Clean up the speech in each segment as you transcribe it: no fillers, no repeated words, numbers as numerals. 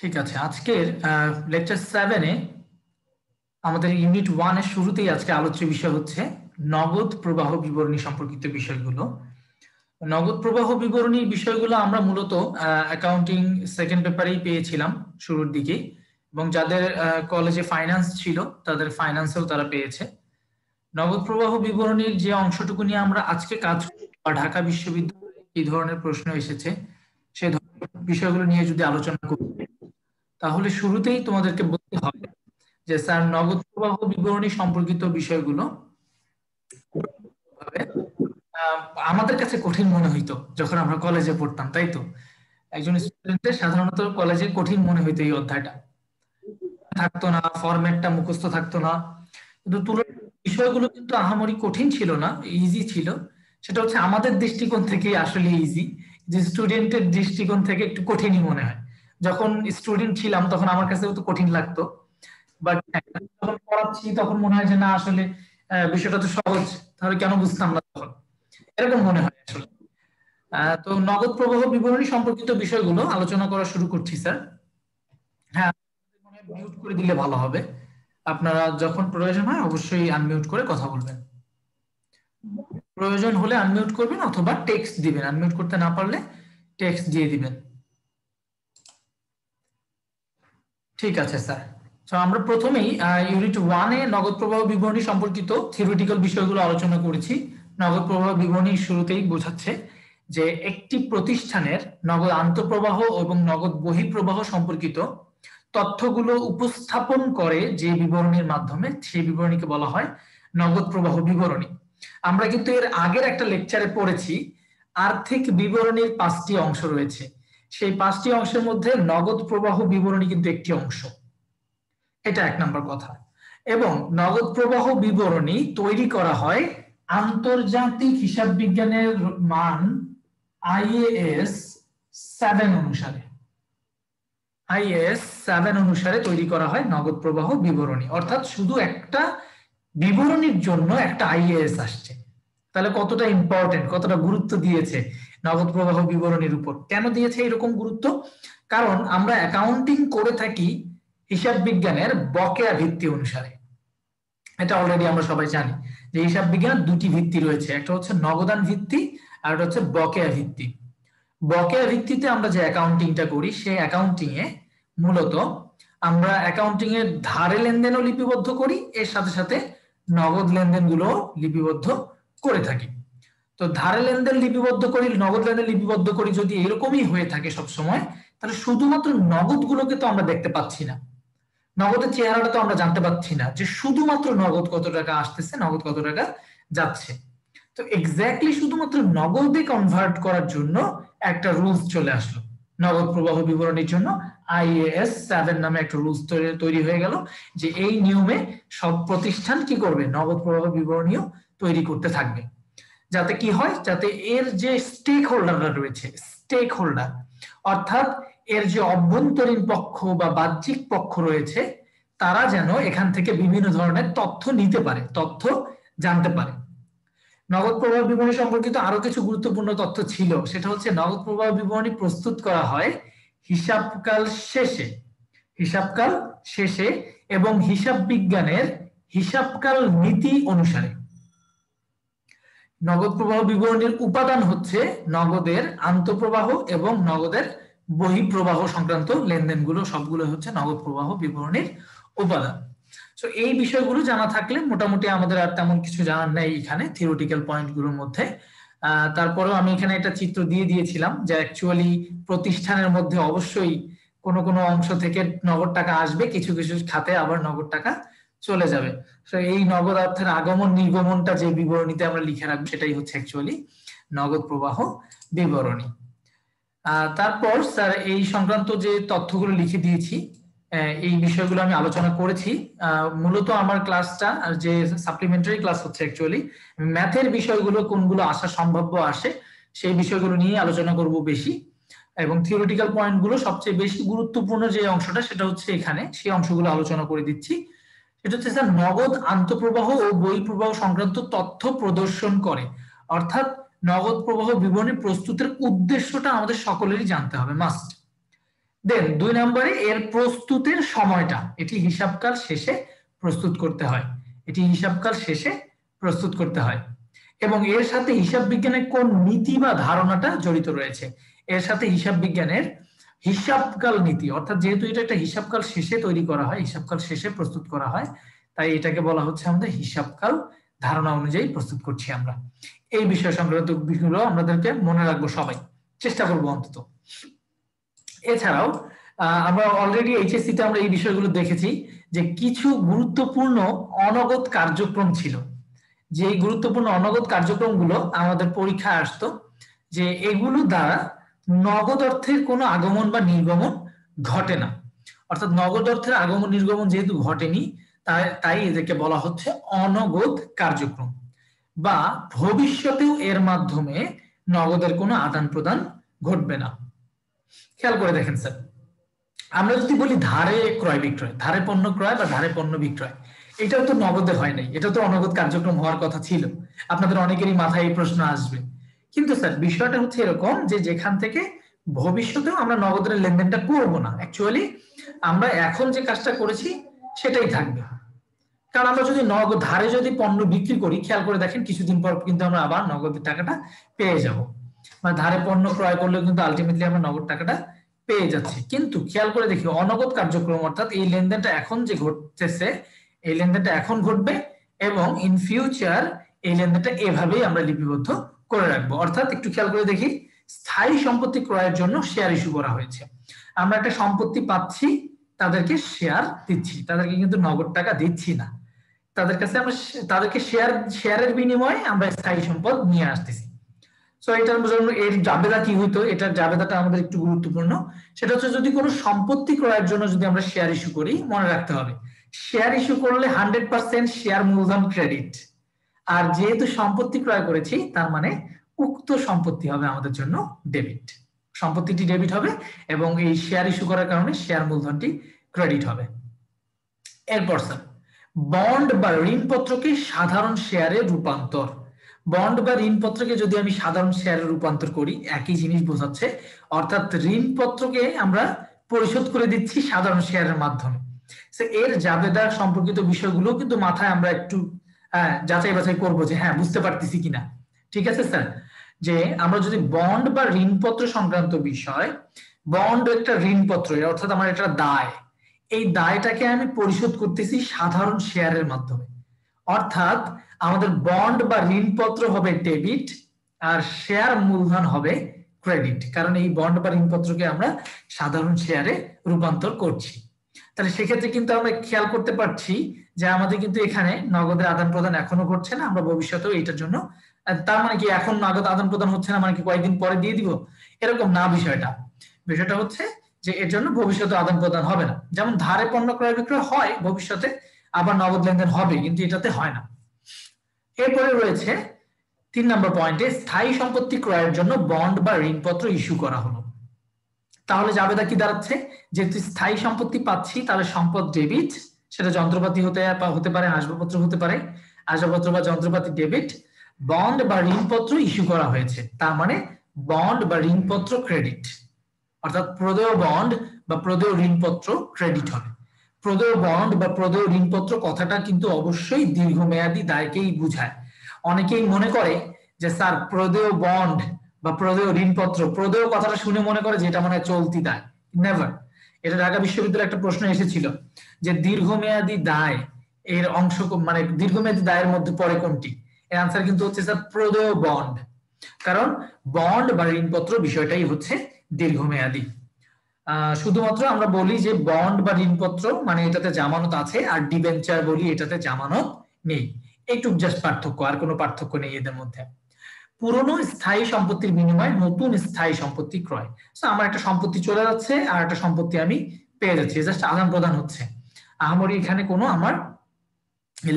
ঠিক আছে, আজকের লেকচার 7-এ আমাদের ইউনিট 1 এর শুরুতেই আজকে আলোচ্য বিষয় হচ্ছে নগদ প্রবাহ বিবরণী সম্পর্কিত বিষয়গুলো। নগদ প্রবাহ বিবরণীর বিষয়গুলো আমরা মূলত অ্যাকাউন্টিং সেকেন্ড পেপারেই পেয়েছিলাম শুরুর দিকে, এবং যাদের কলেজে ফাইন্যান্স ছিল তাদের ফাইন্যান্সেও তারা পেয়েছে। নগদ প্রবাহ বিবরণীর যে অংশটুকু নিয়ে আমরা আজকে কাজ বা ঢাকা বিশ্ববিদ্যালয়ে এই ধরনের প্রশ্ন এসেছে সে ধরনের বিষয়গুলো নিয়ে যদি আলোচনা করি, তাহলে শুরুতেই তোমাদেরকে বলতে হবে যে স্যার নগদ প্রবাহ বিবরণী সম্পর্কিত বিষয়গুলো আমাদের কাছে কঠিন মনে হইতো যখন আমরা কলেজে পড়তাম, তাই তো? একজন স্টুডেন্টের সাধারণত কলেজে কঠিন মনে হইতো এই অধ্যায়টা, থাকতো না, ফরম্যাটটা মুখস্থ থাকতো না। কিন্তু তুলনায় বিষয়গুলো কিন্তু আহামরি কঠিন ছিল না, ইজি ছিল। সেটা হচ্ছে আমাদের দৃষ্টিকোণ থেকে আসলে ইজি, যে স্টুডেন্টের দৃষ্টিকোণ থেকে একটু কঠিনই মনে হয়। যখন স্টুডেন্ট ছিলাম তখন আমার কাছেও তো কঠিন লাগতো, বাট যখন পড়াচ্ছি তখন মনে হয় যে না, আসলে বিষয়টা তো সহজ, তাহলে কেন বুঝতাম না তখন, এরকম মনে হয় আসলে। তো নগদ প্রবাহ বিবরণী সম্পর্কিত বিষয়গুলো আলোচনা করা শুরু করছি স্যার। হ্যাঁ, মিউট করে দিলে ভালো হবে। আপনারা যখন প্রয়োজন হয় অবশ্যই আনমিউট করে কথা বলবেন, প্রয়োজন হলে আনমিউট করবেন অথবা টেক্সট দিবেন, আনমিউট করতে না পারলে টেক্সট দিয়ে দিবেন। ঠিক আছে স্যার। তো আমরা প্রথমেই ইউনিট 1-এ নগদ প্রবাহ বিবরণী সম্পর্কিত থিওরিটিক্যাল বিষয়গুলো আলোচনা করেছি। নগদ প্রবাহ বিবরণী শুরুতেই বোঝাচ্ছে যে একটি প্রতিষ্ঠানের নগদ আন্তঃপ্রবাহ এবং নগদ বহিঃপ্রবাহ সম্পর্কিত তথ্যগুলো উপস্থাপন করে যে বিবরণীর মাধ্যমে, সেই বিবরণীকে বলা হয় নগদ প্রবাহ বিবরণী। আমরা কিন্তু এর আগের একটা লেকচারে পড়েছি আর্থিক বিবরণীর 5টি অংশ রয়েছে, সেই 5টি অংশের মধ্যে নগদ প্রবাহ বিবরণী কিন্তু একটি অংশ। এটা এক নম্বর কথা। এবং নগদ প্রবাহ বিবরণী তৈরি করা হয় আন্তর্জাতিক হিসাব বিজ্ঞানের মান IAS 7 অনুসারে। IAS 7 অনুসারে তৈরি করা হয় নগদ প্রবাহ বিবরণী, অর্থাৎ শুধু একটা বিবরণীর জন্য একটা IAS আসছে। তাহলে কতটা ইম্পর্টেন্ট, কতটা গুরুত্ব দিয়েছে নগদ প্রবাহ বিবরণীর উপর। কেন দিয়েছে এরকম গুরুত্ব? কারণ আমরা অ্যাকাউন্টিং করে থাকি হিসাব বিজ্ঞানের বকেয়া ভিত্তি অনুসারে। এটা অলরেডি আমরা সবাই জানি যে হিসাব বিজ্ঞানের দুটি ভিত্তি রয়েছে, একটা হচ্ছে নগদান ভিত্তি আর একটা হচ্ছে বকেয়া ভিত্তি। বকেয়া ভিত্তিতে আমরা যে অ্যাকাউন্টিংটা করি, সেই অ্যাকাউন্টিং এ মূলত আমরা অ্যাকাউন্টিং এর ধারে লেনদেনও লিপিবদ্ধ করি, এর সাথে সাথে নগদ লেনদেনগুলো লিপিবদ্ধ করে থাকি। তো ধারে লেনদেন লিপিবদ্ধ করি, নগদ লেনদেন লিপিবদ্ধ করি যদি এরকমই হয়ে থাকে সব সময়, তাহলে শুধুমাত্র নগদ গুলোকে তো আমরা দেখতে পাচ্ছি না, নগদের চেহারাটা তো আমরা জানতে পাচ্ছি না যে শুধুমাত্র নগদ কত টাকা আসতেছে, নগদ কত টাকা যাচ্ছে। তো এক্স্যাক্টলি শুধুমাত্র নগদে কনভার্ট করার জন্য একটা রুলস চলে আসলো নগদ প্রবাহ বিবরণীর জন্য। IAS 7 নামে একটা রুলস তৈরি হয়ে গেল যে এই নিয়মে সব প্রতিষ্ঠান কি করবে, নগদ প্রবাহ বিবরণীও তৈরি করতে থাকবে। যাতে কি হয়, যাতে এর যে স্টেক হোল্ডাররা রয়েছে, স্টেক হোল্ডার অর্থাৎ এর যে অভ্যন্তরীণ পক্ষ বা বাহ্যিক পক্ষ রয়েছে, তারা যেন এখান থেকে বিভিন্ন ধরনের তথ্য নিতে পারে, তথ্য জানতে পারে। নগদ প্রবাহ বিবরণী সম্পর্কিত আরো কিছু গুরুত্বপূর্ণ তথ্য ছিল, সেটা হচ্ছে নগদ প্রবাহ বিবরণী প্রস্তুত করা হয় হিসাবকাল শেষে, হিসাবকাল শেষে এবং হিসাব বিজ্ঞানের হিসাবকাল নীতি অনুসারে। নগদ প্রবাহ বিবরণীর উপাদান হচ্ছে নগদের আন্তঃপ্রবাহ এবং নগদের বহিঃপ্রবাহ সংক্রান্ত লেনদেনগুলো, সবগুলো হচ্ছে নগদ প্রবাহ বিবরণীর উপাদান। তো এই বিষয়গুলো জানা থাকলে মোটামুটি আমাদের আর তেমন কিছু জানার নেই এখানে থিওরিটিক্যাল পয়েন্টগুলোর মধ্যে। তারপরেও আমি এখানে একটা চিত্র দিয়ে দিয়েছিলাম যে অ্যাকচুয়ালি প্রতিষ্ঠানের মধ্যে অবশ্যই কোনো কোনো অংশ থেকে নগদ টাকা আসবে, কিছু কিছু খাতে আবার নগদ টাকা চলে যাবে। তো এই নগদ অর্থের আগমন নির্গমনটা যে বিবরণীতে আমরা লিখে রাখবো সেটাই হচ্ছে অ্যাকচুয়ালি নগদ প্রবাহ বিবরণী। তারপর স্যার এই সংক্রান্ত যে তথ্যগুলো লিখে দিয়েছি, এই বিষয়গুলো আমি আলোচনা করেছি। মূলত আমার ক্লাসটা যে সাপ্লিমেন্টারি ক্লাস হচ্ছে অ্যাকচুয়ালি ম্যাথের বিষয়গুলো কোনগুলো আসা সম্ভাব্য আসে সেই বিষয়গুলো নিয়ে আলোচনা করব বেশি, এবং থিওরিটিক্যাল পয়েন্টগুলো সবচেয়ে বেশি গুরুত্বপূর্ণ যে অংশটা সেটা হচ্ছে এখানে, সেই অংশগুলো আলোচনা করে দিচ্ছি। সেটা হচ্ছে স্যার নগদ আন্তঃপ্রবাহ ও বহিঃপ্রবাহ সংক্রান্ত তথ্য প্রদর্শন করে, অর্থাৎ নগদ প্রবাহ বিবরণী প্রস্তুতের উদ্দেশ্যটা আমাদের সকলেরই জানতে হবে, মাস্ট। দেন 2 নম্বরে এর প্রস্তুতের সময়টা, এটি হিসাবকাল শেষে প্রস্তুত করতে হয়, এটি হিসাবকাল শেষে প্রস্তুত করতে হয়। এবং এর সাথে হিসাব বিজ্ঞানের কোন নীতি বা ধারণাটা জড়িত রয়েছে, এর সাথে হিসাব বিজ্ঞানের হিসাবকাল নীতি, অর্থাৎ যেহেতু এটা একটা হিসাবকাল শেষে তৈরি করা হয়, হিসাবকাল শেষে প্রস্তুত করা হয়, তাই এটাকে বলা হচ্ছে আমাদের হিসাবকাল ধারণা অনুযায়ী প্রস্তুত করছি আমরা। এই বিষয় সংক্রান্ত বিষয়গুলো আমাদেরকে মনে রাখবো, সবাই চেষ্টা করবো অন্তত। এছাড়াও আমরা অলরেডি এইচএসসি তে আমরা এই বিষয়গুলো দেখেছি যে কিছু গুরুত্বপূর্ণ অনগদ কার্যক্রম ছিল, যে এই গুরুত্বপূর্ণ অনগদ কার্যক্রমগুলো আমাদের পরীক্ষায় আসতো, যে এগুলো দ্বারা নগদ অর্থের কোনো আগমন বা নির্গমন ঘটে না, অর্থাৎ নগদ অর্থের আগমন নির্গমন যেহেতু ঘটেনি, তাই এদেরকে বলা হচ্ছে অনগদ কার্যক্রম, বা ভবিষ্যতেও এর মাধ্যমে নগদের কোনো আদান প্রদান ঘটবে না। খেয়াল করে দেখেন স্যার, আমরা যদি বলি ধারে ক্রয় বিক্রয়, ধারে পণ্য ক্রয় বা ধারে পণ্য বিক্রয়, এটাও তো নগদে হয় নাই, এটা তো অনগদ কার্যক্রম হওয়ার কথা ছিল। আপনাদের অনেকেরই মাথায় এই প্রশ্ন আসবে, কিন্তু স্যার বিষয়টা হচ্ছে এরকম যে যেখান থেকে ভবিষ্যতেও আমরা নগদের লেনদেনটা করব না, অ্যাকচুয়ালি আমরা এখন যে কাজটা করেছি সেটাই থাকবে। কারণ আমরা যদি নগদ ধারে যদি পণ্য বিক্রি করি, খেয়াল করে দেখেন কিছুদিন পর কিন্তু আমরা আবার নগদের টাকাটা পেয়ে যাব, মানে ধারে পণ্য ক্রয় করলেও কিন্তু আলটিমেটলি আমরা নগদ টাকাটা পেয়ে যাচ্ছি। কিন্তু খেয়াল করে দেখি অনগদ কার্যক্রম, অর্থাৎ এই লেনদেনটা এখন যে ঘটতেছে, এই লেনদেনটা এখন ঘটবে এবং ইন ফিউচার এই লেনদেনটা এভাবেই আমরা লিপিবদ্ধ করে রাখবো। অর্থাৎ একটু খেয়াল করে দেখি, স্থায়ী সম্পত্তি ক্রয়ের জন্য শেয়ার ইস্যু করা হয়েছে, আমরা একটা সম্পত্তি পাচ্ছি, তাদেরকে শেয়ার দিচ্ছি, তাদেরকে কিন্তু নগদ টাকা দিচ্ছি না, তাদের কাছে আমরা তাদেরকে শেয়ারের বিনিময়ে আমরা স্থায়ী সম্পদ নিয়ে আসতেছি। সো এটার জন্য এর জাবেদা কি হইতো, এটার জাবেদাটা আমাদের একটু গুরুত্বপূর্ণ, সেটা হচ্ছে যদি কোনো সম্পত্তি ক্রয়ের জন্য যদি আমরা শেয়ার ইস্যু করি, মনে রাখতে হবে শেয়ার ইস্যু করলে 100% শেয়ার মূলধন ক্রেডিট, আর যেহেতু সম্পত্তি ক্রয় করেছি তার মানে উক্ত সম্পত্তি হবে আমাদের জন্য ডেবিট, সম্পত্তিটি ডেবিট হবে এবং এই শেয়ার ইস্যু করার কারণে শেয়ার মূলধনটি ক্রেডিট হবে। এরপর স্যার বন্ড বা ঋণপত্রকে সাধারণ শেয়ারে রূপান্তর, বন্ড বা ঋণপত্রকে যদি আমি সাধারণ শেয়ারে রূপান্তর করি, একই জিনিস বোঝাচ্ছে, অর্থাৎ ঋণপত্রকে আমরা পরিশোধ করে দিচ্ছি সাধারণ শেয়ারের মাধ্যমে। এর জাবেদা সম্পর্কিত বিষয়গুলো কিন্তু মাথায় আমরা একটু যাচাই বাছাই করবো যে হ্যাঁ বুঝতে পারতেছি কিনা। ঠিক আছে স্যার, যে আমরা যদি বন্ড বা ঋণপত্র সংক্রান্ত বিষয়, বন্ড একটা ঋণপত্র, অর্থাৎ আমার এটা দায়, এই দায়টাকে আমি পরিশোধ করতেছি সাধারণ শেয়ারের মাধ্যমে, অর্থাৎ আমাদের বন্ড বা ঋণপত্র হবে ডেবিট আর শেয়ার মূলধন হবে ক্রেডিট, কারণ এই বন্ড বা ঋণপত্রকে আমরা সাধারণ শেয়ারে রূপান্তর করছি। তাহলে সেক্ষেত্রে কিন্তু আমরা খেয়াল করতে পারছি যে আমাদের কিন্তু এখানে নগদের আদান প্রদান এখনো ঘটছে না, আমরা ভবিষ্যতেও এইটার জন্য, তার মানে কি এখন নগদ আদান প্রদান হচ্ছে না মানে কি কয়েকদিন পরে দিয়ে দিব, এরকম না বিষয়টা। বিষয়টা হচ্ছে যে এর জন্য ভবিষ্যতে আদান প্রদান হবে না, যেমন ধারে পণ্য ক্রয় বিক্রয় হয় ভবিষ্যতে, আবার নগদ লেনদেন হবে, কিন্তু এটাতে হয় না। এরপরে রয়েছে 3 নম্বর পয়েন্টে স্থায়ী সম্পত্তি ক্রয়ের জন্য বন্ড বা ঋণপত্র ইস্যু করা হলো। তাহলে জাবেদা কি দাঁড়াচ্ছে, যেহেতু স্থায়ী সম্পত্তি পাচ্ছি তাহলে সম্পদ ডেবিট, সেটা যন্ত্রপাতি হতে পারে, আসবাবপত্র হতে পারে, আসবাবপত্র বা যন্ত্রপাতি ডেবিট, বন্ড বা ঋণপত্র ইস্যু করা হয়েছে, তার মানে বন্ড বা ঋণপত্র ক্রেডিট, অর্থাৎ প্রদেয় বন্ড বা প্রদেয় ঋণপত্র ক্রেডিট হবে। প্রদেয় বন্ড বা প্রদেয় ঋণপত্র কথাটা কিন্তু অবশ্যই দীর্ঘমেয়াদী দায়কেই বুঝায়। অনেকেই মনে করে যে স্যার প্রদেয় বন্ড বা প্রদেয় ঋণপত্র, প্রদেয় কথাটা শুনে মনে করে যে এটা মানে চলতি দায়, নেভার। এটা ঢাকা বিশ্ববিদ্যালয়ে একটা প্রশ্ন এসেছিল যে দীর্ঘমেয়াদী দায় এর অংশ, মানে দীর্ঘমেয়াদী দায়ের মধ্যে পড়ে কোনটি, এর আনসার কিন্তু হচ্ছে স্যার প্রদেয় বন্ড, কারণ বন্ড বা ঋণপত্র বিষয়টাই হচ্ছে দীর্ঘমেয়াদী। শুধুমাত্র আমরা বলি যে বন্ড বা ঋণপত্র মানে এটাতে জামানত আছে, আর ডিবেঞ্চার বলি এটাতে জামানত নেই, এইটুক জাস্ট পার্থক্য, আর কোনো পার্থক্য নেই এদের মধ্যে। পুরনো স্থায়ী সম্পত্তির বিনিময়ে নতুন স্থায়ী সম্পত্তি ক্রয়, আমার একটা সম্পত্তি চলে যাচ্ছে আর একটা সম্পত্তি আমি পেয়ে যাচ্ছি, জাস্ট আদান প্রদান হচ্ছে, আহামরি এখানে কোনো আমার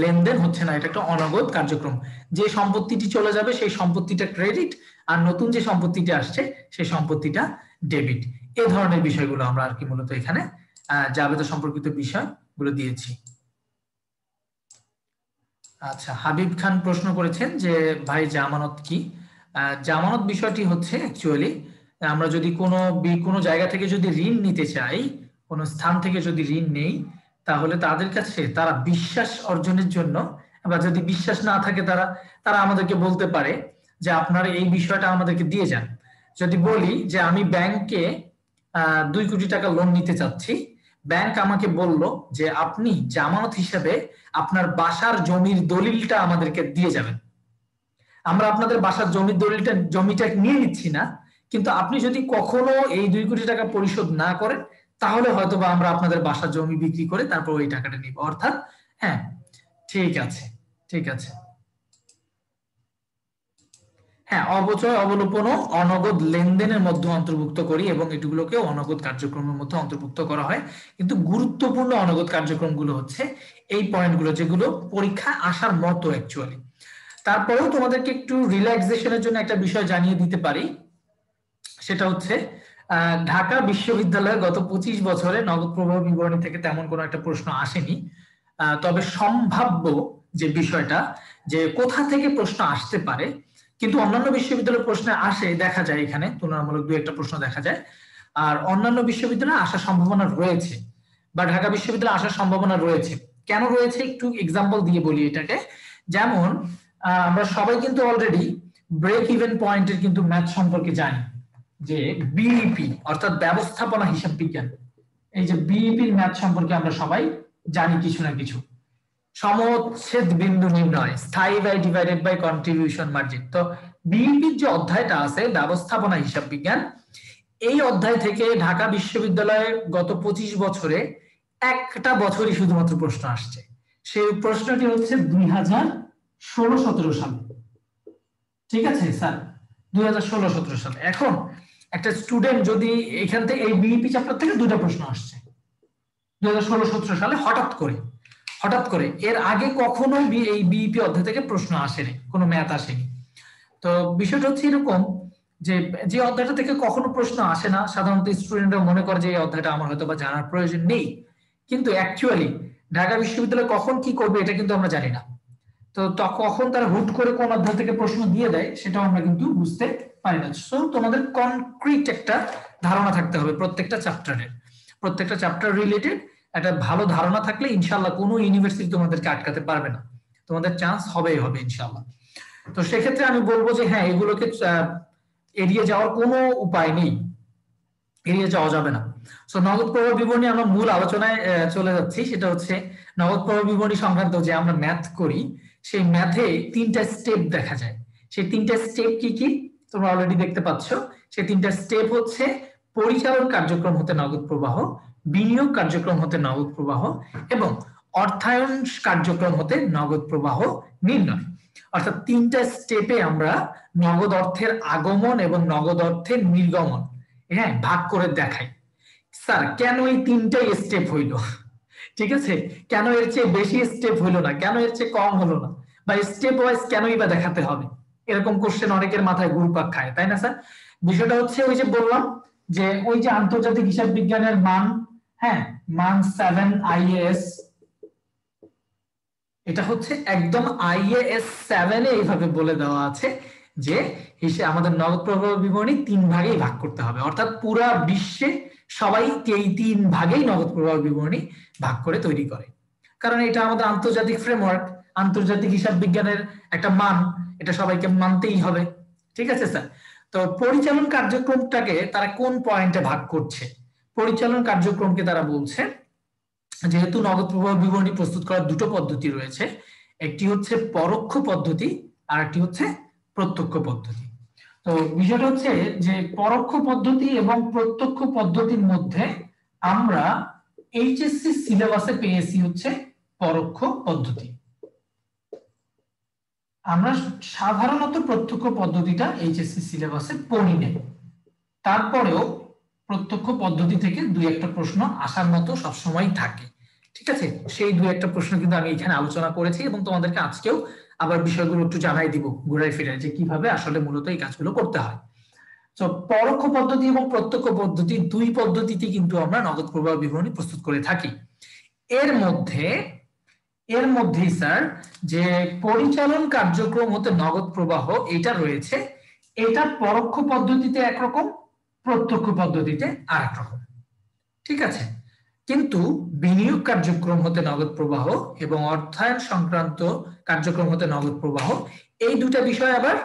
লেনদেন হচ্ছে না, এটা একটা অনগদ কার্যক্রম। যে সম্পত্তিটি চলে যাবে সেই সম্পত্তিটা ক্রেডিট, আর নতুন যে সম্পত্তিটা আসছে সেই সম্পত্তিটা ডেবিট। এই ধরনের বিষয়গুলো আমরা আর কি মূলত এখানে জাবেদা সম্পর্কিত বিষয়গুলো দিয়েছি। আচ্ছা, হাবিব খান প্রশ্ন করেছেন যে ভাই জামানত কি? জামানত বিষয়টি হচ্ছে অ্যাকচুয়ালি আমরা যদি কোনো জায়গা থেকে যদি ঋণ নিতে চাই, কোনো স্থান থেকে যদি ঋণ নেই, তাহলে তাদের কাছে তারা বিশ্বাস অর্জনের জন্য, বা যদি বিশ্বাস না থাকে তারা আমাদেরকে বলতে পারে যে আপনারা এই বিষয়টা আমাদেরকে দিয়ে যান। যদি বলি যে আমি ব্যাংকে 2 কোটি টাকা লোন নিতে চাচ্ছি, ব্যাংক আমাকে বলল যে আপনি জামানত হিসেবে আপনার বাসার জমির দলিলটা আমাদেরকে দিয়ে যাবেন। আমরা আপনাদের বাসার জমিটা নিয়ে নিচ্ছি না, কিন্তু আপনি যদি কখনো এই 2 কোটি টাকা পরিশোধ না করেন, তাহলে হয়তোবা আমরা আপনাদের বাসার জমি বিক্রি করে তারপর ওই টাকাটা নিব। অর্থাৎ হ্যাঁ, ঠিক আছে, ঠিক আছে। হ্যাঁ, অবচয়, অবলোপন ও অনগদ লেনদেনের মধ্যে অন্তর্ভুক্ত করি এবং এগুলোকে অনগদ কার্যক্রমের মধ্যে অন্তর্ভুক্ত করা হয়। কিন্তু গুরুত্বপূর্ণ অনগদ কার্যক্রমগুলো হচ্ছে এই পয়েন্টগুলো, যেগুলো পরীক্ষা আসার মতো অ্যাকচুয়ালি। তারপরেও তোমাদেরকে একটু রিল্যাক্সেশনের জন্য একটা বিষয় জানিয়ে দিতে পারি, সেটা হচ্ছে ঢাকা বিশ্ববিদ্যালয়ে গত 25 বছরে নগদ প্রবাহ বিবরণী থেকে তেমন কোনো একটা প্রশ্ন আসেনি। তবে সম্ভাব্য যে বিষয়টা, যে কোথা থেকে প্রশ্ন আসতে পারে, কিন্তু অন্যান্য বিশ্ববিদ্যালয়ের প্রশ্নে আসে, দেখা যায় এখানে তুলনামূলক 2-1টা প্রশ্ন দেখা যায়। আর অন্যান্য বিশ্ববিদ্যালয়ে আসার সম্ভাবনা রয়েছে, বা ঢাকা বিশ্ববিদ্যালয়ে আসার সম্ভাবনা রয়েছে। কেন রয়েছে একটু এক্সাম্পল দিয়ে বলি এটাকে। যেমন আমরা সবাই কিন্তু অলরেডি ব্রেক ইভেন পয়েন্টের কিন্তু ম্যাথ সম্পর্কে জানি, যে বিইপি অর্থাৎ ব্যবস্থাপনা হিসাব বিজ্ঞান, এই যে বিইপির ম্যাথ সম্পর্কে আমরা সবাই জানি কিছু না কিছু। সমচ্ছেদ বিন্দু নির্ণয়, স্থায়ী ব্যয় ডিভাইডেড বাই কন্ট্রিবিউশন মার্জিন। তো বিইপির যে অধ্যায়টা আছে ব্যবস্থাপনা হিসাব বিজ্ঞান, এই অধ্যায় থেকে ঢাকা বিশ্ববিদ্যালয়ে গত 25 বছরে একটা বছরই শুধুমাত্র প্রশ্ন আসছে। সেই প্রশ্নটি হচ্ছে 2016-17 সালে। ঠিক আছে স্যার, 2016-17 সালে। এখন একটা স্টুডেন্ট যদি এখান থেকে এই বিইপি চ্যাপ্টার থেকে 2টা প্রশ্ন আসছে 2016-17 সালে হঠাৎ করে, এর আগে কখনো এই বিইপি অধ্যায় থেকে প্রশ্ন আসেনি, কোনো ম্যাথ আসেনি। তো বিষয়টা হচ্ছে এরকম, যে অধ্যায়টা থেকে কখনো প্রশ্ন আসে না, সাধারণত স্টুডেন্টরা মনে করে যে এই অধ্যায়টা আমার হয়তো বা জানার প্রয়োজন নেই, কিন্তু অ্যাকচুয়ালি ঢাকা বিশ্ববিদ্যালয় কখন কি করবে এটা কিন্তু আমরা জানি না। তো কখন তারা হুট করে কোন অধ্যায় থেকে প্রশ্ন দিয়ে দেয় সেটাও আমরা কিন্তু বুঝতে পারি না। সো তোমাদের কনক্রিট একটা ধারণা থাকতে হবে প্রত্যেকটা চ্যাপ্টার রিলেটেড একটা ভালো ধারণা থাকলে ইনশাআল্লাহ কোনো ইউনিভার্সিটি তোমাদেরকে আটকাতে পারবে না, তোমাদের চান্স হবেই হবে ইনশাআল্লাহ। তো সেক্ষেত্রে আমি বলবো যে হ্যাঁ, এগুলোকে এড়িয়ে যাওয়ার কোনো উপায় নেই, এড়িয়ে যাওয়া যাবে না। সো নগদ প্রবাহ বিবরণী আমরা মূল আলোচনায় চলে যাচ্ছি। সেটা হচ্ছে নগদ প্রবাহ বিবরণী সংক্রান্ত যে আমরা ম্যাথ করি, সেই ম্যাথে 3টা স্টেপ দেখা যায়। সেই 3টা স্টেপ কি কি তোমরা অলরেডি দেখতে পাচ্ছ। সেই 3টা স্টেপ হচ্ছে পরিচালন কার্যক্রম হতে নগদ প্রবাহ, বিনিয়োগ কার্যক্রম হতে নগদ প্রবাহ এবং অর্থায়ন কার্যক্রম হতে নগদ প্রবাহ নির্ণয়। অর্থাৎ 3টা স্টেপে আমরা নগদ অর্থের আগমন এবং নগদ অর্থের নির্গমন হ্যাঁ ভাগ করে দেখাই। স্যার কেন এই 3টাই স্টেপ হইলো? ঠিক আছে, কেন এর চেয়ে বেশি স্টেপ হইলো না, কেন এর চেয়ে কম হলো না, বা স্টেপ ওয়াইজ কেনই বা দেখাতে হবে? এরকম কোশ্চেন অনেকের মাথায় ঘুরপাক খায়, তাই না স্যার? বিষয়টা হচ্ছে ওই যে বললাম যে ওই যে আন্তর্জাতিক হিসাব বিজ্ঞানের মান, হ্যাঁ মান 7 IAS, এটা হচ্ছে একদম IAS 7 এ এইভাবে বলে দেওয়া আছে যে আমাদের নগদ প্রবাহ বিবরণী 3 ভাগেই ভাগ করতে হবে। অর্থাৎ পুরা বিশ্বে সবাই এই 3 ভাগেই নগদ প্রবাহ বিবরণী ভাগ করে তৈরি করে, কারণ এটা আমাদের আন্তর্জাতিক ফ্রেমওয়ার্ক, আন্তর্জাতিক হিসাব বিজ্ঞানের একটা মান, এটা সবাইকে মানতেই হবে। ঠিক আছে স্যার? তো পরিচালন কার্যক্রমটাকে তারা কোন পয়েন্টে ভাগ করছে? পরিচালন কার্যক্রমকে তারা বলছে, যেহেতু নগদ প্রবাহ বিবরণী প্রস্তুত করার 2টো পদ্ধতি রয়েছে, একটি হচ্ছে পরোক্ষ পদ্ধতি আর একটি হচ্ছে প্রত্যক্ষ পদ্ধতি। তো বিষয়টা হচ্ছে যে পরোক্ষ পদ্ধতি এবং প্রত্যক্ষ পদ্ধতির মধ্যে আমরা এইচএসসি সিলেবাসে পেয়েছি হচ্ছে পরোক্ষ পদ্ধতি। আমরা সাধারণত প্রত্যক্ষ পদ্ধতিটা এইচএসসি সিলেবাসে পড়ি নাই, তারপরেও প্রত্যক্ষ পদ্ধতি থেকে 2-1টা প্রশ্ন আসার মতো সবসময় থাকে। ঠিক আছে, সেই 2-1টা প্রশ্ন কিন্তু আমি এখানে আলোচনা করেছি এবং তোমাদেরকে আজকেও আবার বিষয়গুলো একটু জানাই দিব ঘুরাই ফিরাই, যে কিভাবে আসলে মূলত এই কাজগুলো করতে হয়। তো পরোক্ষ পদ্ধতি এবং প্রত্যক্ষ পদ্ধতি 2 পদ্ধতিতে কিন্তু আমরা নগদ প্রবাহ বিবরণী প্রস্তুত করে থাকি। এর মধ্যেই স্যার যে পরিচালন কার্যক্রম হতে নগদ প্রবাহ এটা রয়েছে, এটা পরোক্ষ পদ্ধতিতে একরকম প্রত্যক্ষ পদ্ধতিতে আরেক রকম। ঠিক আছে, কিন্তু বিনিয়োগ কার্যক্রম হতে নগদ প্রবাহ এবং অর্থায়ন সংক্রান্ত কার্যক্রম হতে নগদ প্রবাহ, এই দুটা বিষয় আবার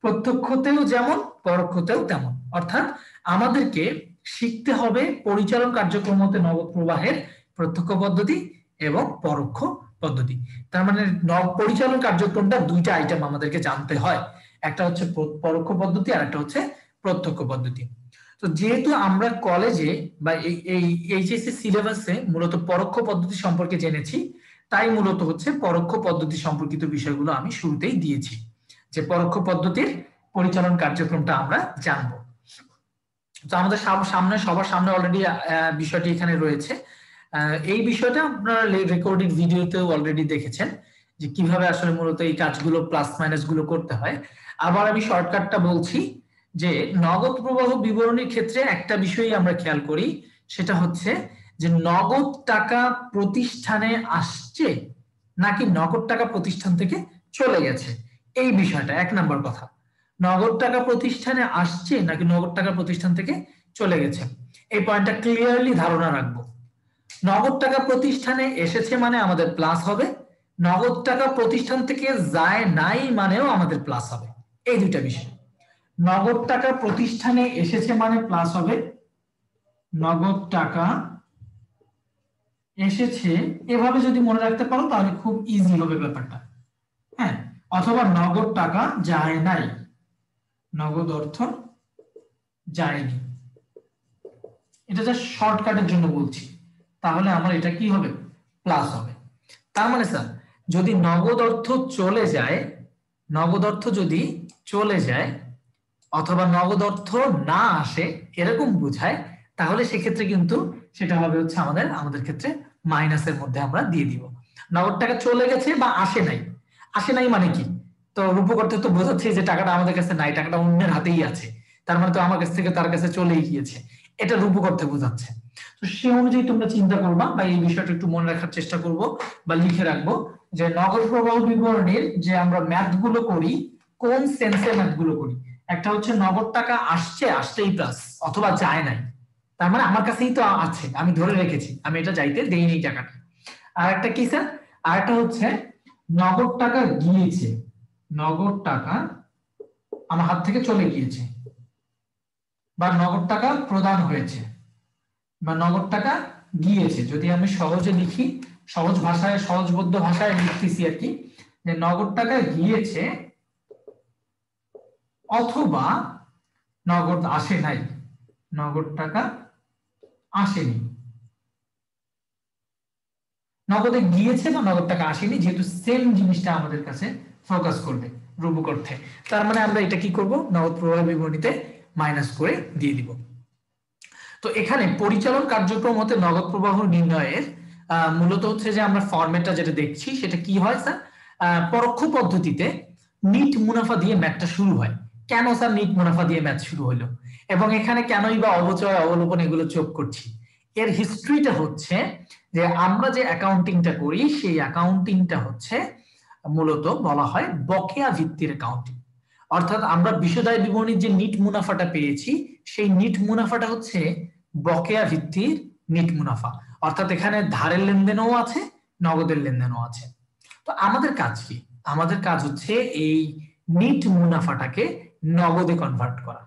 প্রত্যক্ষতেও যেমন পরোক্ষতেও তেমন। অর্থাৎ আমাদেরকে শিখতে হবে পরিচালন কার্যক্রম হতে নগদ প্রবাহের প্রত্যক্ষ পদ্ধতি এবং পরোক্ষ পদ্ধতি। তার মানে পরিচালন কার্যক্রমটা দুইটা আইটেম আমাদেরকে জানতে হয়, একটা হচ্ছে পরোক্ষ পদ্ধতি আর একটা হচ্ছে প্রত্যক্ষ পদ্ধতি। তো যেহেতু আমরা কলেজে বা এই এইচএসসি সিলেবাসে মূলত পরোক্ষ পদ্ধতি সম্পর্কে জেনেছি, তাই মূলত হচ্ছে পরোক্ষ পদ্ধতি সম্পর্কিত বিষয়গুলো আমি শুরুতেই দিয়েছি, যে পরোক্ষ পদ্ধতির পরিচালন কার্যক্রমটা আমরা জানবো। তো আমাদের সামনে সবার সামনে অলরেডি বিষয়টি এখানে রয়েছে। এই বিষয়টা আপনারা রেকর্ডিং ভিডিওতেও অলরেডি দেখেছেন যে কিভাবে আসলে মূলত এই কাজগুলো প্লাস মাইনাস গুলো করতে হয়। আবার আমি শর্টকাটটা বলছি যে নগদ প্রবাহ বিবরণীর ক্ষেত্রে একটা বিষয়ই আমরা খেয়াল করি, সেটা হচ্ছে যে নগদ টাকা প্রতিষ্ঠানে আসছে নাকি নগদ টাকা প্রতিষ্ঠান থেকে চলে গেছে, এই বিষয়টা এক নাম্বার কথা। নগদ টাকা প্রতিষ্ঠানে আসছে নাকি নগদ টাকা প্রতিষ্ঠান থেকে চলে গেছে, এই পয়েন্টটা ক্লিয়ারলি ধারণা রাখবো। নগদ টাকা প্রতিষ্ঠানে এসেছে মানে আমাদের প্লাস হবে, নগদ টাকা প্রতিষ্ঠান থেকে যায় নাই মানেও আমাদের প্লাস হবে। এই দুইটা বিষয়, নগদ টাকা প্রতিষ্ঠানে এসেছে মানে প্লাস হবে, নগদ টাকা এসেছে এভাবে যদি মনে রাখতে পারো তাহলে খুব ইজি হবে ব্যাপারটা। হ্যাঁ, অথবা নগদ টাকা যায় নাই, নগদ অর্থ যায়নি, এটা জাস্ট শর্টকাটের জন্য বলছি। তাহলে আমার এটা কি হবে, প্লাস হবে। তার মানে স্যার যদি নগদ অর্থ চলে যায়, নগদ অর্থ যদি চলে যায় অথবা নগদ অর্থ না আসে এরকম বোঝায়, তাহলে সেক্ষেত্রে কিন্তু সেটা হবে হচ্ছে আমাদের ক্ষেত্রে মাইনাসের মধ্যে আমরা দিয়ে দিব। নগদ টাকা চলে গেছে বা আসে নাই, আসে নাই মানে কি, তো রূপকর্তা তো বোঝাচ্ছে যে টাকাটা আমাদের কাছে নাই, টাকাটা অন্যের হাতেই আছে, তার মানে তো আমার কাছ থেকে তার কাছে চলেই গিয়েছে, এটা রূপকর্তা বোঝাচ্ছে। তো সে অনুযায়ী তোমরা চিন্তা করবা বা এই বিষয়টা একটু মনে রাখার চেষ্টা করব বা লিখে রাখবো যে নগদ প্রবাহ বিবরণীর যে আমরা ম্যাথ গুলো করি কোন সেন্সে ম্যাথ গুলো করি, একটা হচ্ছে নগদ টাকা আসছে আসলেই প্লাস অথবা যায় নাই, তার মানে আমার কাছেই তো আছে, আমি ধরে রেখেছি, আমি এটা যাইতে দেইনি টাকাটা। আর একটা কি স্যার, আর একটা হচ্ছে নগদ টাকা গিয়েছে, নগদ টাকা আমার হাত থেকে চলে গিয়েছে, বা নগদ টাকা প্রদান হয়েছে, বা নগদ টাকা গিয়েছে। যদি আমি সহজে লিখি, সহজ ভাষায় সহজবোধ্য ভাষায় লিখতেছি আর কি, যে নগদ টাকা গিয়েছে অথবা নগদ আসে নাই, নগদ টাকা আসেনি, নগদে গিয়েছে বা নগদ টাকা আসেনি, যেহেতু সেম জিনিসটা আমাদের কাছে ফোকাস করবে রূপক অর্থে, তার মানে আমরা এটা কি করব, নগদ প্রবাহ বিবরণীতে মাইনাস করে দিয়ে দিব। তো এখানে পরিচালন কার্যক্রম হতে নগদ প্রবাহ নির্ণয়ের মূলত হচ্ছে যে আমরা ফরম্যাটটা যেটা দেখছি সেটা কি হয় স্যার, পরোক্ষ পদ্ধতিতে নিট মুনাফা দিয়ে ম্যাথটা শুরু হয়। কেন স্যার নিট মুনাফা দিয়ে ম্যাথ শুরু হলো এবং এখানে কেনই বা অবচয় অবলোপন এগুলো যোগ করছি, এর হিস্ট্রিটা হচ্ছে যে আমরা যে অ্যাকাউন্টিংটা করি সেই অ্যাকাউন্টিংটা হচ্ছে মূলত বলা হয় বকেয়া ভিত্তির অ্যাকাউন্টিং। অর্থাৎ আমরা বিশদায় বিবরণীর যে নিট মুনাফাটা পেয়েছি সেই নিট মুনাফাটা হচ্ছে বকেয়া ভিত্তির নিট মুনাফা, অর্থাৎ এখানে ধারের লেনদেনও আছে নগদের লেনদেনও আছে। তো আমাদের কাজ কি, আমাদের কাজ হচ্ছে এই নিট মুনাফাটাকে নগদে কনভার্ট করা।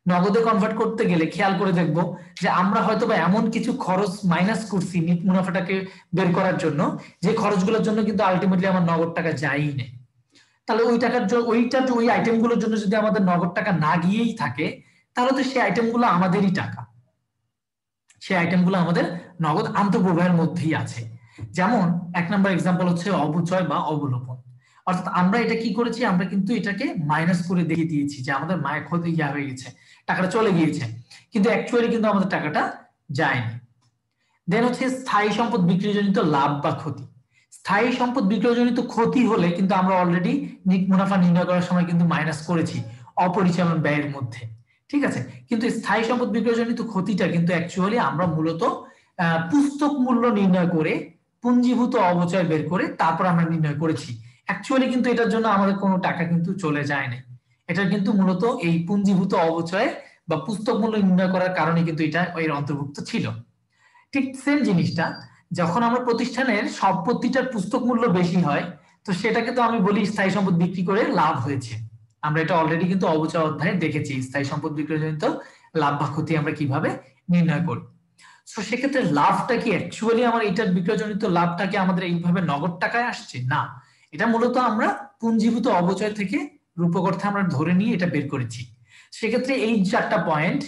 নগদে কনভার্ট করতে গেলে খেয়াল করে দেখবো যে আমরা হয়তো বা এমন কিছু খরচ মাইনাস করছি নিট মুনাফাটাকে বের করার জন্য, যে খরচগুলোর জন্য কিন্তু আলটিমেটলি আমার নগদ টাকা যায়ই নেই। তাহলে ওই টাকার ওই আইটেমগুলোর জন্য যদি আমাদের নগদ টাকা না গিয়েই থাকে, তাহলে তো সেই আইটেমগুলো আমাদেরই টাকা, সেই আইটেমগুলো আমাদের নগদ আন্তঃপ্রবাহের মধ্যেই আছে। যেমন এক নম্বর এক্সাম্পল হচ্ছে অবচয় বা অবলোপন। অর্থাৎ আমরা এটা কি করেছি, আমরা কিন্তু এটাকে মাইনাস করে দেখিয়ে দিয়েছি যে আমাদের মায়ের ক্ষতি হয়ে গেছে, টাকাটা চলে গিয়েছে, কিন্তু অ্যাকচুয়ালি কিন্তু আমাদের টাকাটা যায়নি। দেন হচ্ছে স্থায়ী সম্পদ বিক্রিজনিত লাভ বা ক্ষতি। স্থায়ী সম্পদ বিক্রয়জনিত ক্ষতি হলে কিন্তু আমরা অলরেডি নিট মুনাফা নির্ণয় করার সময় কিন্তু মাইনাস করেছি অপরিচালন ব্যয়ের মধ্যে, ঠিক আছে। কিন্তু স্থায়ী সম্পদ বিক্রয়জনিত ক্ষতিটা কিন্তু অ্যাকচুয়ালি আমরা মূলত পুস্তক মূল্য নির্ণয় করে পুঞ্জীভূত অবচয় বের করে তারপর আমরা নির্ণয় করেছি। অ্যাকচুয়ালি কিন্তু এটার জন্য আমাদের কোনো টাকা কিন্তু চলে যায় না, এটা কিন্তু মূলত এই পুঞ্জীভূত অবচয়ে বা পুস্তক মূল্য নির্ণয় করার কারণে কিন্তু এটা এর অন্তর্ভুক্ত ছিল। ঠিক সেম জিনিসটা যখন আমরা প্রতিষ্ঠানের সম্পত্তিটার পুস্তক মূল্য বেশি হয়, তো সেটাকে তো আমি বলি স্থায়ী সম্পদ বিক্রি করে লাভ হয়েছে। আমরা এটা অলরেডি কিন্তু অবচয় অধ্যায়ে দেখেছি, স্থায়ী সম্পদ বিক্রয়জনিত লাভ বা ক্ষতি আমরা কিভাবে নির্ণয় করি। তো সেক্ষেত্রে লাভটা কি অ্যাকচুয়ালি আমার এটার বিক্রয়জনিত লাভটাকে আমাদের এইভাবে নগদ টাকায় আসছে? না, এটা মূলত আমরা পুঞ্জীভূত অবচয় থেকে রূপক অর্থে আমরা ধরে নিয়ে এটা বের করেছি। সেক্ষেত্রে এই 4টা পয়েন্ট,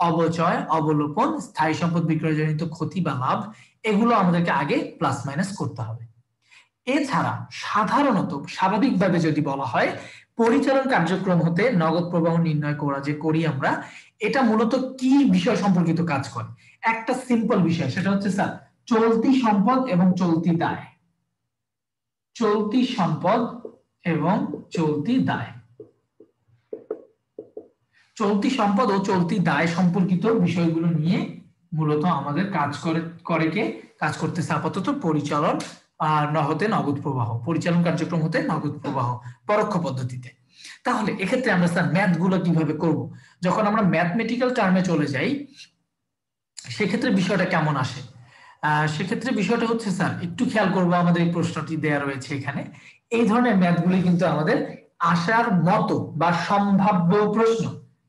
অবচয়, অবলোপন, স্থায়ী সম্পদ বিক্রয়জনিত ক্ষতি বা লাভ, এগুলো আমাদেরকে আগে প্লাস মাইনাস করতে হবে। এছাড়া সাধারণত স্বাভাবিকভাবে যদি বলা হয় পরিচালন কার্যক্রম হতে নগদ প্রবাহ নির্ণয় করা যে করি আমরা, এটা মূলত কি বিষয় সম্পর্কিত কাজ করে? একটা সিম্পল বিষয়, সেটা হচ্ছে স্যার চলতি সম্পদ এবং চলতি দায়। চলতি সম্পদ এবং চলতি দায়। চলতি সম্পদ ও চলতি দায় সম্পর্কিত বিষয়গুলো নিয়ে মূলত আমাদের কাজ করতেছে আপাতত পরিচালন হতে নগদ প্রবাহ, পরিচালন কার্যক্রম হতে নগদ প্রবাহ পরোক্ষ পদ্ধতিতে। তাহলে এক্ষেত্রে আমরা স্যার ম্যাথ গুলো কিভাবে করব? যখন আমরা ম্যাথমেটিক্যাল টার্মে চলে যাই সেক্ষেত্রে বিষয়টা কেমন আসে? সেক্ষেত্রে বিষয়টা হচ্ছে স্যার একটু খেয়াল করবো, আমাদের এই প্রশ্নটি দেয়া রয়েছে এখানে, এই ধরনের ম্যাথগুলি কিন্তু আমাদের আসার মতো বা সম্ভাব্য প্রশ্ন।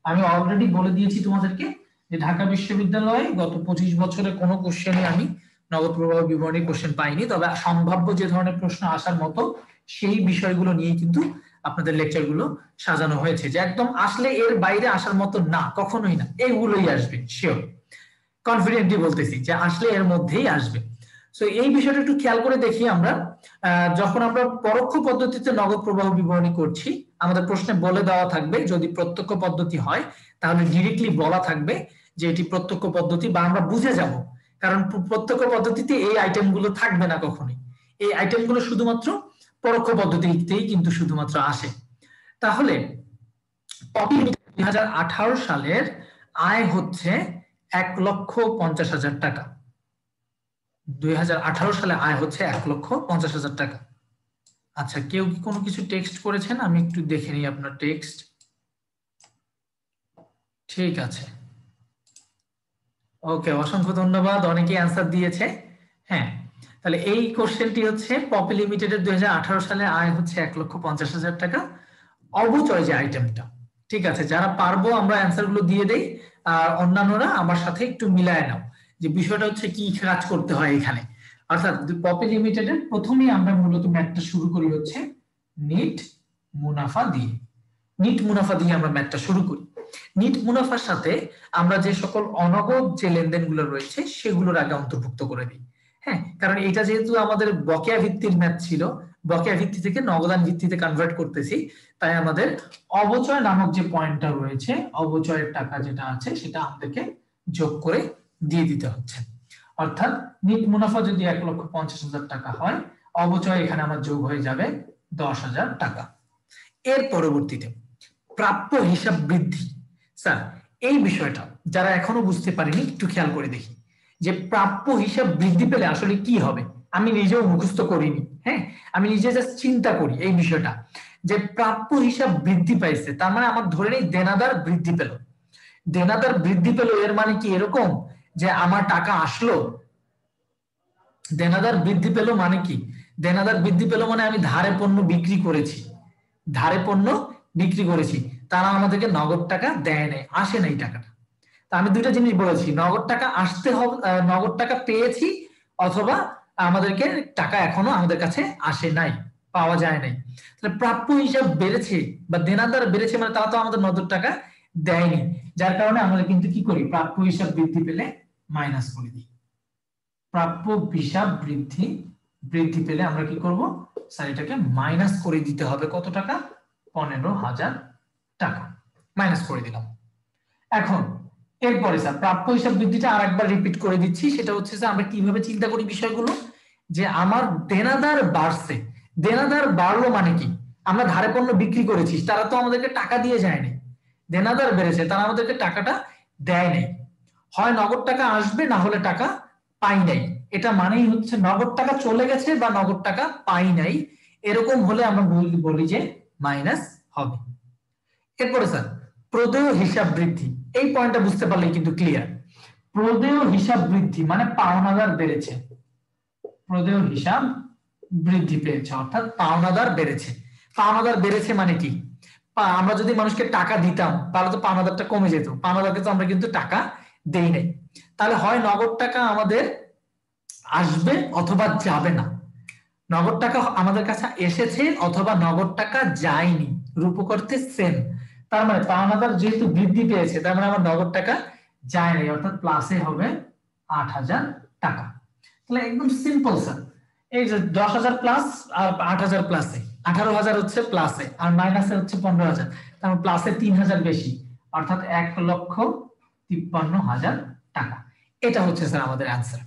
আমি অলরেডি বলে দিয়েছি তোমাদেরকে যে ঢাকা বিশ্ববিদ্যালয়ে গত 25 বছরে কোনো কোশ্চেনে আমি নগদ প্রবাহ বিবরণী কোশ্চেন পাইনি, তবে সম্ভাব্য যে ধরনের প্রশ্ন আসার মতো সেই বিষয়গুলো নিয়ে কিন্তু আপনাদের লেকচার গুলো সাজানো হয়েছে, যে একদম আসলে এর বাইরে আসার মতো না, কখনোই না, এইগুলোই আসবে শিওর, কনফিডেন্টলি বলতেছি যে আসলে এর মধ্যেই আসবে। সো এই বিষয়টা একটু খেয়াল করে দেখি আমরা। যখন আমরা পরোক্ষ পদ্ধতিতে নগদ প্রবাহ বিবরণী করছি, আমাদের প্রশ্নে বলে দেওয়া থাকবে যদি প্রত্যক্ষ পদ্ধতি হয় তাহলে ডিরেক্টলি বলা থাকবে যে এটি প্রত্যক্ষ পদ্ধতি, বা আমরা বুঝে যাব, কারণ প্রত্যক্ষ পদ্ধতিতে এই আইটেমগুলো থাকবে না কখনোই, এই আইটেমগুলো শুধুমাত্র পরোক্ষ পদ্ধতিতেই কিন্তু শুধুমাত্র আসে। তাহলে 2018 সালের আয় হচ্ছে 1,50,000 টাকা। 2018 সালে আয় হচ্ছে 1,50,000 টাকা। আচ্ছা, কেউ কি কোনো কিছু টেক্সট করেছেন? আমি একটু দেখে নিই আপনার টেক্সট। ঠিক আছে, ওকে, অসংখ্য ধন্যবাদ, অনেকেই অ্যান্সার দিয়েছে। হ্যাঁ, তাহলে এই কোশ্চেনটি হচ্ছে পপি লিমিটেডের 2018 সালে আয় হচ্ছে 1,50,000 টাকা। অবচয় যে আইটেমটা, ঠিক আছে, যারা পারবো আমরা অ্যান্সার গুলো দিয়ে দেই, আর অন্যান্যরা আমার সাথে একটু মিলায় নাও যে বিষয়টা হচ্ছে কি কাজ করতে হয় এখানে। অর্থাৎ পপি লিমিটেডের প্রথমেই আমরা মূলত ম্যাথটা শুরু করি হচ্ছে নিট মুনাফা দিয়ে। নিট মুনাফা দিয়ে আমরা ম্যাথটা শুরু করি। নিট মুনাফার সাথে আমরা যে সকল অনগদ যে লেনদেনগুলো রয়েছে সেগুলোর আগে অন্তর্ভুক্ত করে দিই। হ্যাঁ, কারণ এটা যেহেতু আমাদের বকেয়া ভিত্তির ম্যাথ ছিল, বকেয়া ভিত্তি থেকে নগদান ভিত্তিতে কনভার্ট করতেছি, তাই আমাদের অবচয় নামক যে পয়েন্টটা রয়েছে, অবচয়ের টাকা যেটা আছে সেটা আমাদেরকে যোগ করে দিয়ে দিতে হচ্ছে। অর্থাৎ নিট মুনাফা যদি 1,50,000 টাকা হয়, অবচয় এখানে আমার যোগ হয়ে যাবে 10,000 টাকা। এর পরবর্তীতে প্রাপ্য হিসাব বৃদ্ধি। স্যার এই বিষয়টা যারা এখনো বুঝতে পারেনি একটু খেয়াল করে দেখি যে প্রাপ্য হিসাব বৃদ্ধি পেলে আসলে কি হবে। আমি নিজেও মুখস্থ করিনি, হ্যাঁ, আমি নিজে জাস্ট চিন্তা করি এই বিষয়টা, যে প্রাপ্য হিসাব বৃদ্ধি পাইছে তার মানে আমার ধরে নেই দেনাদার বৃদ্ধি পেল। দেনাদার বৃদ্ধি পেল এর মানে কি এরকম যে আমার টাকা আসলো? দেনাদার বৃদ্ধি পেল মানে কি? দেনাদার বৃদ্ধি পেল মানে আমি ধারে পণ্য বিক্রি করেছি, ধারে পণ্য বিক্রি করেছি, তারা আমাদেরকে নগদ টাকা দেয় নাই, আসে নাই টাকাটা। তা আমি দুইটা জিনিস বলেছি, নগদ টাকা আসতে হবে, নগদ টাকা পেয়েছি, অথবা আমাদেরকে টাকা এখনো আমাদের কাছে আসে নাই, পাওয়া যায় নাই। তাহলে প্রাপ্য হিসাব বেড়েছে বা দেনাদার বেড়েছে মানে তারা তো আমাদের নগদ টাকা দেয়নি, যার কারণে আমরা কিন্তু কি করি, প্রাপ্য হিসাব বৃদ্ধি পেলে মাইনাস করে দিই। প্রাপ্য হিসাব বৃদ্ধি বৃদ্ধি পেলে আমরা কি করব স্যার, এটাকে মাইনাস করে দিতে হবে। কত টাকা? 15,000 টাকা মাইনাস করে দিলাম। এখন এরপরে স্যার প্রাপ্য হিসাব বৃদ্ধিটা আরেকবার রিপিট করে দিচ্ছি, সেটা হচ্ছে যে আমরা কিভাবে চিন্তা করি বিষয়গুলো, যে আমার দেনাদার বাড়ছে, দেনাদার বাড়লো মানে কি, আমরা ধারে পণ্য বিক্রি করেছি, তারা তো আমাদেরকে টাকা দিয়ে যায়নি, দেনাদার বেড়েছে, তারা আমাদেরকে টাকাটা দেয় নাই, হয় নগদ টাকা আসবে না হলে টাকা পাই নাই, এটা মানেই হচ্ছে নগদ টাকা চলে গেছে বা নগদ টাকা পাই নাই, এরকম হলে আমরা বলি যে মাইনাস হবে। এরপরে স্যার প্রদেয় হিসাব বৃদ্ধি, এই পয়েন্টটা বুঝতে পারলেই কিন্তু ক্লিয়ার। প্রদেয় হিসাব বৃদ্ধি মানে পাওনাদার বেড়েছে, প্রদেয় হিসাব বৃদ্ধি পেয়েছে অর্থাৎ পাওনাদার বেড়েছে। পাওনাদার বেড়েছে মানে কি, আমরা যদি মানুষকে টাকা দিতাম তাহলে তো পাওনাদারটা কমে যেত, পাওনাদারকে তো আমরা কিন্তু টাকা দেই নাই। তাহলে হয় নগদ টাকা আমাদের আসবে অথবা যাবে না, নগদ টাকা আমাদের কাছে এসেছে অথবা নগদ টাকা যায়নি, রূপকর্তে সেম। তার মানে পাওনাদার যেহেতু বৃদ্ধি পেয়েছে তার মানে আমার নগদ টাকা যায় নাই, অর্থাৎ প্লাসে হবে 8,000 টাকা। তাহলে একদম সিম্পল স্যার, এই যে 10,000 প্লাস আর 8,000 প্লাসে 18,000 হচ্ছে প্লাসে আর মাইনাসে হচ্ছে 15,000, তার মানে প্লাসে 3,000 বেশি অর্থাৎ 1,53,000 টাকা। এটা হচ্ছে স্যার আমাদের অ্যান্সার,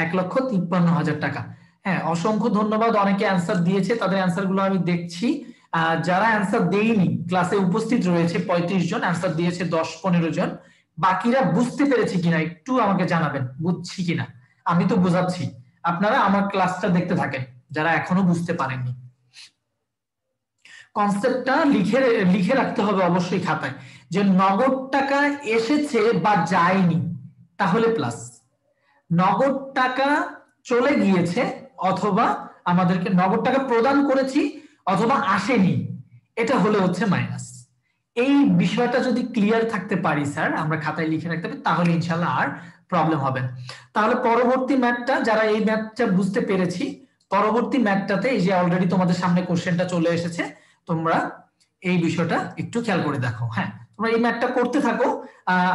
1,53,000 টাকা। হ্যাঁ, অসংখ্য ধন্যবাদ, অনেকে অ্যান্সার দিয়েছে, তাদের অ্যান্সার গুলো আমি দেখছি। যারা অ্যান্সার দেয়নি ক্লাসে উপস্থিত রয়েছে 35 জন, অ্যান্সার দিয়েছে 10-15 জন। বাকিরা বুঝতে পেরেছি কিনা একটু আমাকে জানাবেন, বুঝছি কিনা। আমি তো বোঝাচ্ছি, আপনারা আমার ক্লাসটা দেখতে থাকেন যারা এখনো বুঝতে পারেননি। কনসেপ্টটা লিখে রাখতে হবে অবশ্যই খাতায়, যে নগদ টাকা এসেছে বা যায়নি তাহলে প্লাস, নগদ টাকা চলে গিয়েছে অথবা আমাদেরকে নগদ টাকা প্রদান করেছি অথবা আসেনি, এটা হলে হচ্ছে মাইনাস। এই বিষয়টা যদি ক্লিয়ার থাকতে পারি স্যার, আমরা খাতায় লিখে রাখতে পারি, তাহলে ইনশাআল্লাহ আর প্রবলেম হবে না। তাহলে পরবর্তী ম্যাথটা, যারা এই ম্যাথটা বুঝতে পেরেছি, পরবর্তী ম্যাথটাতে এই যে অলরেডি তোমাদের সামনে কোশ্চেনটা চলে এসেছে, তোমরা এই বিষয়টা একটু খেয়াল করে দেখো। হ্যাঁ, তোমরা এই ম্যাথটা করতে থাকো।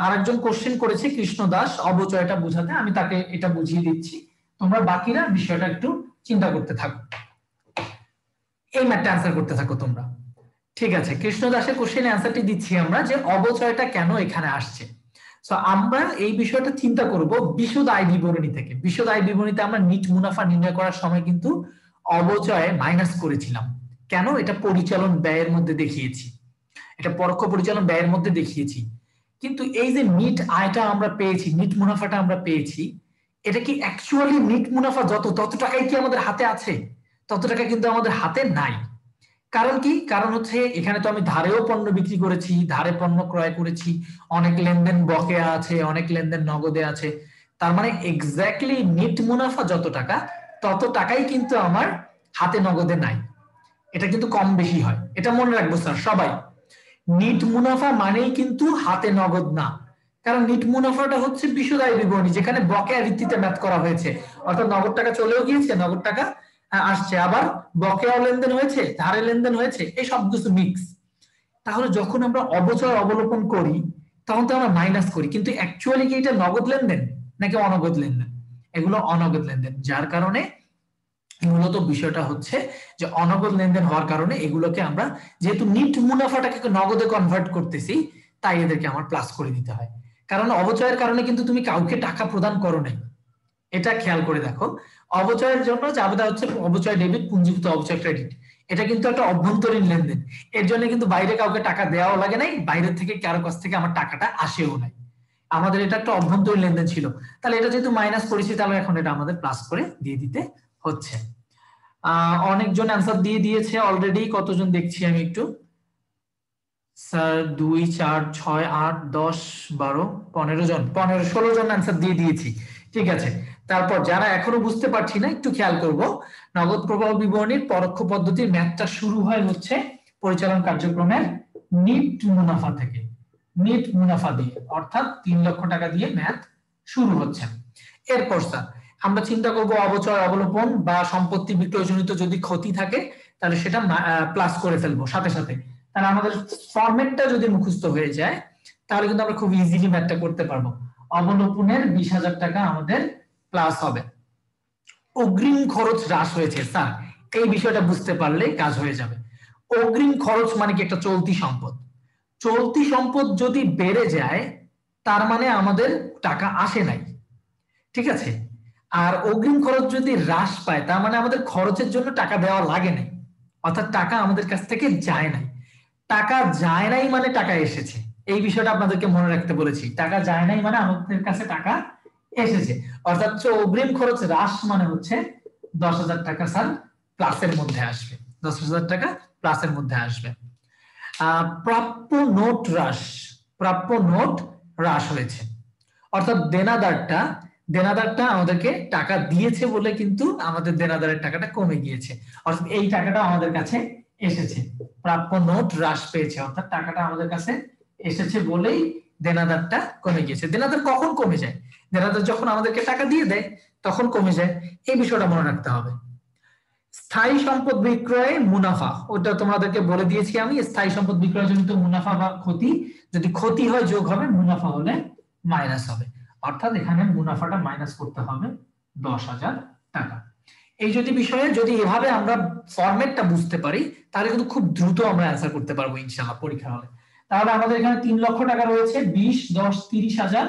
আরেকজন কোশ্চেন করেছে কৃষ্ণ দাস অবচয়টা বোঝাতে, আমি তাকে এটা বুঝিয়ে দিচ্ছি, তোমরা বাকিরা বিষয়টা একটু চিন্তা করতে থাকো, এই ম্যাথটা অ্যান্সার করতে থাকো তোমরা। ঠিক আছে, কৃষ্ণ দাসের কোশ্চেনের অ্যান্সারটি দিচ্ছি আমরা, যে অবচয়টা কেন এখানে আসছে। সো আমরা এই বিষয়টা চিন্তা করব বিশদ আয় বিবরণী থেকে। বিশদ আয় বিবরণীতে আমরা নিট মুনাফা নির্ণয় করার সময় কিন্তু অবচয় মাইনাস করেছিলাম। কেন? এটা পরিচালন ব্যয়ের মধ্যে দেখিয়েছি, এটা পরোক্ষ পরিচালন ব্যয়ের মধ্যে দেখিয়েছি। কিন্তু এই যে নিট আয়টা আমরা পেয়েছি, নিট মুনাফাটা আমরা পেয়েছি, এটা কি অ্যাকচুয়ালি নিট মুনাফা তত টাকাই কি আমাদের হাতে আছে? তত টাকা কিন্তু আমাদের হাতে নাই। কারণ কি? কারণ হচ্ছে এখানে তো আমি ধারেও পণ্য বিক্রি করেছি, ধারে পণ্য ক্রয় করেছি, অনেক লেনদেন বকেয়া আছে, অনেক লেনদেন নগদে আছে। তার মানে এক্স্যাক্টলি নিট মুনাফা যত টাকা, তত টাকাই কিন্তু আমার হাতে নগদে নাই। এটা কিন্তু কম বেশি হয়, এটা মনে রাখবো স্যার সবাই। নিট মুনাফা মানেই কিন্তু হাতে নগদ না, কারণ নিট মুনাফাটা হচ্ছে বিশদ আয় বিবরণী, যেখানে বকেয়া ভিত্তিতে ম্যাথ করা হয়েছে, অর্থাৎ নগদ টাকা চলেও গিয়েছে, নগদ টাকা আসছে, আবার বকেয়া লেনদেন হয়েছে, ধারে লেনদেন হয়েছে, এই সব কিছু মিক্স। তাহলে যখন আমরা অবচয় অবলোকন করি তখন তো আমরা মাইনাস করি, কিন্তু অ্যাকচুয়ালি কি এটা নগদ লেনদেন নাকি অনগদ লেনদেন? এগুলো অনগদ লেনদেন, যার কারণে মূলত বিষয়টা হচ্ছে যে অনগদ লেনদেন হওয়ার কারণে এগুলোকে আমরা, যেহেতু নিট মুনাফাটাকে নগদে কনভার্ট করতেছি, তাই এদেরকে আমার প্লাস করে দিতে হয়। কারণ অবচয়ের কারণে কিন্তু তুমি কাউকে টাকা প্রদান করো নাই, এটা খেয়াল করে দেখো। অবচয়ের জন্য চাবিটা হচ্ছে অবচয় ডেবিট, পুঞ্জীভূত অবচয় ক্রেডিট, এটা কিন্তু একটা অভ্যন্তরীণ লেনদেন। এর জন্য কিন্তু বাইরে কাউকে টাকা দেওয়াও লাগে নাই, বাইরের থেকে কারো কাছ থেকে আমার টাকাটা আসেও নাই, আমাদের এটা একটা অভ্যন্তরীণ লেনদেন ছিল। তাহলে এটা যেহেতু মাইনাস করেছি, তাহলে এখন এটা আমাদের প্লাস করে দিয়ে দিতে হচ্ছে। অনেকজন অ্যান্সার দিয়ে দিয়েছে অলরেডি, কতজন দেখছি আমি একটু, স্যার 2 4 6 8 10 12 15 জন, 16 জন অ্যান্সার দিয়ে দিয়েছি। ঠিক আছে, তারপর যারা এখনো বুঝতে পারছি না একটু খেয়াল করব, নগদ প্রবাহ বিবরণীর পরোক্ষ পদ্ধতির ম্যাথটা শুরু হয় হচ্ছে পরিচালন কার্যক্রমের নিট মুনাফা থেকে, নিট মুনাফা দিয়ে, অর্থাৎ 3 লক্ষ টাকা দিয়ে ম্যাথ শুরু হচ্ছে। এরপর স্যার আমরা চিন্তা করব অবচয় অবলোপন বা সম্পত্তি বিক্রয়জনিত যদি ক্ষতি থাকে তাহলে সেটা প্লাস করে ফেলবো সাথে সাথে। তাহলে আমাদের ফরম্যাটটা যদি মুখস্থ হয়ে যায় তাহলে কিন্তু আমরা খুব ইজিলি ম্যাথটা করতে পারবো। অবলোপনের 20,000 টাকা আমাদের প্লাস হবে। অগ্রিম খরচ হ্রাস হয়েছে স্যার, এই বিষয়টা বুঝতে পারলে কাজ হয়ে যাবে। অগ্রিম খরচ মানে কি? একটা চলতি সম্পদ, চলতি সম্পদ যদি বেড়ে যায় তার মানে আমাদের টাকা আসে নাই, ঠিক আছে। আর অগ্রিম খরচ যদি হ্রাস পায় তার মানে আমাদের খরচের জন্য টাকা দেওয়া লাগে নাই, অর্থাৎ টাকা আমাদের কাছ থেকে যায় নাই। টাকা যায় নাই মানে টাকা এসেছে, এই বিষয়টা আপনাদেরকে মনে রাখতে বলেছি। টাকা যায় নাই মানে আমাদের কাছে টাকা এসেছে, অর্থাৎ অগ্রিম খরচ হ্রাস মানে হচ্ছে 10,000 টাকা স্যার প্লাসের মধ্যে আসবে, 10,000 টাকা প্লাসের মধ্যে আসবে। প্রাপ্য নোট হ্রাস, প্রাপ্য নোট হ্রাস হয়েছে। অর্থাৎ দেনাদারটা আমাদেরকে টাকা দিয়েছে বলে কিন্তু আমাদের দেনাদারের টাকাটা কমে গিয়েছে, অর্থাৎ এই টাকাটা আমাদের কাছে এসেছে, প্রাপ্য নোট হ্রাস পেয়েছে, অর্থাৎ টাকাটা আমাদের কাছে এসেছে বলেই দেনাদারটা কমে গিয়েছে। দেনাদার কখন কমে যায়? দেনাদার যখন আমাদেরকে টাকা দিয়ে দেয় তখন কমে যায়, এই বিষয়টা মনে রাখতে হবে। স্থায়ী সম্পদ বিক্রয়ে মুনাফা, ওটা তোমাদেরকে বলে দিয়েছি আমি, স্থায়ী সম্পদ বিক্রয় জনিত মুনাফা বা ক্ষতি, যদি ক্ষতি হয় যোগ হবে, মুনাফা হলে মাইনাস হবে, অর্থাৎ এখানে মুনাফাটা মাইনাস করতে হবে 10,000 টাকা। এই যদি বিষয়ে যদি এভাবে আমরা ফরম্যাটটা বুঝতে পারি তাহলে কিন্তু খুব দ্রুত আমরা অ্যান্সার করতে পারবো ইনশাআল্লাহ পরীক্ষা হলে। তাহলে আমাদের এখানে 3 লক্ষ টাকা রয়েছে, 20 10 30,000,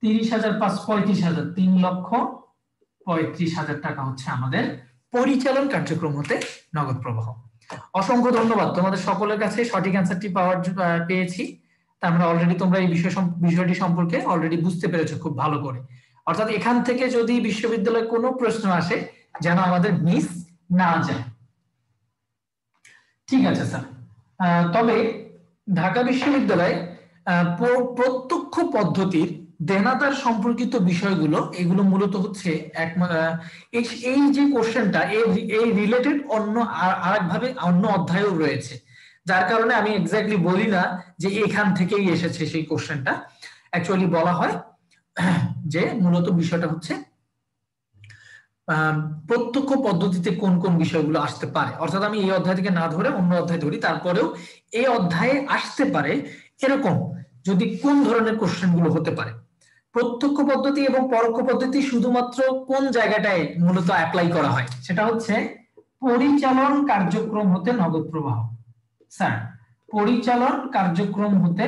30,000 + 35,000, 3,35,000 টাকা হচ্ছে আমাদের পরিচালন কার্যক্রম হতে নগদ প্রবাহ। অসংখ্য ধন্যবাদ, তোমাদের সকলের কাছে সঠিক অ্যান্সারটি পেয়েছি। আমরা অলরেডি তোমরা এই বিষয়টি সম্পর্কে অলরেডি বুঝতে পেরেছো খুব ভালো করে। অর্থাৎ এখান থেকে যদি বিশ্ববিদ্যালয়ে কোনো প্রশ্ন আসে যেন আমাদের মিস না যায়। ঠিক আছে স্যার। তবে ঢাকা বিশ্ববিদ্যালয়ে প্রত্যক্ষ পদ্ধতির দেনাদার সম্পর্কিত বিষয়গুলো এগুলো মূলত হচ্ছে এই যে কোশ্চেনটা এই রিলেটেড অন্য আরেকভাবে অন্য অধ্যায়ও রয়েছে, যার কারণে আমি এক্স্যাক্টলি বলি না যে এখান থেকেই এসেছে সেই কোশ্চেনটা। অ্যাকচুয়ালি বলা হয় যে মূলত বিষয়টা হচ্ছে প্রত্যক্ষ পদ্ধতিতে কোন কোন বিষয়গুলো আসতে পারে, অর্থাৎ আমি এই অধ্যায় থেকে না ধরে অন্য অধ্যায় ধরি, তারপরেও এই অধ্যায়ে আসতে পারে এরকম যদি কোন ধরনের কোশ্চেন গুলো হতে পারে। প্রত্যক্ষ পদ্ধতি এবং পরোক্ষ পদ্ধতি শুধুমাত্র কোন জায়গাটায় মূলত অ্যাপ্লাই করা হয়, সেটা হচ্ছে পরিচালন কার্যক্রম হতে নগদ প্রবাহ। স্যার, পরিচালন কার্যক্রম হতে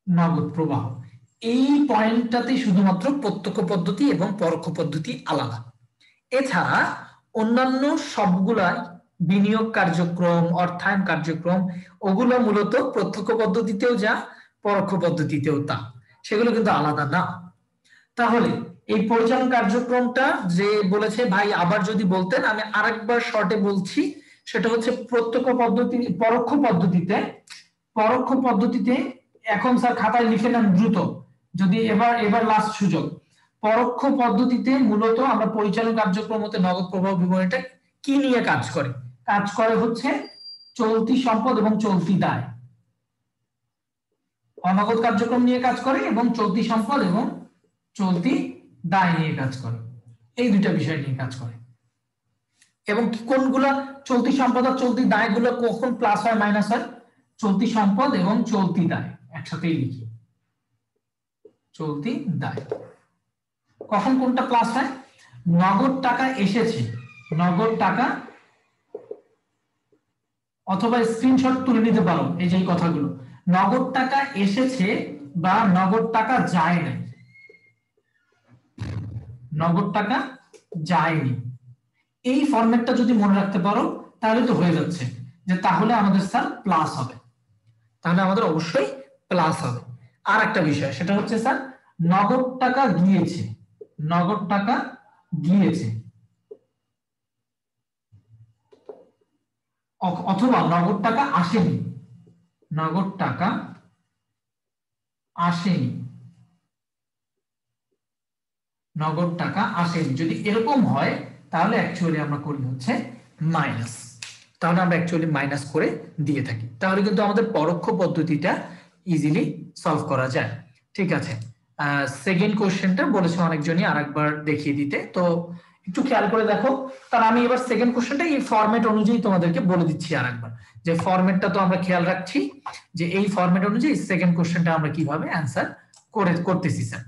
নগদ প্রবাহ, এই পয়েন্টটাতে শুধুমাত্র প্রত্যক্ষ পদ্ধতি এবং পরোক্ষ পদ্ধতি আলাদা। এছাড়া অন্যান্য সবগুলা বিনিয়োগ কার্যক্রম, অর্থায়ন কার্যক্রম, ওগুলো মূলত প্রত্যক্ষ পদ্ধতিতেও যা পরোক্ষ পদ্ধতিতেও তা, সেগুলো কিন্তু আলাদা না। তাহলে এই পরিচালন কার্যক্রমটা যে বলেছে ভাই আবার যদি বলতেন, আমি আরেকবার শর্টে বলছি, সেটা হচ্ছে প্রত্যক্ষ পদ্ধতি পরোক্ষ পদ্ধতিতে এখন স্যার খাতায় লিখে নেন দ্রুত, যদি এবার লাস্ট সুযোগ। পরোক্ষ পদ্ধতিতে মূলত আমরা পরিচালন কার্যক্রম হতে নগদ প্রবাহ বিবরণীটা কি নিয়ে কাজ করে হচ্ছে চলতি সম্পদ এবং চলতি দায়। অনগদ কার্যক্রম নিয়ে কাজ করে এবং চলতি সম্পদ এবং চলতি দায় নিয়ে কাজ করে, এই দুইটা বিষয় নিয়ে কাজ করে। এবং কোনগুলা চলতি সম্পদ আর চলতি দায়গুলো কখন প্লাস হয় মাইনাস হয়? চলতি সম্পদ এবং চলতি দায় একসাথেই লিখি, চলতি দায়। কখন কোনটা প্লাস হয়? নগদ টাকা এসেছে, নগদ টাকা, অথবা স্ক্রিনশট তুলে নিতে পারো এই যে কথাগুলো, নগদ টাকা এসেছে বা নগদ টাকা যায় না, নগদ টাকা যায়নি, এই ফরম্যাটটা যদি মনে রাখতে পারো তাহলে তো হয়ে যাচ্ছে, যে তাহলে আমাদের স্যার প্লাস হবে, তাহলে আমাদের অবশ্যই প্লাস হবে। আর একটা বিষয় সেটা হচ্ছে স্যার নগদ টাকা গিয়েছে, নগদ টাকা গিয়েছে, অথবা নগদ টাকা আসেনি, নগদ টাকা আসেনি, নগদ টাকা আসেনি, যদি এরকম হয় তাহলে অ্যাকচুয়ালি আমরা করি হচ্ছে মাইনাস, তাহলে আমরা অ্যাকচুয়ালি মাইনাস করে দিয়ে থাকি, তাহলে কিন্তু আমাদের পরোক্ষ পদ্ধতিটা ইজিলি সলভ করা যায়। ঠিক আছে, সেকেন্ড কোশ্চেনটা বলেছে অনেকজনই আরেকবার দেখিয়ে দিতে, তো একটু খেয়াল করে দেখো। তাহলে আমি এবার সেকেন্ড কোশ্চেনটা এই ফরম্যাট অনুযায়ী তোমাদেরকে বলে দিচ্ছি আরেকবার, যে ফরম্যাটটা তো আমরা খেয়াল রাখছি, যে এই ফরম্যাট অনুযায়ী সেকেন্ড কোশ্চেনটা আমরা কিভাবে অ্যান্সার করতেছি স্যার।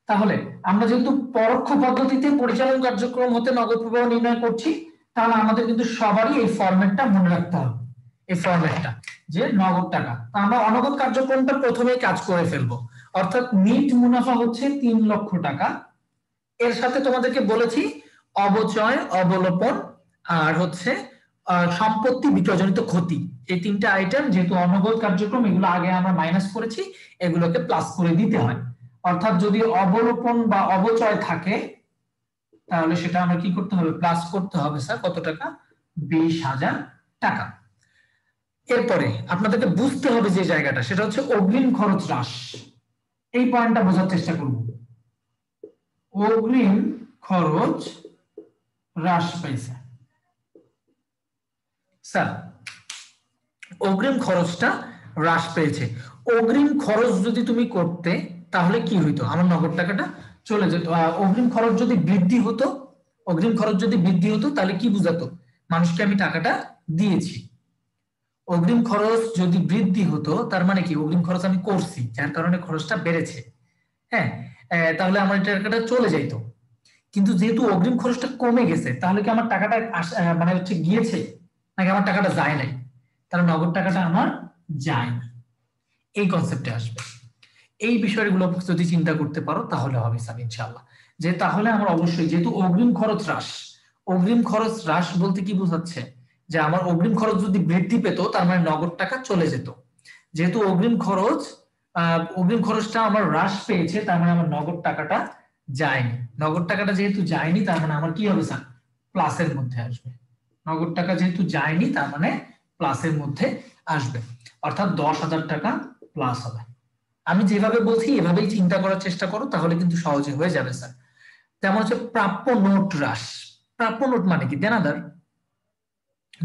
তাহলে আমরা যেহেতু পরোক্ষ পদ্ধতিতে পরিচালন কার্যক্রম হতে নগদ প্রবাহ নির্ণয় করছি, তাহলে আমাদের কিন্তু সবারই এই ফরম্যাটটা মনে রাখতে হবে, এই ফরম্যাটটা যে নগদ টাকা, আমরা অনগদ কার্যক্রমটা প্রথমেই কাজ করে ফেলবো, অর্থাৎ নিট মুনাফা হচ্ছে 3 লক্ষ টাকা, এর সাথে তোমাদেরকে বলেছি অবচয়, অবলোপন আর হচ্ছে সম্পত্তি বিক্রয়জনিত ক্ষতি, এই তিনটা আইটেম যেহেতু অনগদ কার্যক্রম এগুলো আগে আমরা মাইনাস করেছি, এগুলোকে প্লাস করে দিতে হয়। অর্থাৎ যদি অবলোপন বা অবচয় থাকে তাহলে সেটা আমরা কি করতে হবে? প্লাস করতে হবে স্যার কত টাকা? 20,000 টাকা। এরপরে আপনাদেরকে বুঝতে হবে যে জায়গাটা, সেটা হচ্ছে অগ্রিম খরচ হ্রাস। এই পয়েন্টটা বোঝার চেষ্টা করব। অগ্রিম খরচ হ্রাস পাইছে স্যার, অগ্রিম খরচটা হ্রাস পেয়েছে। অগ্রিম খরচ যদি তুমি করতে তাহলে কি হইতো, আমার নগদ টাকাটা চলে যেত। অগ্রিম খরচ যদি বৃদ্ধি হতো, অগ্রিম খরচ যদি বৃদ্ধি হতো তাহলে কি বুঝাতো, মানুষকে আমি টাকাটা দিয়েছি। অগ্রিম খরচ যদি বৃদ্ধি হতো তার মানে কি, অগ্রিম খরচ আমি করছি যার কারণে খরচটা বেড়েছে। হ্যাঁ, তাহলে আমার টাকাটা চলে যাইতো। কিন্তু যেহেতু অগ্রিম খরচটা কমে গেছে, তাহলে কি আমার টাকাটা মানে হচ্ছে গিয়েছে, নাকি আমার টাকাটা যায় নাই? তাহলে নগদ টাকাটা আমার যায়নি। এই কনসেপ্টে আসবে। এই বিষয়গুলো যদি চিন্তা করতে পারো তাহলে হবে স্যার ইনশাআল্লাহ। যে তাহলে আমরা অবশ্যই, যেহেতু অগ্রিম খরচ হ্রাস, অগ্রিম খরচ হ্রাস বলতে কি বোঝাচ্ছে, যে আমার অগ্রিম খরচ যদি বৃদ্ধি পেত তার মানে নগদ টাকা চলে যেত। যেহেতু অগ্রিম খরচটা আমার হ্রাস পেয়েছে, তার মানে আমার নগদ টাকাটা যায়নি। নগদ টাকাটা যেহেতু যায়নি তার মানে আমার কি হবে স্যার, প্লাসের মধ্যে আসবে। নগদ টাকা যেহেতু যায়নি তার মানে প্লাসের মধ্যে আসবে, অর্থাৎ 10,000 টাকা প্লাস হবে। আমি যেভাবে বলছি এভাবেই চিন্তা করার চেষ্টা করো, তাহলে কিন্তু সহজে হয়ে যাবে স্যার। যেমন হচ্ছে প্রাপ্য নোট হ্রাস। প্রাপ্য নোট মানে কি, দেনাদার।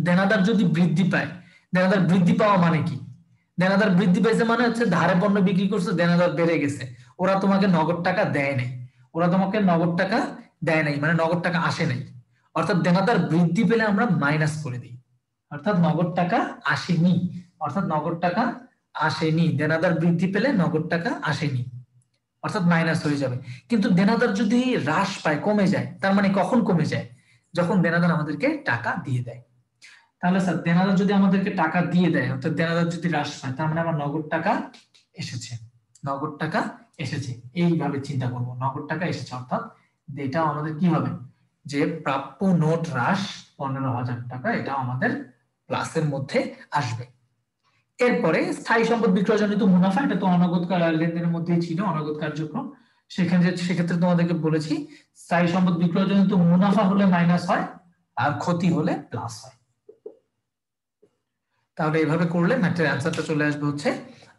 দেনাদার যদি বৃদ্ধি পায়, দেনাদার বৃদ্ধি পাওয়া মানে কি, দেনাদার বৃদ্ধি পাইছে মানে হচ্ছে ধারে পণ্য বিক্রি করছে, দেনাদার বেড়ে গেছে, ওরা তোমাকে নগদ টাকা দেয় নাই, ওরা তোমাকে নগদ টাকা দেয় নাই মানে নগদ টাকা আসে নাই। অর্থাৎ দেনাদার বৃদ্ধি পেলে আমরা মাইনাস করে দিই, অর্থাৎ নগদ টাকা আসেনি, অর্থাৎ নগদ টাকা আসেনি। দেনাদার বৃদ্ধি পেলে নগদ টাকা আসেনি, অর্থাৎ মাইনাস হয়ে যাবে। কিন্তু দেনাদার যদি হ্রাস পায়, কমে যায়, তার মানে কখন কমে যায়, যখন দেনাদার আমাদেরকে টাকা দিয়ে দেয়। তাহলে স্যার দেনাদার যদি আমাদেরকে টাকা দিয়ে দেয়, অর্থাৎ দেনাদার যদি হ্রাস পায়, তার মানে আমার নগদ টাকা এসেছে, নগদ টাকা এসেছে। এইভাবে চিন্তা করব, নগদ টাকা এসেছে, অর্থাৎ এটা আমাদের কি হবে, যে প্রাপ্য নোট হ্রাস 15,000 টাকা, এটা আমাদের প্লাসের মধ্যে আসবে। এরপরে স্থায়ী সম্পদ বিক্রয়জনিত মুনাফা, এটা তো অনগদ লেনদেনের মধ্যেই ছিল, অনগদ কার্যক্রম। সেক্ষেত্রে তোমাদেরকে বলেছি স্থায়ী সম্পদ বিক্রয়জনিত মুনাফা হলে মাইনাস হয়, আর ক্ষতি হলে প্লাস হয়। তাহলে এইভাবে করলে ম্যাথের অ্যান্সারটা চলে আসবে হচ্ছে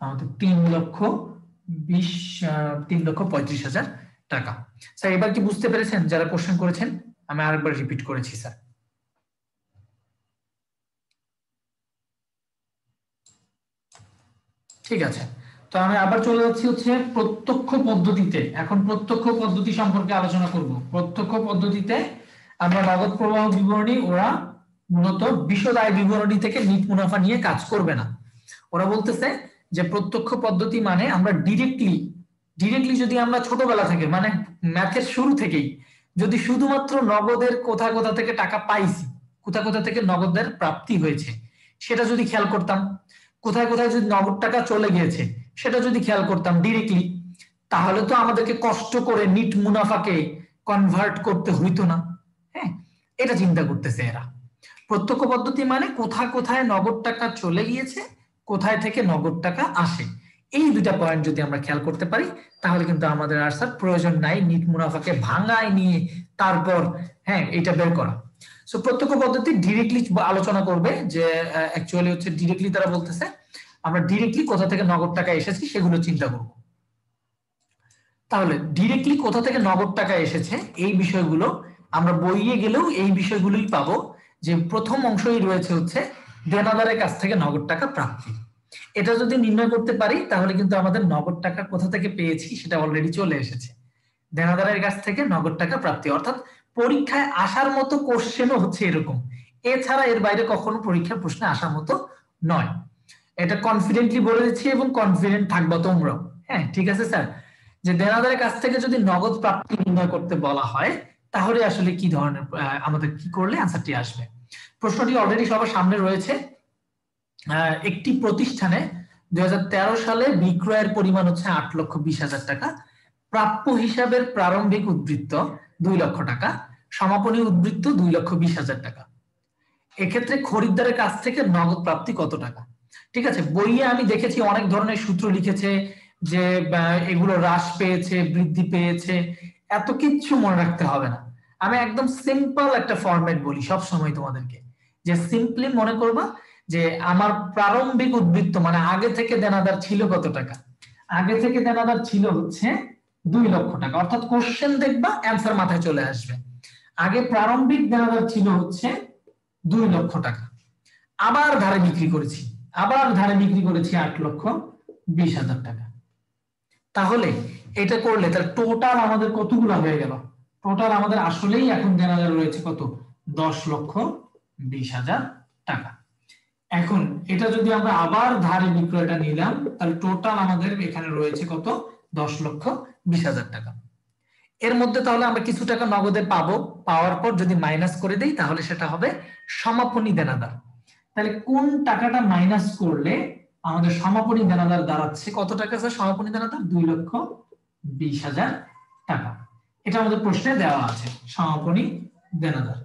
আমাদের 3,35,000 টাকা। স্যার এবার কি বুঝতে পেরেছেন যারা কোশ্চেন করেছেন? আমি আরেকবার রিপিট করেছি স্যার। ঠিক আছে, তো আমি আবার চলে যাচ্ছি হচ্ছে প্রত্যক্ষ পদ্ধতিতে। এখন প্রত্যক্ষ পদ্ধতি সম্পর্কে আলোচনা করব। প্রত্যক্ষ পদ্ধতিতে আমরা নগদ প্রবাহ বিবরণী, ওরা মূলত বিশদ আয় বিবরণী থেকে নিট মুনাফা নিয়ে কাজ করবে না। ওরা বলতেছে যে প্রত্যক্ষ পদ্ধতি মানে আমরা ডিরেক্টলি যদি আমরা ছোটবেলা থেকে মানে ম্যাথের শুরু থেকেই যদি শুধুমাত্র নগদের কোথা কোথা থেকে টাকা পাইছি, কোথা কোথা থেকে নগদের প্রাপ্তি হয়েছে সেটা যদি খেয়াল করতাম, কোথায় কোথায় যদি নগদ টাকা চলে গিয়েছে সেটা যদি খেয়াল করতাম ডিরেক্টলি, তাহলে তো আমাদেরকে কষ্ট করে নিট মুনাফাকে কনভার্ট করতে হইতো না। হ্যাঁ, এটা চিন্তা করতেছে এরা। প্রত্যক্ষ পদ্ধতি মানে কোথায় কোথায় নগদ টাকা চলে গিয়েছে, কোথায় থেকে নগদ টাকা আসে, এই দুটা পয়েন্ট যদি আমরা খেয়াল করতে পারি তাহলে কিন্তু আমাদের আর স্যার প্রয়োজন নাই নিট মুনাফাকে ভাঙায় নিয়ে তারপর হ্যাঁ এটা বের করা। সো প্রত্যক্ষ পদ্ধতি ডিরেক্টলি আলোচনা করবে, যে অ্যাকচুয়ালি হচ্ছে ডিরেক্টলি তারা বলতেছে আমরা ডিরেক্টলি কোথা থেকে নগদ টাকা এসেছে সেগুলো চিন্তা করব। তাহলে ডিরেক্টলি কোথা থেকে নগদ টাকা এসেছে এই বিষয়গুলো আমরা বইয়ে গেলেও এই বিষয়গুলোই পাবো। যে প্রথম অংশই রয়েছে হচ্ছে দেনাদারের কাছ থেকে নগদ টাকা প্রাপ্তি। এটা যদি নির্ণয় করতে পারি তাহলে কিন্তু আমাদের নগদ টাকা কোথা থেকে পেয়েছি সেটা অলরেডি চলে এসেছে। দেনাদারের কাছ থেকে নগদ টাকা প্রাপ্তি, অর্থাৎ পরীক্ষায় আসার মতো কোশ্চেনও হচ্ছে এরকম। এছাড়া এর বাইরে কখনো পরীক্ষার প্রশ্নে আসার মতো নয়। এটা কনফিডেন্টলি বলে দিচ্ছি এবং কনফিডেন্ট থাকবা তোমরাও। হ্যাঁ ঠিক আছে স্যার, যে দেনাদারের কাছ থেকে যদি নগদ প্রাপ্তি নির্ণয় করতে বলা হয় তাহলে আসলে কি ধরনের আমাদের কি করলে অ্যান্সারটি আসবে। প্রশ্নটি অলরেডি সবার সামনে রয়েছে। একটি প্রতিষ্ঠানে 2013 সালে বিক্রয়ের পরিমাণ হচ্ছে 8,20,000 টাকা, প্রাপ্য হিসাবের প্রারম্ভিক উদ্বৃত্ত 2 লক্ষ টাকা, সমাপনী উদ্বৃত্ত 2,20,000 টাকা। এক্ষেত্রে খরিদ্দারের কাছ থেকে নগদ প্রাপ্তি কত টাকা? ঠিক আছে, বইয়ে আমি দেখেছি অনেক ধরনের সূত্র লিখেছে যে এগুলো হ্রাস পেয়েছে, বৃদ্ধি পেয়েছে, এত কিচ্ছু মনে রাখতে হবে না। আমি একদম সিম্পল একটা ফরম্যাট বলি সব সময় তোমাদেরকে, যে সিম্পলি মনে করবা যে আমার প্রারম্ভিক উদ্বৃত্ত মানে আগে থেকে দেনাদার ছিল কত টাকা। আগে থেকে দেনাদার ছিল হচ্ছে 2 লক্ষ টাকা, অর্থাৎ কোশ্চেন দেখবা অ্যান্সার মাথায় চলে আসবে। আগে প্রারম্ভিক দেনাদার ছিল হচ্ছে 2 লক্ষ টাকা, আবার ধারে বিক্রি করেছি, 8,20,000 টাকা। তাহলে এটা করলে তাহলে টোটাল আমাদের কতগুলো হয়ে গেল? টোটাল আমাদের আসলেই এখন দেনাদার রয়েছে কত? 10,20,000 টাকা। এখন এটা যদি আমরা আবার ধারে বিক্রয়টা নিলাম, তাহলে টোটাল আমাদের এখানে রয়েছে কত? 10,20,000 টাকা। এর মধ্যে তাহলে আমরা কিছু টাকা নগদে পাবো, পাওয়ার পর যদি মাইনাস করে দেই তাহলে সেটা হবে সমাপনী দেনাদার। তাহলে কোন টাকাটা মাইনাস করলে আমাদের সমাপনী দেনাদার দাঁড়াচ্ছে কত টাকা স্যার? সমাপনী দেনাদার 2,20,000 টাকা। এটা আমাদের প্রশ্নে দেওয়া আছে সমাপনী দেনাদার।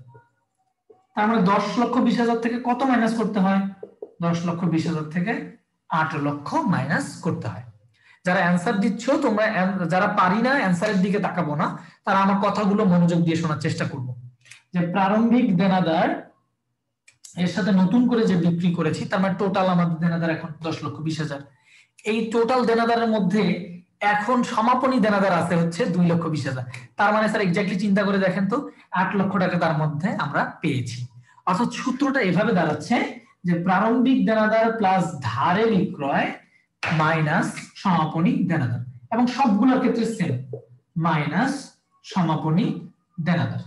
তার মানে 10,20,000 থেকে কত মাইনাস করতে হয়? 10,20,000 থেকে 8 লক্ষ মাইনাস করতে হয়। যারা অ্যান্সার দিচ্ছ তোমরা, যারা পারি না অ্যান্সারের দিকে তাকাবো না, তারা আমার কথাগুলো মনোযোগ দিয়ে শোনার চেষ্টা করবো। যে প্রারম্ভিক দেনাদার এর সাথে নতুন করে যে বিক্রি করেছি, তার মানে টোটাল আমাদের দেনাদার এখন 10,20,000। এই টোটাল দেনাদারের মধ্যে এখন সমাপনী দেনাদার আছে হচ্ছে 2,20,000। তার মানে স্যার এক্স্যাক্টলি চিন্তা করে দেখেন তো, 8 লক্ষ টাকা তার মধ্যে আমরা পেয়েছি। অর্থাৎ সূত্রটা এভাবে দাঁড়াচ্ছে যে প্রারম্ভিক দেনাদার প্লাস ধারে বিক্রয় মাইনাস সমাপনী দেনাদার, এবং সবগুলোর ক্ষেত্রে সেম, মাইনাস সমাপনী দেনাদার,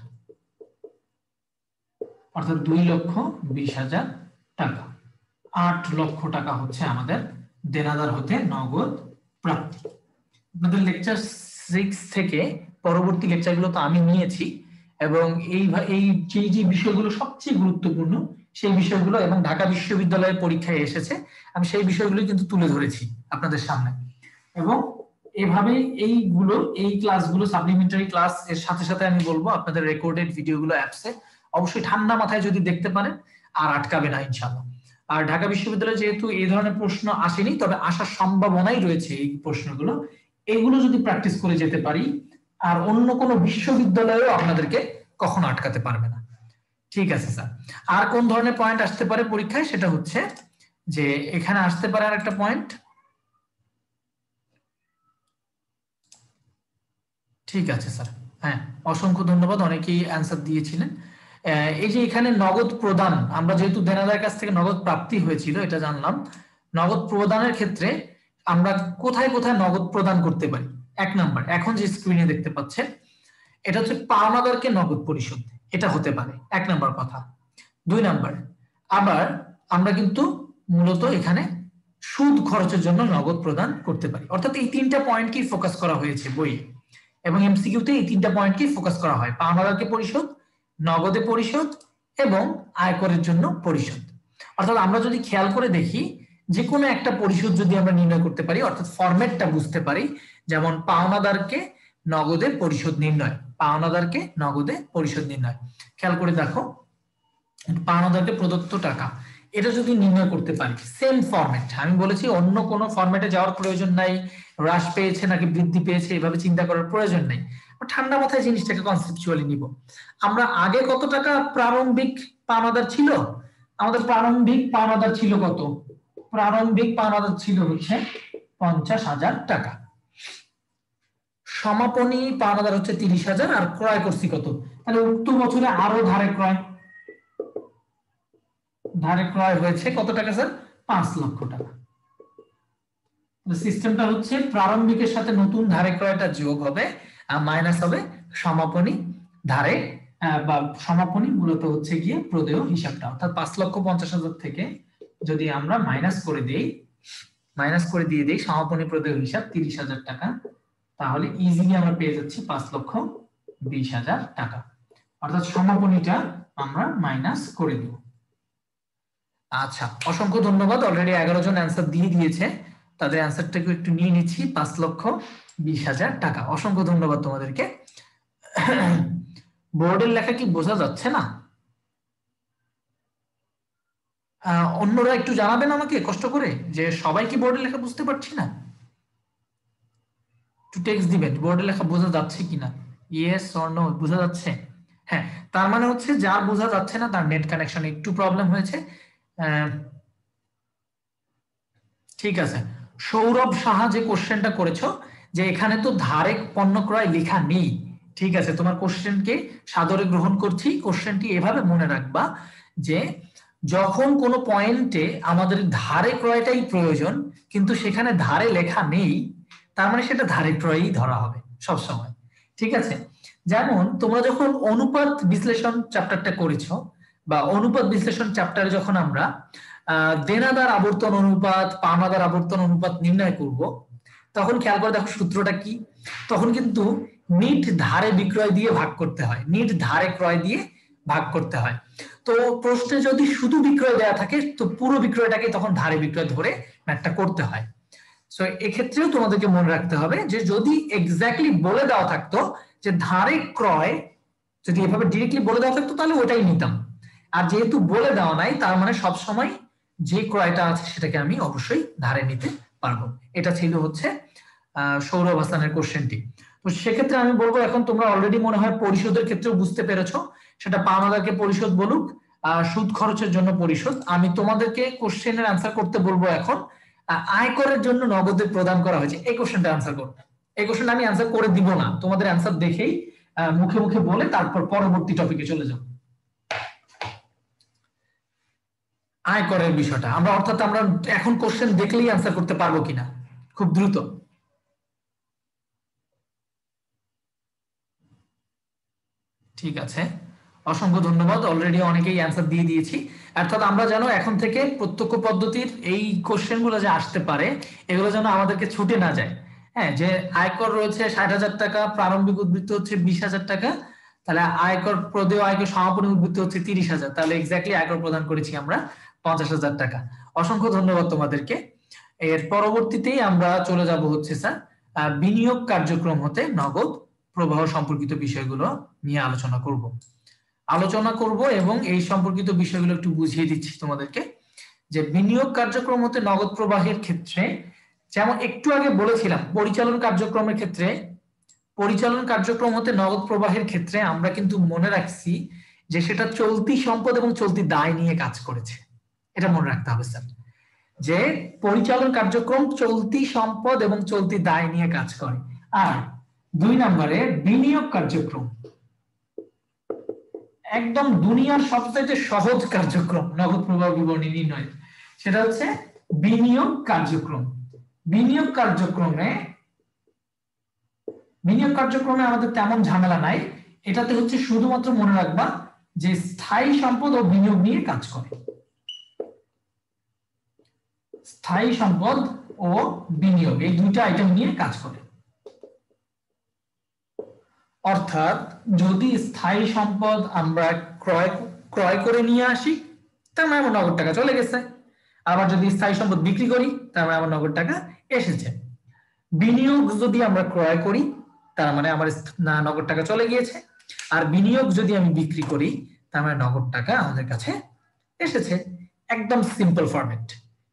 অর্থাৎ 2,20,000 টাকা। 8 লক্ষ টাকা হচ্ছে আমাদের দেনাদার হতে নগদ প্রাপ্তি। আপনাদের লেকচার 6 থেকে পরবর্তী লেকচারগুলো তো আমি নিয়েছি, এবং এই যে বিষয়গুলো সবচেয়ে গুরুত্বপূর্ণ সেই বিষয়গুলো এবং ঢাকা বিশ্ববিদ্যালয়ের পরীক্ষায় এসেছে, আমি সেই বিষয়গুলো কিন্তু তুলে ধরেছি আপনাদের সামনে। এবং এভাবে এই ক্লাসগুলো সাপ্লিমেন্টারি ক্লাস এর সাথে সাথে আমি বলবো আপনাদের রেকর্ডেড ভিডিওগুলো অ্যাপসে অবশ্যই ঠান্ডা মাথায় যদি দেখতে পারেন আর আটকাবে না ইনশাআল্লাহ। আর ঢাকা বিশ্ববিদ্যালয়ে যেহেতু এই ধরনের প্রশ্ন আসেনি, তবে আসার সম্ভাবনাই রয়েছে এই প্রশ্নগুলো, এগুলো যদি প্র্যাকটিস করে যেতে পারি আর অন্য কোনো বিশ্ববিদ্যালয়েও আপনাদেরকে কখনো আটকাতে পারবে না। ঠিক আছে স্যার। আর কোন ধরনের পয়েন্ট আসতে পারে পরীক্ষায়, সেটা হচ্ছে যে এখানে আসতে পারে আর একটা পয়েন্ট। ঠিক আছে স্যার, হ্যাঁ অসংখ্য ধন্যবাদ, অনেকেই অ্যান্সার দিয়েছিলেন। এই যে এখানে নগদ প্রদান, আমরা যেহেতু দেনাদারের কাছ থেকে নগদ প্রাপ্তি হয়েছিল এটা জানলাম, নগদ প্রদানের ক্ষেত্রে আমরা কোথায় কোথায় নগদ প্রদান করতে পারি। 1 নাম্বার, এখন যে স্ক্রিনে দেখতে পাচ্ছেন এটা হচ্ছে পাওনাদারকে নগদ পরিশোধ, এটা হতে পারে 1 নাম্বার কথা। 2 নাম্বার, আবার আমরা কিন্তু মূলত এখানে সুদ খরচের জন্য নগদ প্রদান করতে পারি। অর্থাৎ এই 3টা পয়েন্টকেই ফোকাস করা হয়েছে বইয়ে, এবং এমসিকিউতে এই 3টা পয়েন্টকেই ফোকাস করা হয়, পাওনাদারকে পরিশোধ, নগদে পরিশোধ এবং আয়করের জন্য পরিশোধ। অর্থাৎ আমরা যদি খেয়াল করে দেখি যে কোনো একটা পরিশোধ যদি আমরা নির্ণয় করতে পারি, অর্থাৎ ফরম্যাটটা বুঝতে পারি, যেমন পাওনাদারকে নগদে পরিশোধ নির্ণয়, পাওনাদারকে নগদে পরিশোধ নির্ণয়। খেয়াল করে দেখো, পাওনাদারকে প্রদত্ত টাকা, এটা যদি নির্ণয় করতে পারি সেম ফরম্যাট, আমি বলেছি অন্য কোনো ফরম্যাটে যাওয়ার প্রয়োজন নাই, হ্রাস পেয়েছে নাকি বৃদ্ধি পেয়েছে এভাবে চিন্তা করার প্রয়োজন নেই, ঠান্ডা মাথায় জিনিসটাকে কনসেপচুয়ালি নিব। আমরা আগে কত টাকা প্রারম্ভিক পাওনাদার ছিল? আমাদের প্রারম্ভিক পাওনাদার ছিল কত? প্রারম্ভিক পাওনাদার ছিল হচ্ছে 50,000 টাকা। সমাপনী পাওনাদার হচ্ছে 30,000, আর ক্রয় করছি কত? তাহলে উক্ত বছরে আরো ধারে ক্রয় হয়েছে কত টাকা স্যার? 5 লক্ষ টাকা। সিস্টেমটা হচ্ছে প্রারম্ভিকের সাথে নতুন ধারে ক্রয়টা যোগ হবে আর মাইনাস হবে সমাপনী ধারে, বা সমাপনী মূলত হচ্ছে গিয়ে প্রদেয় হিসাবটা, অর্থাৎ 5,50,000 থেকে যদি আমরা মাইনাস করে দিয়ে দেই সমাপনী প্রদেয় হিসাব 30,000 টাকা, তাহলে ইজিলি আমরা পেয়ে যাচ্ছি 5,20,000 টাকা। অর্থাৎ সমাপনীটা আমরা মাইনাস করে দিব। আচ্ছা, অসংখ্য ধন্যবাদ, অলরেডি 11 জন অ্যান্সার দিয়ে দিয়েছে, তাদের অ্যান্সারটাকে একটু নিয়ে নিচ্ছি। 5,20,000 টাকা, অসংখ্য ধন্যবাদ তোমাদেরকে। বোর্ডের লেখা কি বোঝা যাচ্ছে না? অন্যরা একটু জানাবেন আমাকে কষ্ট করে যে সবাই কি বোর্ডের লেখা বুঝতে পারছি না, একটু টেক্সট দিবেন বোর্ডের লেখা বোঝা যাচ্ছে কিনা। ইয়েস অর নো, বোঝা যাচ্ছে? হ্যাঁ, তার মানে হচ্ছে যার বোঝা যাচ্ছে না তার নেট কানেকশন একটু প্রবলেম হয়েছে। ঠিক আছে, সৌরভ সাহা যে কোশ্চেনটা করেছো যে এখানে তো ধারে পণ্য ক্রয় লেখা নেই। ঠিক আছে, তোমার কোশ্চেনকে সাদরে গ্রহণ করছি। কোশ্চেনটি এভাবে মনে রাখবা যে যখন কোনো পয়েন্টে আমাদের ধারে ক্রয়টাই প্রয়োজন কিন্তু সেখানে ধারে লেখা নেই, তার মানে সেটা ধারে ক্রয়ই ধরা হবে সব সময়। ঠিক আছে, যেমন তোমরা যখন অনুপাত বিশ্লেষণ চ্যাপ্টারটা করেছো বা অনুপাত বিশ্লেষণ চ্যাপ্টারে যখন আমরা দেনাদার আবর্তন অনুপাত পাওনাদার আবর্তন অনুপাত নির্ণয় করব, তখন খেয়াল করে দেখো সূত্রটা কি। তখন কিন্তু নিট ধারে বিক্রয় দিয়ে ভাগ করতে হয়, নিট ধারে ক্রয় দিয়ে ভাগ করতে হয়। তো প্রশ্নে যদি শুধু বিক্রয় দেওয়া থাকে তো পুরো বিক্রয়টাকে তখন ধারে বিক্রয় ধরে ম্যাথটা করতে হয়। সো এক্ষেত্রেও তোমাদেরকে মনে রাখতে হবে যে যদি এক্স্যাক্টলি বলে দেওয়া থাকতো যে ধারে ক্রয়, যদি এভাবে ডিরেক্টলি বলে দেওয়া থাকতো তাহলে ওটাই নিতাম। আর যেহেতু বলে দেওয়া নাই তার মানে সবসময় যে ক্রয়টা আছে সেটাকে আমি অবশ্যই ধারে নিতে পারবো। এটা ছিল হচ্ছে সৌরভ হাসানের কোশ্চেনটি। তো সেক্ষেত্রে আমি বলবো এখন তোমরা অলরেডি মনে হয় পরিশোধের ক্ষেত্রেও বুঝতে পেরেছো, সেটা পাওনাদারকে পরিশোধ বলুক সুদ খরচের জন্য পরিশোধ। আমি তোমাদেরকে কোশ্চেনের আনসার করতে বলবো এখন আয়করের জন্য নগদে প্রদান করা হয়েছে, এই কোশ্চেনটা আনসার করো। এই কোশ্চেনটা আমি আনসার করে দিব না, তোমাদের আনসার দেখেই মুখে মুখে বলে তারপর পরবর্তী টপিকে চলে যাব। আয়করের বিষয়টা আমরা অর্থাৎ আমরা এখন কোশ্চেন দেখলেই আনসার করতে পারবো কিনা খুব দ্রুত। ঠিক আছে, অসংখ্য ধন্যবাদ, অলরেডি অনেকেই অ্যান্সার দিয়ে দিয়েছি। অর্থাৎ আমরা যেন এখন থেকে প্রত্যক্ষ পদ্ধতির এই কোশ্চেনগুলো যে আসতে পারে এগুলো যেন আমাদেরকে ছুটে না যায়। হ্যাঁ, যে আয়কর রয়েছে 60,000 টাকা, প্রারম্ভিক উদ্বৃত্ত হচ্ছে 20,000 টাকা, তাহলে আয়কর প্রদেয় আয়কর সমাপনী উদ্বৃত্ত হচ্ছে 30,000, তাহলে এক্স্যাক্টলি আয়কর প্রদান করেছি আমরা 50,000 টাকা। অসংখ্য ধন্যবাদ তোমাদেরকে। এর পরবর্তীতেই আমরা চলে যাব হচ্ছে স্যার বিনিয়োগ কার্যক্রম হতে নগদ প্রবাহ সম্পর্কিত বিষয়গুলো নিয়ে আলোচনা করব এবং এই সম্পর্কিত বিষয়গুলো একটু বুঝিয়ে দিচ্ছি তোমাদেরকে। যে বিনিয়োগ কার্যক্রম হতে নগদ প্রবাহের ক্ষেত্রে যেমন একটু আগে বলেছিলাম পরিচালন কার্যক্রম হতে নগদ প্রবাহের ক্ষেত্রে আমরা কিন্তু মনে রাখছি যে সেটা চলতি সম্পদ এবং চলতি দায় নিয়ে কাজ করেছে। এটা মনে রাখতে হবে স্যার, যে পরিচালন কার্যক্রম চলতি সম্পদ এবং চলতি দায় নিয়ে কাজ করে। আর 2 নম্বরে বিনিয়োগ কার্যক্রম একদম দুনিয়ার সবচেয়ে সহজ কার্যক্রম নগদ প্রবাহ বিবরণী নির্ণয়, সেটা হচ্ছে বিনিয়োগ কার্যক্রম। বিনিয়োগ কার্যক্রমে আমাদের তেমন ঝামেলা নাই, এটাতে হচ্ছে শুধুমাত্র মনে রাখবা যে স্থায়ী সম্পদ ও বিনিয়োগ নিয়ে কাজ করে। স্থায়ী সম্পদ ও বিনিয়োগ এই দুইটা আইটেম নিয়ে কাজ করে। অর্থাৎ যদি স্থায়ী সম্পদ আমরা ক্রয় করে নিয়ে আসি তার মানে আমার নগদ টাকা চলে গেছে, আবার যদি স্থায়ী সম্পদ বিক্রি করি তার মানে আমার নগদ টাকা এসেছে। বিনিয়োগ যদি আমরা ক্রয় করি তার মানে আমার নগদ টাকা চলে গিয়েছে, আর বিনিয়োগ যদি আমি বিক্রি করি তার মানে নগদ টাকা আমাদের কাছে এসেছে। একদম সিম্পল ফরম্যাট।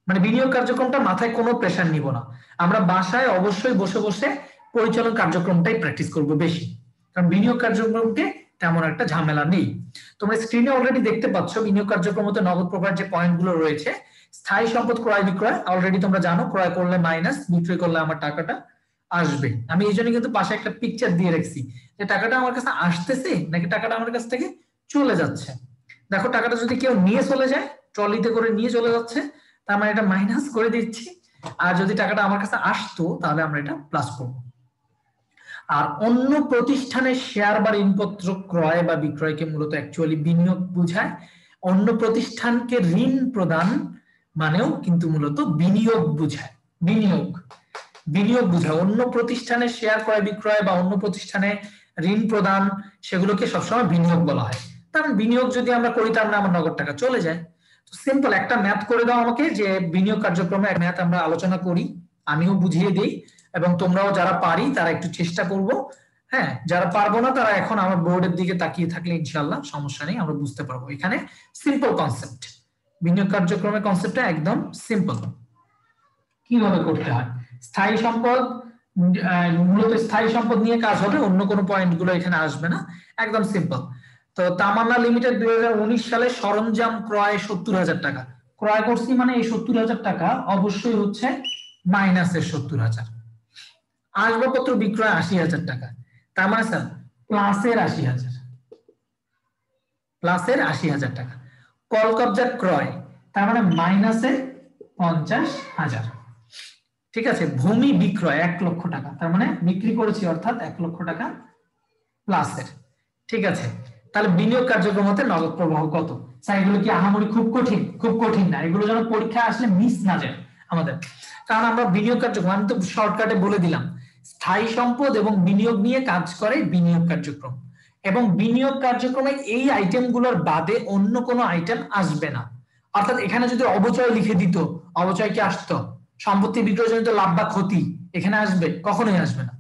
মানে বিনিয়োগ কার্যক্রমটা মাথায় কোনো প্রেসার নিব না, আমরা বাসায় অবশ্যই বসে বসে পরিচালন কার্যক্রমটাই প্র্যাকটিস করব বেশি, কারণ বিনিয়োগ কার্যক্রমকে তেমন একটা ঝামেলা নেই। তোমরা স্ক্রিনে অলরেডি দেখতে পাচ্ছ বিনিয়োগ কার্যক্রমতে নগদ প্রবাহের যে পয়েন্টগুলো রয়েছে। স্থায়ী সম্পদ ক্রয় বিক্রয় অলরেডি তোমরা জানো, ক্রয় করলে মাইনাস, বিক্রয় করলে আমার টাকাটা আসবে। আমি এই জন্য কিন্তু পাশে একটা পিকচার দিয়ে রাখছি যে টাকাটা আমার কাছে আসতেছে নাকি টাকাটা আমার কাছ থেকে চলে যাচ্ছে। দেখো টাকাটা যদি কেউ নিয়ে চলে যায়, ট্রলিতে করে নিয়ে চলে যাচ্ছে, তার মানে এটা মাইনাস করে দিচ্ছি, আর যদি টাকাটা আমার কাছে আসতো তাহলে আমরা এটা প্লাস করব। আর অন্য প্রতিষ্ঠানের শেয়ার বা ঋণপত্র ক্রয় বা বিক্রয়কে মূলত অ্যাকচুয়ালি বিনিয়োগ বোঝায়। অন্য প্রতিষ্ঠানকে ঋণ প্রদান মানেও কিন্তু মূলত বিনিয়োগ বোঝায়। বিনিয়োগ বোঝায় অন্য প্রতিষ্ঠানের শেয়ার ক্রয় বিক্রয় বা অন্য প্রতিষ্ঠানে ঋণ প্রদান, সেগুলোকে সবসময় বিনিয়োগ বলা হয়। কারণ বিনিয়োগ যদি আমরা করি তার মানে আমার নগদ টাকা চলে যায়। তো সিম্পল একটা ম্যাথ করে দাও আমাকে, যে বিনিয়োগ কার্যক্রমে ম্যাথ আমরা আলোচনা করি, আমিও বুঝিয়ে দিই এবং তোমরাও যারা পারি তারা একটু চেষ্টা করবো। হ্যাঁ, যারা পারবো না তারা এখন আমার বোর্ডের দিকে তাকিয়ে থাকলে ইনশাআল্লাহ সমস্যা নেই, আমরা বুঝতে পারবো। এখানে সিম্পল কনসেপ্ট, বিনিয়োগ কার্যক্রমের কনসেপ্টটা একদম সিম্পল। কিভাবে করতে হয়, স্থায়ী সম্পদ মূলত স্থায়ী সম্পদ নিয়ে কাজ হবে, অন্য কোনো পয়েন্ট গুলো এখানে আসবে না, একদম সিম্পল। তো তামান্না লিমিটেড 2019 সালে সরঞ্জাম ক্রয় 70,000 টাকা, ক্রয় করছি মানে এই 70,000 টাকা অবশ্যই হচ্ছে মাইনাসের 70,000। আসবাবপত্র বিক্রয় 80,000 টাকা, তার মানে স্যার প্লাসের 80,000, প্লাসের 80,000 টাকা। কল কবজা ক্রয়, তার মানে মাইনাসের 50,000। ঠিক আছে, ভূমি বিক্রয় 1 লক্ষ টাকা, তার মানে বিক্রি করেছি অর্থাৎ 1 লক্ষ টাকা প্লাসের। ঠিক আছে, তাহলে বিনিয়োগ কার্যক্রম হতে নগদ প্রবাহ কত? স্যার এগুলো কি আহামরি খুব কঠিন? খুব কঠিন না, এগুলো যেন পরীক্ষায় আসলে মিস না যায় আমাদের। কারণ আমরা বিনিয়োগ কার্যক্রম, আমি তো শর্টকাটে বলে দিলাম, স্থায়ী সম্পদ এবং বিনিয়োগ নিয়ে কাজ করে বিনিয়োগ কার্যক্রম, এবং বিনিয়োগ কার্যক্রমে এই আইটেমগুলোর বাদে অন্য কোনো আইটেম আসবে না। অর্থাৎ এখানে যদি অবচয় লিখে দিত, অবচয় কি আসতো? সম্পত্তি বিক্রয়জনিত লাভ বা ক্ষতি এখানে আসবে? কখনোই আসবে না।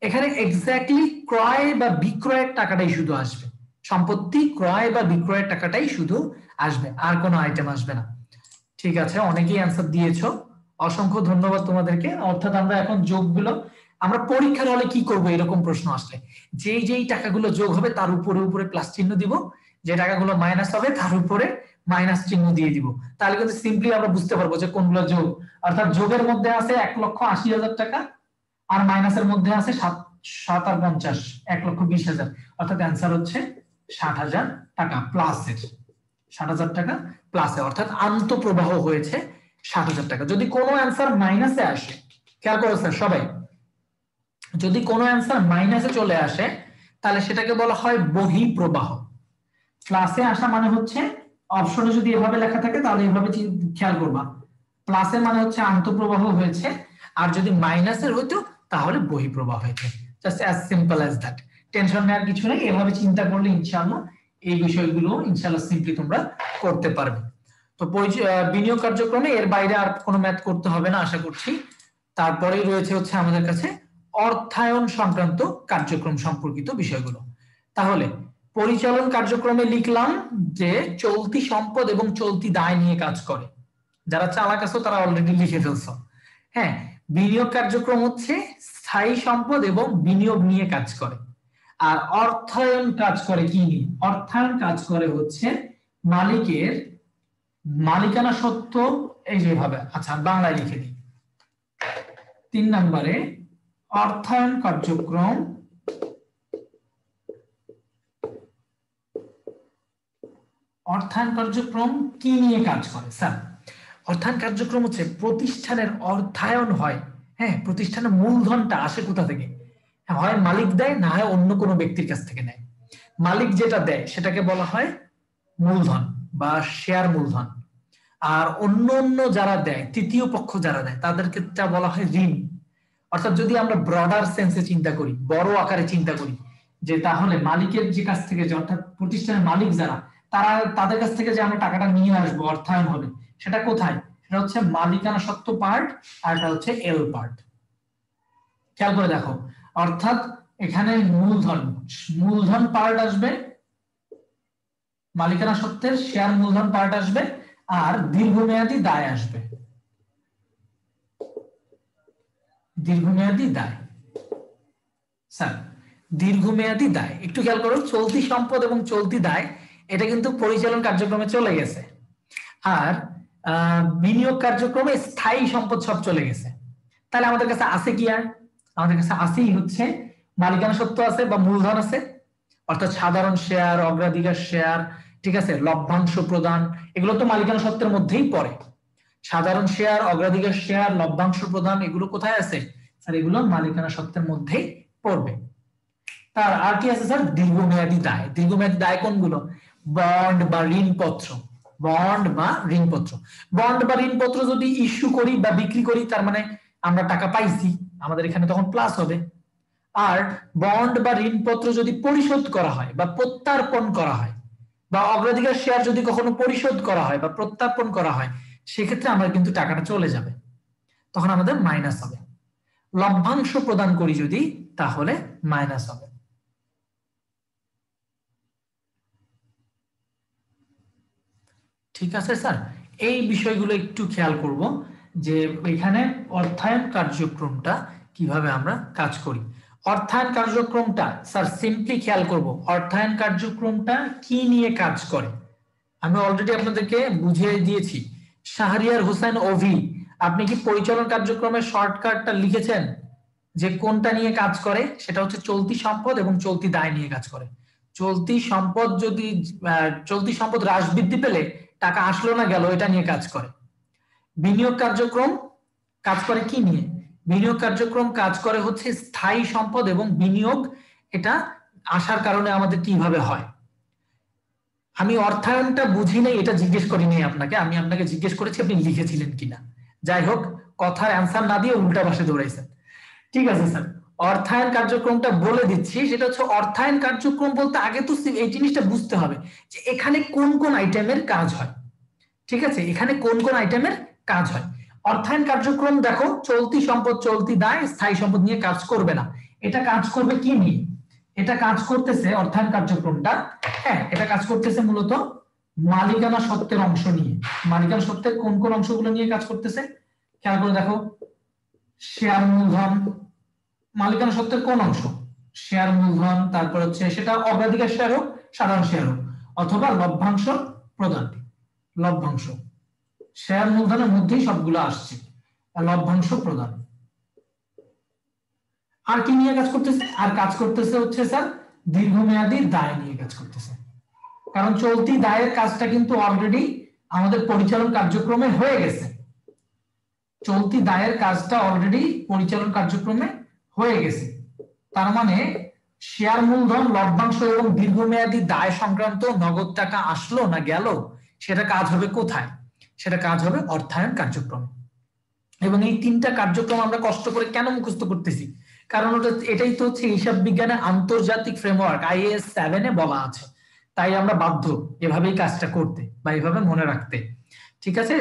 এখানে এক্স্যাক্টলি ক্রয় বা বিক্রয়ের টাকাটাই শুধু আসবে, সম্পত্তি ক্রয় বা বিক্রয়ের টাকাটাই শুধু আসবে, আর কোনো আইটেম আসবে না। ঠিক আছে, অনেকেই অ্যান্সার দিয়েছো, অসংখ্য ধন্যবাদ তোমাদেরকে। অর্থাৎ আমরা এখন যোগগুলো, আমরা পরীক্ষার হলে কি করব এরকম প্রশ্ন আসলে যেই টাকাগুলো যোগ হবে তার উপরে উপরে প্লাস চিহ্ন দিব, যে টাকাগুলো মাইনাস হবে তার উপরে মাইনাস চিহ্ন দিয়ে দিব, তাহলে কিন্তু সিম্পলি আমরা বুঝতে পারবো যে কোনগুলো যোগ। অর্থাৎ যোগের মধ্যে আছে 1,80,000 টাকা, আর মাইনাসের মধ্যে আছে 7 আর 50 1,20,000, অর্থাৎ অ্যান্সার হচ্ছে 60,000 টাকা প্লাসের, 60,000 টাকা প্লাসে, অর্থাৎ আন্তঃপ্রবাহ হয়েছে 60,000 টাকা। যদি কোনো অ্যান্সার মাইনাসে আসে, খেয়াল করো স্যার সবাই, যদি কোনো অ্যান্সার মাইনাসে চলে আসে তাহলে সেটাকে বলা হয় বহিঃপ্রবাহ। প্লাসে আসা মানে হচ্ছে, অপশনে যদি এভাবে লেখা থাকে তাহলে এভাবে খেয়াল করবা, প্লাসের মানে হচ্ছে আন্তঃপ্রবাহ হয়েছে, আর যদি মাইনাসের হইতো তাহলে বহিঃপ্রবাহ হয়েছে। Just as simple as that, tension নেওয়ার কিছু নেই, এভাবে চিন্তা করলে ইনশাআল্লাহ এই বিষয়গুলো ইনশাআল্লাহ সিম্পলি তোমরা করতে পারবে। তো বিনিয়োগ কার্যক্রমে এর বাইরে আর কোনো ম্যাথ করতে হবে না আশা করছি। তারপরেই রয়েছে হচ্ছে আমাদের কাছে অর্থায়ন সংক্রান্ত কার্যক্রম সম্পর্কিত বিষয়গুলো। তাহলে পরিচালন কার্যক্রমে লিখলাম যে চলতি সম্পদ এবং চলতি দায় নিয়ে কাজ করে, যারা চালাক আছো তারা অলরেডি লিখে ফেলছো। হ্যাঁ, বিনিয়োগ কার্যক্রম হচ্ছে স্থায়ী সম্পদ এবং বিনিয়োগ নিয়ে কাজ করে। আর অর্থায়ন কাজ করে কি নিয়ে? অর্থায়ন কাজ করে হচ্ছে মালিকের মালিকানা সত্ত্ব, এই যেভাবে, আচ্ছা বাংলায় লিখে দিই। 3 নম্বরে অর্থায়ন কার্যক্রম কি নিয়ে কাজ করে? স্যার অর্থায়ন কার্যক্রম হচ্ছে প্রতিষ্ঠানের অর্থায়ন হয়। হ্যাঁ, প্রতিষ্ঠানের মূলধনটা আসে কোথা থেকে? হয় মালিক দেয়, না হয় অন্য কোনো ব্যক্তির কাছ থেকে নেয়। মালিক যেটা দেয় সেটাকে বলা হয় মূলধন বা শেয়ার মূলধন, আর অন্য অন্য যারা দেয়, তৃতীয় পক্ষ যারা দেয়, তাদেরকে বলা হয় ঋণ। অর্থাৎ যদি আমরা ব্রডার সেন্সে চিন্তা করি, বড় আকারে চিন্তা করি, যে তাহলে মালিকের যে কাছ থেকে, অর্থাৎ প্রতিষ্ঠানের মালিক যারা, তাদের কাছ থেকে যে আমরা টাকাটা নিয়ে আসবো, অর্থায়ন হবে, সেটা কোথায়? সেটা হচ্ছে মালিকানা সত্ত্ব পার্ট, আর এটা হচ্ছে এল পার্ট। খেয়াল করে দেখো, অর্থাৎ এখানে মূলধন পার্ট আসবে, মালিকানা সত্ত্বের শেয়ার মূলধন পার্ট আসবে, আর দীর্ঘমেয়াদী দায় আসবে, দীর্ঘমেয়াদী দায়। স্যার দীর্ঘমেয়াদী দায় একটু খেয়াল করো, চলতি সম্পদ এবং চলতি দায় এটা কিন্তু পরিচালন কার্যক্রমে চলে গেছে, আর বিনিয়োগ কার্যক্রমে স্থায়ী সম্পদ সব চলে গেছে। তাহলে আমাদের কাছে আছে কি? আর আমাদের কাছে আছেই হচ্ছে মালিকানা সত্ত্ব আছে বা মূলধন আছে, অর্থাৎ সাধারণ শেয়ার, অগ্রাধিকার শেয়ার, ঠিক আছে, লভ্যাংশ প্রদান, এগুলো তো মালিকানা সত্ত্বের মধ্যেই পড়ে। সাধারণ শেয়ার, অগ্রাধিকার শেয়ার, লভ্যাংশ প্রদান, এগুলো কোথায় আছে স্যার? এগুলো মালিকানা সত্ত্বের মধ্যেই পড়বে। তার আর কি আছে স্যার? দীর্ঘমেয়াদী দায়। দীর্ঘমেয়াদী দায় কোনগুলো? বন্ড বা ঋণপত্র, বন্ড বা ঋণপত্র। বন্ড বা ঋণপত্র যদি ইস্যু করি বা বিক্রি করি, তার মানে আমরা টাকা পাইছি, আমাদের এখানে তখন প্লাস হবে। আর বন্ড বা ঋণপত্র যদি পরিশোধ করা হয় বা প্রত্যার্পণ করা হয়, বা অগ্রাধিকার শেয়ার যদি কখনো পরিশোধ করা হয় বা প্রত্যার্পণ করা হয়, সেক্ষেত্রে আমরা কিন্তু টাকাটা চলে যাবে, তখন আমাদের মাইনাস হবে। লভ্যাংশ প্রদান করি যদি, তাহলে মাইনাস হবে। ঠিক আছে স্যার, এই বিষয়গুলো একটু খেয়াল করব যে এখানে অর্থায়ন কার্যক্রমটা কিভাবে আমরা কাজ করি। অর্থায়ন কার্যক্রমটা স্যার সিম্পলি খেয়াল করব, অর্থায়ন কার্যক্রমটা কি নিয়ে কাজ করে। আমি অলরেডি আপনাদেরকে বুঝিয়ে দিয়েছি শাহরিয়ার হোসেন অভি, আপনি কি পরিচালন কার্যক্রমের শর্টকাটটা লিখেছেন যে কোনটা নিয়ে কাজ করে? সেটা হচ্ছে চলতি সম্পদ এবং চলতি দায় নিয়ে কাজ করে। চলতি সম্পদ যদি চলতি সম্পদ হ্রাস বৃদ্ধি পেলে টাকা আসলো না গেল, এটা নিয়ে কাজ করে। বিনিয়োগ কার্যক্রম কাজ করে কি নিয়ে? বিনিয়োগ কার্যক্রম কাজ করে হচ্ছে স্থায়ী সম্পদ এবং বিনিয়োগ, এটা আসার কারণে আমাদের কিভাবে হয়। আমি অর্থায়নটা বুঝি নাই, এটা জিজ্ঞেস করিনি আপনাকে, আমি আপনাকে জিজ্ঞেস করেছি আপনি লিখেছিলেন কিনা। যাই হোক, কথার অ্যান্সার না দিয়ে উল্টা পাশে দৌড়াইছেন। ঠিক আছে স্যার, অর্থায়ন কার্যক্রমটা বলে দিচ্ছি। সেটা হচ্ছে অর্থায়ন কার্যক্রম বলতে আগে তো এই জিনিসটা বুঝতে হবে যে এখানে কোন কোন আইটেমের কাজ হয়। ঠিক আছে, এখানে কোন কোন আইটেমের কাজ হয়। অর্থায়ন কার্যক্রম দেখো, চলতি সম্পদ, চলতি দায়, স্থায়ী সম্পদ নিয়ে কাজ করবে না। এটা কাজ করবে কি নিয়ে? এটা কাজ করতেছে অর্থায়ন কার্যক্রমটা, হ্যাঁ, এটা কাজ করতেছে মূলত মালিকানা সত্ত্বের অংশ নিয়ে। মালিকানা সত্ত্বের কোন কোন অংশগুলো নিয়ে কাজ করতেছে খেয়াল করে দেখো। শেয়ার মূলধন, মালিকানা সত্ত্বের কোন অংশ? শেয়ার মূলধন, তারপর হচ্ছে সেটা অগ্রাধিকার শেয়ার হোক, সাধারণ শেয়ার হোক, অথবা লভ্যাংশ প্রদান। লভ্যাংশ, শেয়ার মূলধনের মধ্যেই সবগুলো আসছে। লভ্যাংশ প্রদান। আর কি নিয়ে কাজ করতেছে? আর কাজ করতেছে হচ্ছে স্যার দীর্ঘমেয়াদী দায় নিয়ে কাজ করতেছে। কারণ চলতি দায়ের কাজটা কিন্তু অলরেডি আমাদের পরিচালন কার্যক্রমে হয়ে গেছে। চলতি দায়ের কাজটা অলরেডি পরিচালন কার্যক্রমে হয়ে গেছে। তার মানে শেয়ার মূলধন, লভ্যাংশ এবং দীর্ঘমেয়াদী দায় সংক্রান্ত নগদ টাকা আসলো না গেল, সেটা কাজ হবে কোথায়? সেটা কাজ হবে অর্থায়ন কার্যক্রম। এবং এই তিনটা কার্যক্রম আমরা কষ্ট করে কেন মুখস্থ করতেছি? কারণ এটাই তো হচ্ছে হিসাব বিজ্ঞানের আন্তর্জাতিক ফ্রেমওয়ার্ক IAS 7 বলা আছে। তাই আমরা বাধ্য এভাবেই কাজটা করতে বা এভাবে মনে রাখতে। ঠিক আছে,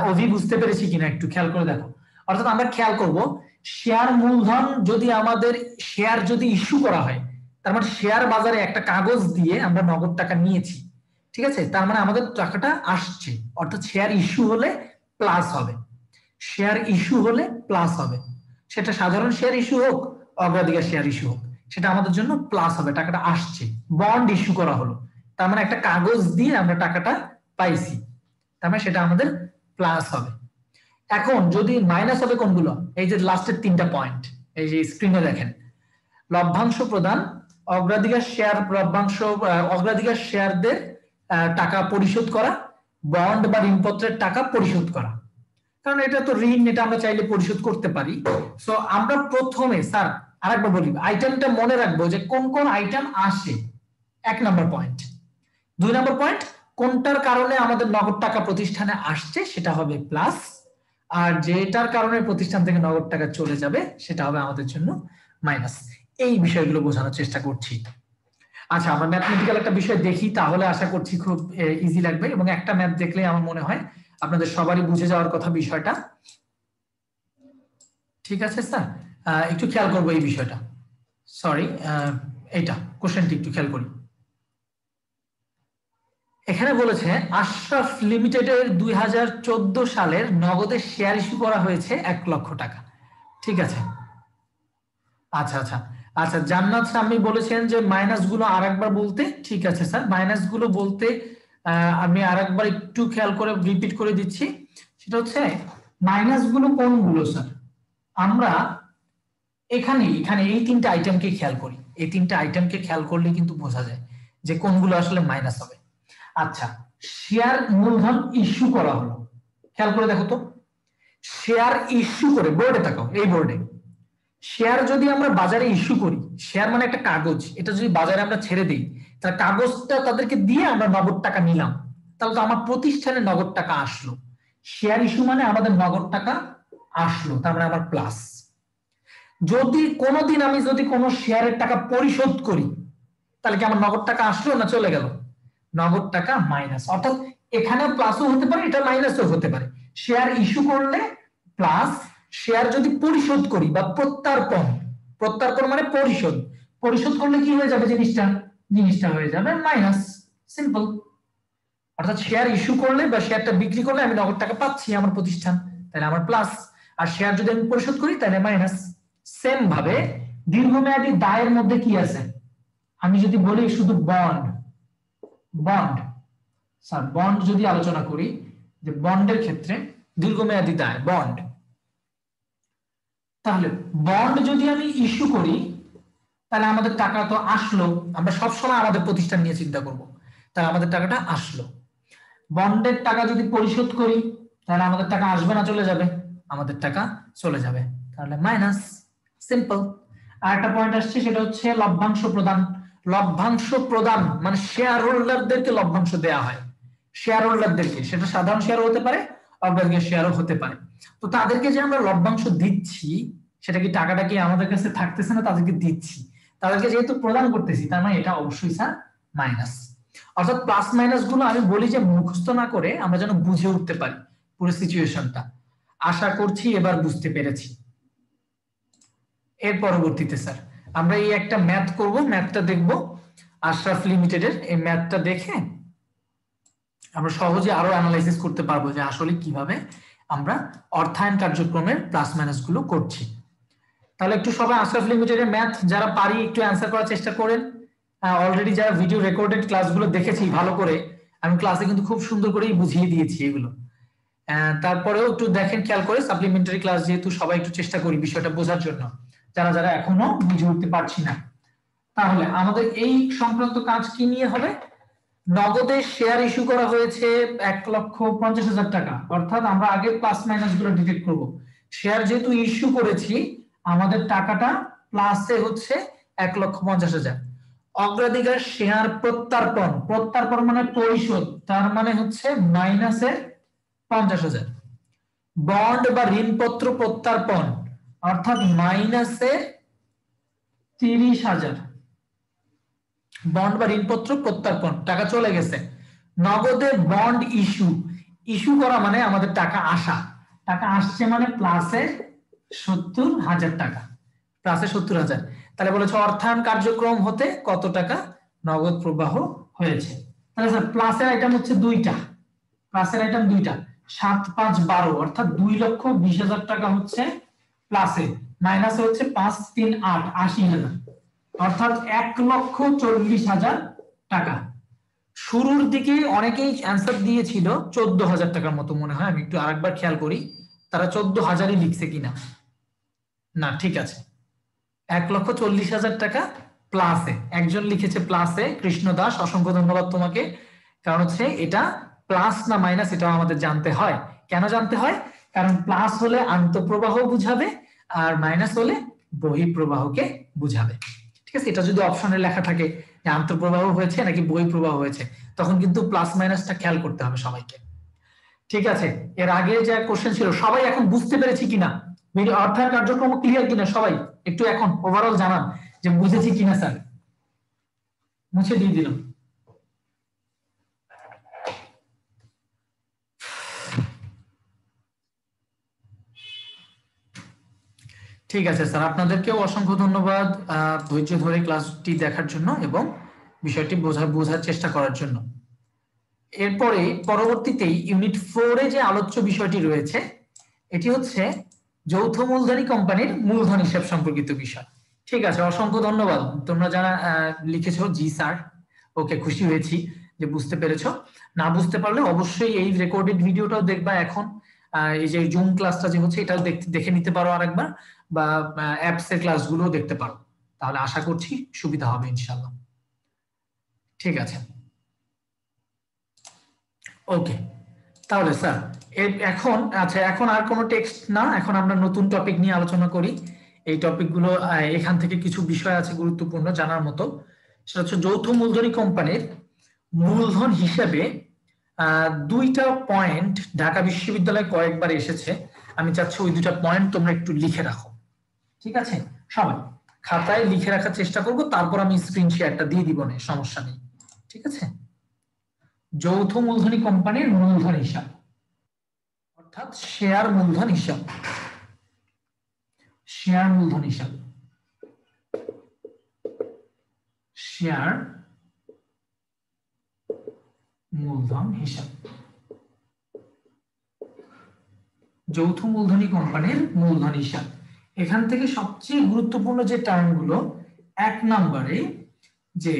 অভি বুঝতে পেরেছি কিনা একটু খেয়াল করে দেখো। অর্থাৎ আমরা খেয়াল করব, শেয়ার মূলধন যদি আমাদের শেয়ার যদি ইস্যু করা হয়, তার মানে শেয়ার বাজারে একটা কাগজ দিয়ে আমরা নগদ টাকা নিয়েছি। ঠিক আছে, তার মানে আমাদের টাকাটা আসছে, অর্থাৎ শেয়ার ইস্যু হলে প্লাস হবে। শেয়ার ইস্যু হলে প্লাস হবে, সেটা সাধারণ শেয়ার ইস্যু হোক, অগ্রাধিকার শেয়ার ইস্যু হোক, সেটা আমাদের জন্য প্লাস হবে। টাকাটা আসছে, বন্ড ইস্যু করা হলো, তার মানে একটা কাগজ দিয়ে আমরা টাকাটা পাইছি, তার মানে সেটা আমাদের প্লাস হবে। এখন যদি মাইনাস হবে কোনগুলো? এই যে লাস্টের তিনটা পয়েন্ট, এই যে স্ক্রিনে দেখেন, লভ্যাংশ প্রদান, অগ্রাধিকার শেয়ার লভ্যাংশ, অগ্রাধিকার শেয়ারদের টাকা পরিশোধ করা, বন্ড বা ঋণপত্রের টাকা পরিশোধ করা। কারণ এটা তো ঋণ, এটা আমরা চাইলে পরিশোধ করতে পারি। সো আমরা প্রথমে স্যার আরেকবার বলি, আইটেমটা মনে রাখবো যে কোন কোন আইটেম আসে। 1 নম্বর পয়েন্ট। 2 নম্বর পয়েন্ট, কোনটার কারণে আমাদের নগদ টাকা প্রতিষ্ঠানে আসছে সেটা হবে প্লাস, আর যেটার কারণে প্রতিষ্ঠান থেকে নগদ টাকা চলে যাবে সেটা হবে আমাদের জন্য মাইনাস। এই বিষয়গুলো বোঝানোর চেষ্টা করছি। আচ্ছা, আমরা ম্যাথমেটিক্যাল একটা বিষয় দেখি, তাহলে আশা করছি খুব ইজি লাগবে, এবং একটা ম্যাথ দেখলে আমার মনে হয় আপনাদের সবারই বুঝে যাওয়ার কথা বিষয়টা। ঠিক আছে স্যার, একটু খেয়াল করবো এই বিষয়টা। সরি, এইটা কোশ্চেনটি একটু খেয়াল করি। এখানে বলেছে আশরাফ লিমিটেডের 2014 সালের নগদে শেয়ার ইস্যু করা হয়েছে 1 লক্ষ টাকা। ঠিক আছে, আচ্ছা আচ্ছা আচ্ছা, জান্নাত আপনি বলেছেন যে মাইনাস গুলো আরেকবার বলতে। ঠিক আছে স্যার, মাইনাস গুলো বলতে আমি আরেকবার একটু খেয়াল করে রিপিট করে দিচ্ছি। সেটা হচ্ছে মাইনাস গুলো কোনগুলো স্যার? আমরা এখানে এখানে এই তিনটা আইটেমকে খেয়াল করি, এই তিনটা আইটেমকে খেয়াল করলে কিন্তু বোঝা যায় যে কোনগুলো আসলে মাইনাস হবে। আচ্ছা, শেয়ার মূলধন ইস্যু করা হলো, খেয়াল করে দেখো তো। শেয়ার ইস্যু করে, বোর্ডে তাকাও, এই বোর্ডে শেয়ার যদি আমরা বাজারে ইস্যু করি, শেয়ার মানে একটা কাগজ, এটা যদি বাজারে আমরা ছেড়ে দিই, তাহলে কাগজটা তাদেরকে দিয়ে আমরা নগদ টাকা নিলাম, তাহলে তো আমার প্রতিষ্ঠানে নগদ টাকা আসলো। শেয়ার ইস্যু মানে আমাদের নগদ টাকা আসলো, তার মানে আমার প্লাস। যদি কোনোদিন আমি যদি কোনো শেয়ারের টাকা পরিশোধ করি, তাহলে কি আমার নগদ টাকা আসলো না চলে গেল? নগদ টাকা মাইনাস। অর্থাৎ এখানে প্লাসও হতে পারে, এটা মাইনাসও হতে পারে। শেয়ার ইস্যু করলে প্লাস, শেয়ার যদি পরিশোধ করি বা প্রত্যার্পণ, প্রত্যার্পণ মানে পরিশোধ, পরিশোধ করলে কি হয়ে যাবে? জিনিসটা হয়ে যাবে মাইনাস। সিম্পল। অর্থাৎ শেয়ার ইস্যু করলে বা শেয়ারটা বিক্রি করলে আমি নগদ টাকা পাচ্ছি আমার প্রতিষ্ঠান, তাহলে আমার প্লাস। আর শেয়ার যদি আমি পরিশোধ করি তাহলে মাইনাস। সেম ভাবে দীর্ঘমেয়াদী দায়ের মধ্যে কি আছে? আমি যদি বলি শুধু বন্ড, বন্ড স্যার বন্ড যদি আলোচনা করি, যে বন্ডের ক্ষেত্রে দীর্ঘমেয়াদী দায় বন্ড, তাহলে বন্ড যদি আমি ইস্যু করি তাহলে আমাদের টাকা তো আসলো, আমরা সবসময় আমাদের প্রতিষ্ঠান নিয়ে চিন্তা করব, তাহলে আমাদের টাকাটা আসলো। বন্ডের টাকা যদি পরিশোধ করি তাহলে আমাদের টাকা আসবে না চলে যাবে? আমাদের টাকা চলে যাবে, তাহলে মাইনাস, সিম্পল। আর একটা পয়েন্ট আসছে সেটা হচ্ছে লভ্যাংশ প্রদান। লভ্যাংশ প্রদান মানে শেয়ার হোল্ডারদেরকে লভ্যাংশ দেওয়া হয়, শেয়ার হোল্ডারদেরকে, সেটা সাধারণ শেয়ারও হতে পারে, অগ্রাধিকার শেয়ারও হতে পারে। তো তাদেরকে যে আমরা লভ্যাংশ দিচ্ছি সেটা কি টাকাটা কি আমাদের কাছে থাকতেছে না, তাদেরকে দিচ্ছি, তাদেরকে যেহেতু প্রদান করতেছি, তার মানে এটা অবশ্যই স্যার মাইনাস। অর্থাৎ প্লাস মাইনাস গুলো আমি বলি যে মুখস্থ না করে আমরা যেন বুঝে উঠতে পারি পুরো সিচুয়েশনটা। আশা করছি এবার বুঝতে পেরেছি। এর পরবর্তীতে স্যার আমরা এই একটা ম্যাথ করব, ম্যাথটা দেখব আশরাফ লিমিটেডের। এই ম্যাথটা দেখে আমরা সহজে আরো অ্যানালাইসিস করতে পারবো যে আসলে কিভাবে আমরা অর্থায়ন কার্যক্রমের প্লাস মাইনাস গুলো করছি। তাহলে একটু সবাই আশরাফ লিমিটেডের ম্যাথ যারা পারি একটু অ্যান্সার করার চেষ্টা করেন। অলরেডি যারা ভিডিও রেকর্ডেড ক্লাসগুলো দেখেছি ভালো করে, আমি ক্লাসে কিন্তু খুব সুন্দর করেই বুঝিয়ে দিয়েছি এগুলো। তারপরেও একটু দেখেন খেয়াল করে, সাপ্লিমেন্টারি ক্লাস যেহেতু সবাই একটু চেষ্টা করি বিষয়টা বোঝার জন্য, যারা যারা এখনো বুঝে উঠতে পারছি না। তাহলে আমাদের এই সংক্রান্ত কাজ কি নিয়ে হবে? নগদে শেয়ার ইস্যু করা হয়েছে 1,50,000 টাকা, অর্থাৎ আমরা আগে প্লাস মাইনাস গুলো ডিটেক্ট করব। শেয়ার যেহেতু ইস্যু করেছি আমাদের টাকাটা প্লাসে হচ্ছে 1,50,000। অগ্রাধিকার শেয়ার প্রত্যার্পণ, প্রত্যার্পণ মানে পরিশোধ, তার মানে হচ্ছে মাইনাসে 50,000। বন্ড বা ঋণপত্র প্রত্যার্পণ অর্থাৎ মাইনাসে 30,000। বন্ড বা ঋণপত্র প্রত্যার্পণ, টাকা চলে গেছে। নগদে বন্ড ইস্যু, ইস্যু করা মানে আমাদের টাকা আসা, টাকা আসছে মানে প্লাসে 70,000 টাকা, প্লাসে 70,000। তাহলে বলেছে অর্থায়ন কার্যক্রম হতে কত টাকা নগদ প্রবাহ হয়েছে। তাহলে স্যার প্লাসের আইটেম হচ্ছে দুইটা, প্লাসের আইটেম দুইটা, 7, 5, 12 অর্থাৎ 2,20,000 টাকা হচ্ছে প্লাসে, মাইনাসে হচ্ছে 5, 3, 8, 80,000 অর্থাৎ 1,40,000 টাকা। শুরুর দিকে অনেকেই অ্যান্সার দিয়েছিল 14,000 টাকার মতো মনে হয়, আমি একটু আরেকবার খেয়াল করি তারা 14,000ই লিখছে কিনা। না ঠিক আছে, 1,40,000 টাকা প্লাসে, একজন লিখেছে প্লাসে, কৃষ্ণ দাস, অসংখ্য ধন্যবাদ তোমাকে। কারণ হচ্ছে এটা প্লাস না মাইনাস এটাও আমাদের জানতে হয়। কেন জানতে হয়? কারণ প্লাস হলে আন্তঃপ্রবাহ বুঝাবে আর মাইনাস হলে বহিঃপ্রবাহকে বুঝাবে। ঠিক আছে, এটা যদি অপশনে লেখা থাকে যে আন্তঃপ্রবাহ হয়েছে নাকি বহিঃপ্রবাহ হয়েছে, তখন কিন্তু প্লাস মাইনাসটা খেয়াল করতে হবে সবাইকে। ঠিক আছে, এর আগে যে কোশ্চেন ছিল সবাই এখন বুঝতে পেরেছি কিনা, অর্থায়ন কার্যক্রম ক্লিয়ার কিনা সবাই একটু এখন ওভারঅল জানান যে বুঝেছি কিনা। স্যার মুছে দিয়ে দিলাম। ঠিক আছে স্যার, আপনাদেরকেও অসংখ্য ধন্যবাদ ধৈর্য ধরে ক্লাসটি দেখার জন্য এবং বিষয়টি বোঝার চেষ্টা করার জন্য। এরপরে পরবর্তীতেই ইউনিট 4-এ যে আলোচ্য বিষয়টি রয়েছে এটি হচ্ছে যৌথ মূলধনী কোম্পানির মূলধন হিসাব সম্পর্কিত বিষয়। ঠিক আছে, অসংখ্য ধন্যবাদ তোমরা যারা লিখেছো। জি স্যার, ওকে, খুশি হয়েছি যে বুঝতে পেরেছো। না বুঝতে পারলে অবশ্যই এই রেকর্ডেড ভিডিওটাও দেখবা এখন, এই যে জুম ক্লাসটা যে হচ্ছে এটাও দেখে নিতে পারো আরেকবার, বা অ্যাপস এর ক্লাসগুলোও দেখতে পারো, তাহলে আশা করছি সুবিধা হবে ইনশাআল্লাহ। ঠিক আছে, ওকে। তাহলে স্যার এখন আচ্ছা, এখন আর কোনো টেক্সট না, এখন আমরা নতুন টপিক নিয়ে আলোচনা করি। এই টপিকগুলো এখান থেকে কিছু বিষয় আছে গুরুত্বপূর্ণ জানার মতো। সেটা হচ্ছে যৌথ মূলধনী কোম্পানির মূলধন হিসেবে দুইটা পয়েন্ট ঢাকা বিশ্ববিদ্যালয়ে কয়েকবার এসেছে। আমি চাচ্ছি ওই দুটা পয়েন্ট তোমরা একটু লিখে রাখো। ঠিক আছে, সবাই খাতায় লিখে রাখার চেষ্টা করবো, তারপর আমি স্ক্রিন শেয়ারটা দিয়ে দিব, না সমস্যা নেই। ঠিক আছে, যৌথ মূলধনী কোম্পানির মূলধন হিসাব অর্থাৎ শেয়ার মূলধন হিসাব, শেয়ার মূলধন হিসাব, শেয়ার মূলধন হিসাব, যৌথ মূলধনী কোম্পানির মূলধন হিসাব। এখান থেকে সবচেয়ে গুরুত্বপূর্ণ যে টার্মগুলো, 1 নম্বরে যে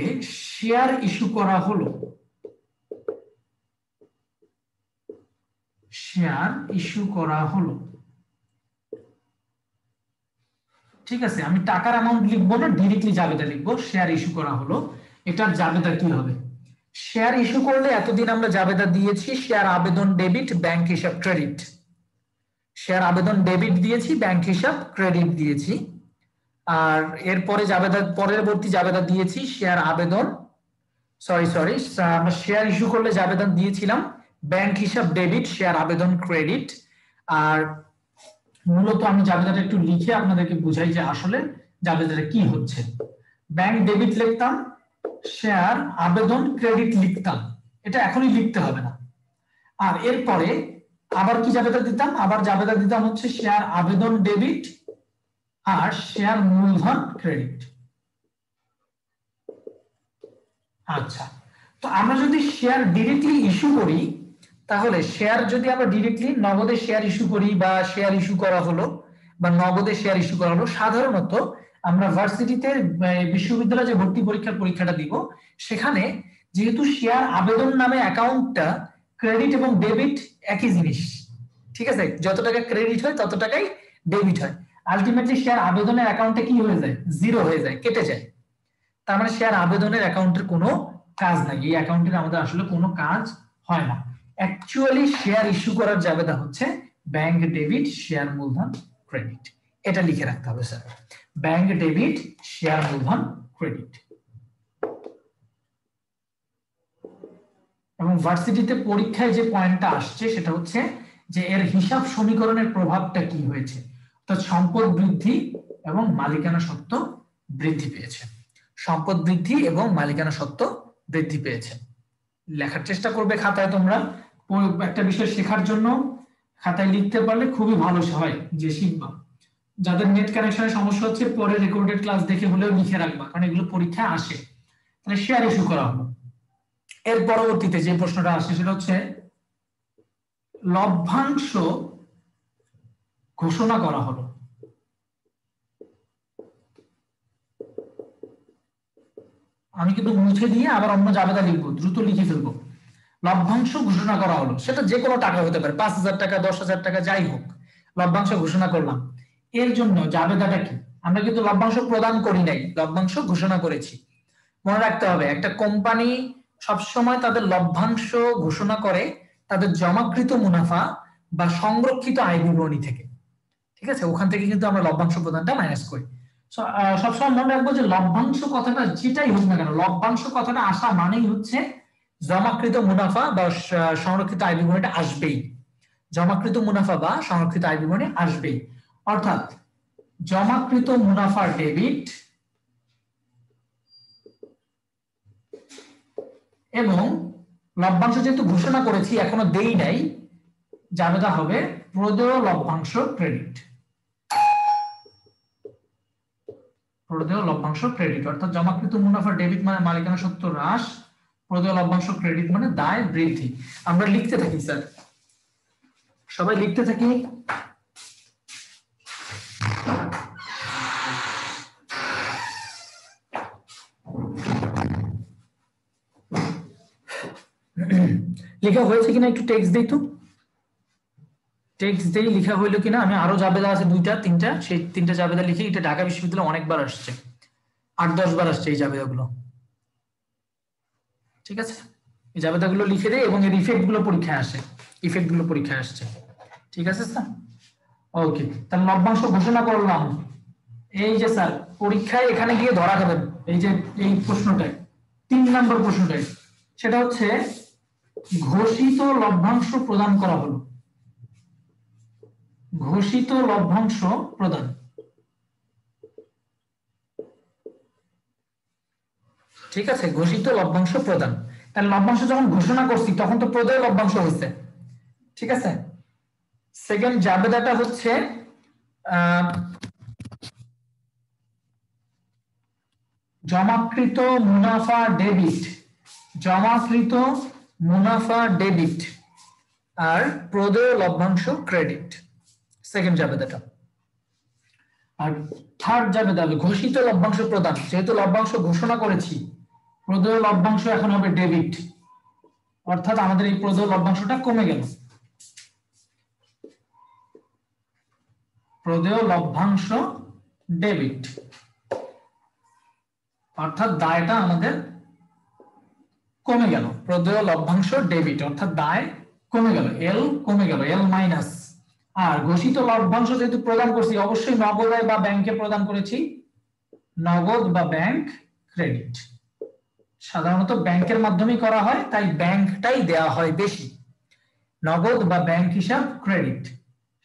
শেয়ার ইস্যু করা হলো, শেয়ার ইস্যু করা হলো। ঠিক আছে, আমি টাকার অ্যামাউন্ট লিখবো না, ডিরেক্টলি জাবেদা লিখবো, শেয়ার ইস্যু করা হলো। এটার জাবেদা কি হবে? শেয়ার ইস্যু করলে এতদিন আমরা জাবেদা দিয়েছি শেয়ার আবেদন ডেবিট, ব্যাংক হিসাব ক্রেডিট। শেয়ার আবেদন ডেবিট দিয়েছি, ব্যাংক হিসাব ক্রেডিট দিয়েছি। আর এরপরে জাবেদা, পরবর্তী জাবেদা দিয়েছি শেয়ার আবেদন, সরি আমরা শেয়ার ইস্যু করলে জাবেদা দিয়েছিলাম ব্যাংক হিসাব ডেবিট, শেয়ার আবেদন ক্রেডিট। আর মূলত আমি জাবেদাটা একটু লিখে আপনাদেরকে বুঝাই যে আসলে জাবেদাটা কি হচ্ছে। ব্যাংক ডেবিট লিখতাম, শেয়ার আবেদন ক্রেডিট লিখতাম, এটা এখনই লিখতে হবে না। আর এরপরে আবার কি জাবেদা দিতাম? আবার জাবেদা দিতাম হচ্ছে শেয়ার আবেদন ডেবিট আর শেয়ার মূলধন ক্রেডিট। আচ্ছা, তো আমরা যদি শেয়ার ডিরেক্টলি ইস্যু করি, তাহলে শেয়ার যদি আমরা ডিরেক্টলি নগদে শেয়ার ইস্যু করি বা শেয়ার ইস্যু করা হলো বা নগদে শেয়ার ইস্যু করা হলো, সাধারণত আমরা ভার্সিটিতে বিশ্ববিদ্যালয়ে যে ভর্তি পরীক্ষাটা দিব, সেখানে যেহেতু শেয়ার আবেদন নামে অ্যাকাউন্টটা ক্রেডিট এবং ডেবিট একই জিনিস, ঠিক আছে, যত টাকা ক্রেডিট হয় তত টাকাই ডেবিট হয়। আলটিমেটলি শেয়ার আবেদনের অ্যাকাউন্টে কি হয়ে যায়? জিরো হয়ে যায়, কেটে যায়। তার মানে শেয়ার আবেদনের অ্যাকাউন্টের কোনো কাজ নাই, এই অ্যাকাউন্টের আমাদের আসলে কোনো কাজ হয় না। অ্যাকচুয়ালি শেয়ার ইস্যু করার জাবেদা হচ্ছে ব্যাংক ডেবিট, শেয়ার মূলধন ক্রেডিট। এটা লিখে রাখতে হবে স্যার, ব্যাংক ডেবিট, শেয়ার মূলধন ক্রেডিট। এবং ভার্সিটিতে পরীক্ষায় যে পয়েন্টটা আসছে সেটা হচ্ছে যে এর হিসাব সমীকরণের প্রভাবটা কি হয়েছে, অর্থাৎ সম্পদ বৃদ্ধি এবং মালিকানা সত্ত্ব বৃদ্ধি পেয়েছে। সম্পদ বৃদ্ধি এবং মালিকানা সত্ত্ব বৃদ্ধি পেয়েছে। লেখার চেষ্টা করবে খাতায়, তোমরা একটা বিষয় শেখার জন্য খাতায় লিখতে পারলে খুবই ভালো হয়, যে শিখবা। যাদের নেট কানেকশনের সমস্যা হচ্ছে পরে রেকর্ডেড ক্লাস দেখে হলেও লিখে রাখবা, কারণ এগুলো পরীক্ষায় আসে। তাহলে শেয়ার ইস্যু করা হলো, এর পরবর্তীতে যে প্রশ্নটা আসে সেটা হচ্ছে লভ্যাংশ ঘোষণা করা হলো। আমি কিন্তু মুছে দিয়ে আবার অন্য জাবেদা লিখবো, দ্রুত লিখে ফেলবো। লভ্যাংশ ঘোষণা করা হলো, সেটা যে কোনো টাকা হতে পারে, 5,000 টাকা, 10,000 টাকা, যাই হোক, লভ্যাংশ ঘোষণা করলাম। এর জন্য জাবেদাটা কি? আমরা কিন্তু লভ্যাংশ প্রদান করি নাই, লভ্যাংশ ঘোষণা করেছি। মনে রাখতে হবে, একটা কোম্পানি সবসময় তাদের লভ্যাংশ ঘোষণা করে তাদের জমাকৃত মুনাফা বা সংরক্ষিত আয় বিবরণী থেকে, ঠিক আছে, ওখান থেকে কিন্তু আমরা লভ্যাংশ প্রদানটা মাইনাস করি। সবসময় মনে রাখবো যে লভ্যাংশ কথাটা যেটাই হোক না কেন, লভ্যাংশ কথাটা আসা মানেই হচ্ছে জমাকৃত মুনাফা বা সংরক্ষিত আয় বিবরণীটা আসবেই, জমাকৃত মুনাফা বা সংরক্ষিত আয় বিবরণী আসবেই। অর্থাৎ জমাকৃত মুনাফা ডেবিট এবং লভ্যাংশ যেহেতু ঘোষণা করেছি, এখনো দেই নাই, জাবেদা হবে প্রদেয় লভ্যাংশ ক্রেডিট। প্রদেয় লভ্যাংশ ক্রেডিট, অর্থাৎ জমাকৃত মুনাফা ডেবিট মানে মালিকানা সত্ত্ব হ্রাস, প্রদেয় লভ্যাংশ ক্রেডিট মানে দায় বৃদ্ধি। আমরা লিখতে থাকি স্যার, সবাই লিখতে থাকি। লেখা হয়েছে কিনা একটু টেক্সট দেই তো, টেক্সট দেই লেখা হইলো কিনা। আমি আরো জাবেদা আছে 2টা 3টা, সেই 3টা জাবেদা লিখি। এটা ঢাকা বিশ্ববিদ্যালয়ে অনেকবার আসছে, 8-10 বার আসছে এই জাবেদাগুলো, ঠিক আছে। এই জাবেদাগুলো লিখে দেই এবং এর ইফেক্ট গুলো পরীক্ষায় আসে, ইফেক্ট গুলো পরীক্ষায় আসছে, ঠিক আছে স্যার। ওকে, তাহলে লভ্যাংশ ঘোষণা করলাম। এই যে স্যার পরীক্ষায় এখানে গিয়ে ধরা খাবেন, এই যে এই প্রশ্নটাই 3 নম্বর প্রশ্নটাই, সেটা হচ্ছে ঘোষিত লভ্যাংশ প্রদান করা হলো। ঘোষিত লভ্যাংশ প্রদান, ঠিক আছে, ঘোষিত লভ্যাংশ প্রদান। তাহলে লভ্যাংশ যখন ঘোষণা করছি তখন তো প্রদেয় লভ্যাংশ হয়েছে, ঠিক আছে। সেকেন্ড জাবেদাটা হচ্ছে জমাকৃত মুনাফা ডেবিট, জমাকৃত মুনাফা ডেবিট আর প্রদেয় লভ্যাংশ ক্রেডিট, সেকেন্ড জাবেদাটা। আর থার্ড জাবেদা হলো ঘোষিত লভ্যাংশ প্রদান, যেহেতু লভ্যাংশ ঘোষণা করেছি, প্রদেয় লভ্যাংশ এখন হবে ডেবিট, অর্থাৎ আমাদের এই প্রদেয় লভ্যাংশটা কমে গেল। প্রদেয় লভ্যাংশ ডেবিট, অর্থাৎ দায়টা আমাদের কমে গেল। প্রদেয় লভ্যাংশ ডেবিট অর্থাৎ দায় কমে গেল, এল কমে গেল, এল মাইনাস। আর ঘোষিত লভ্যাংশ যেহেতু প্রদান করছি, অবশ্যই নগদে বা ব্যাংকে প্রদান করেছি, নগদ বা ব্যাংক ক্রেডিট। সাধারণত ব্যাংকের মাধ্যমেই করা হয়, তাই ব্যাংকটাই দেয়া হয় বেশি। নগদ বা ব্যাংক হিসাব ক্রেডিট,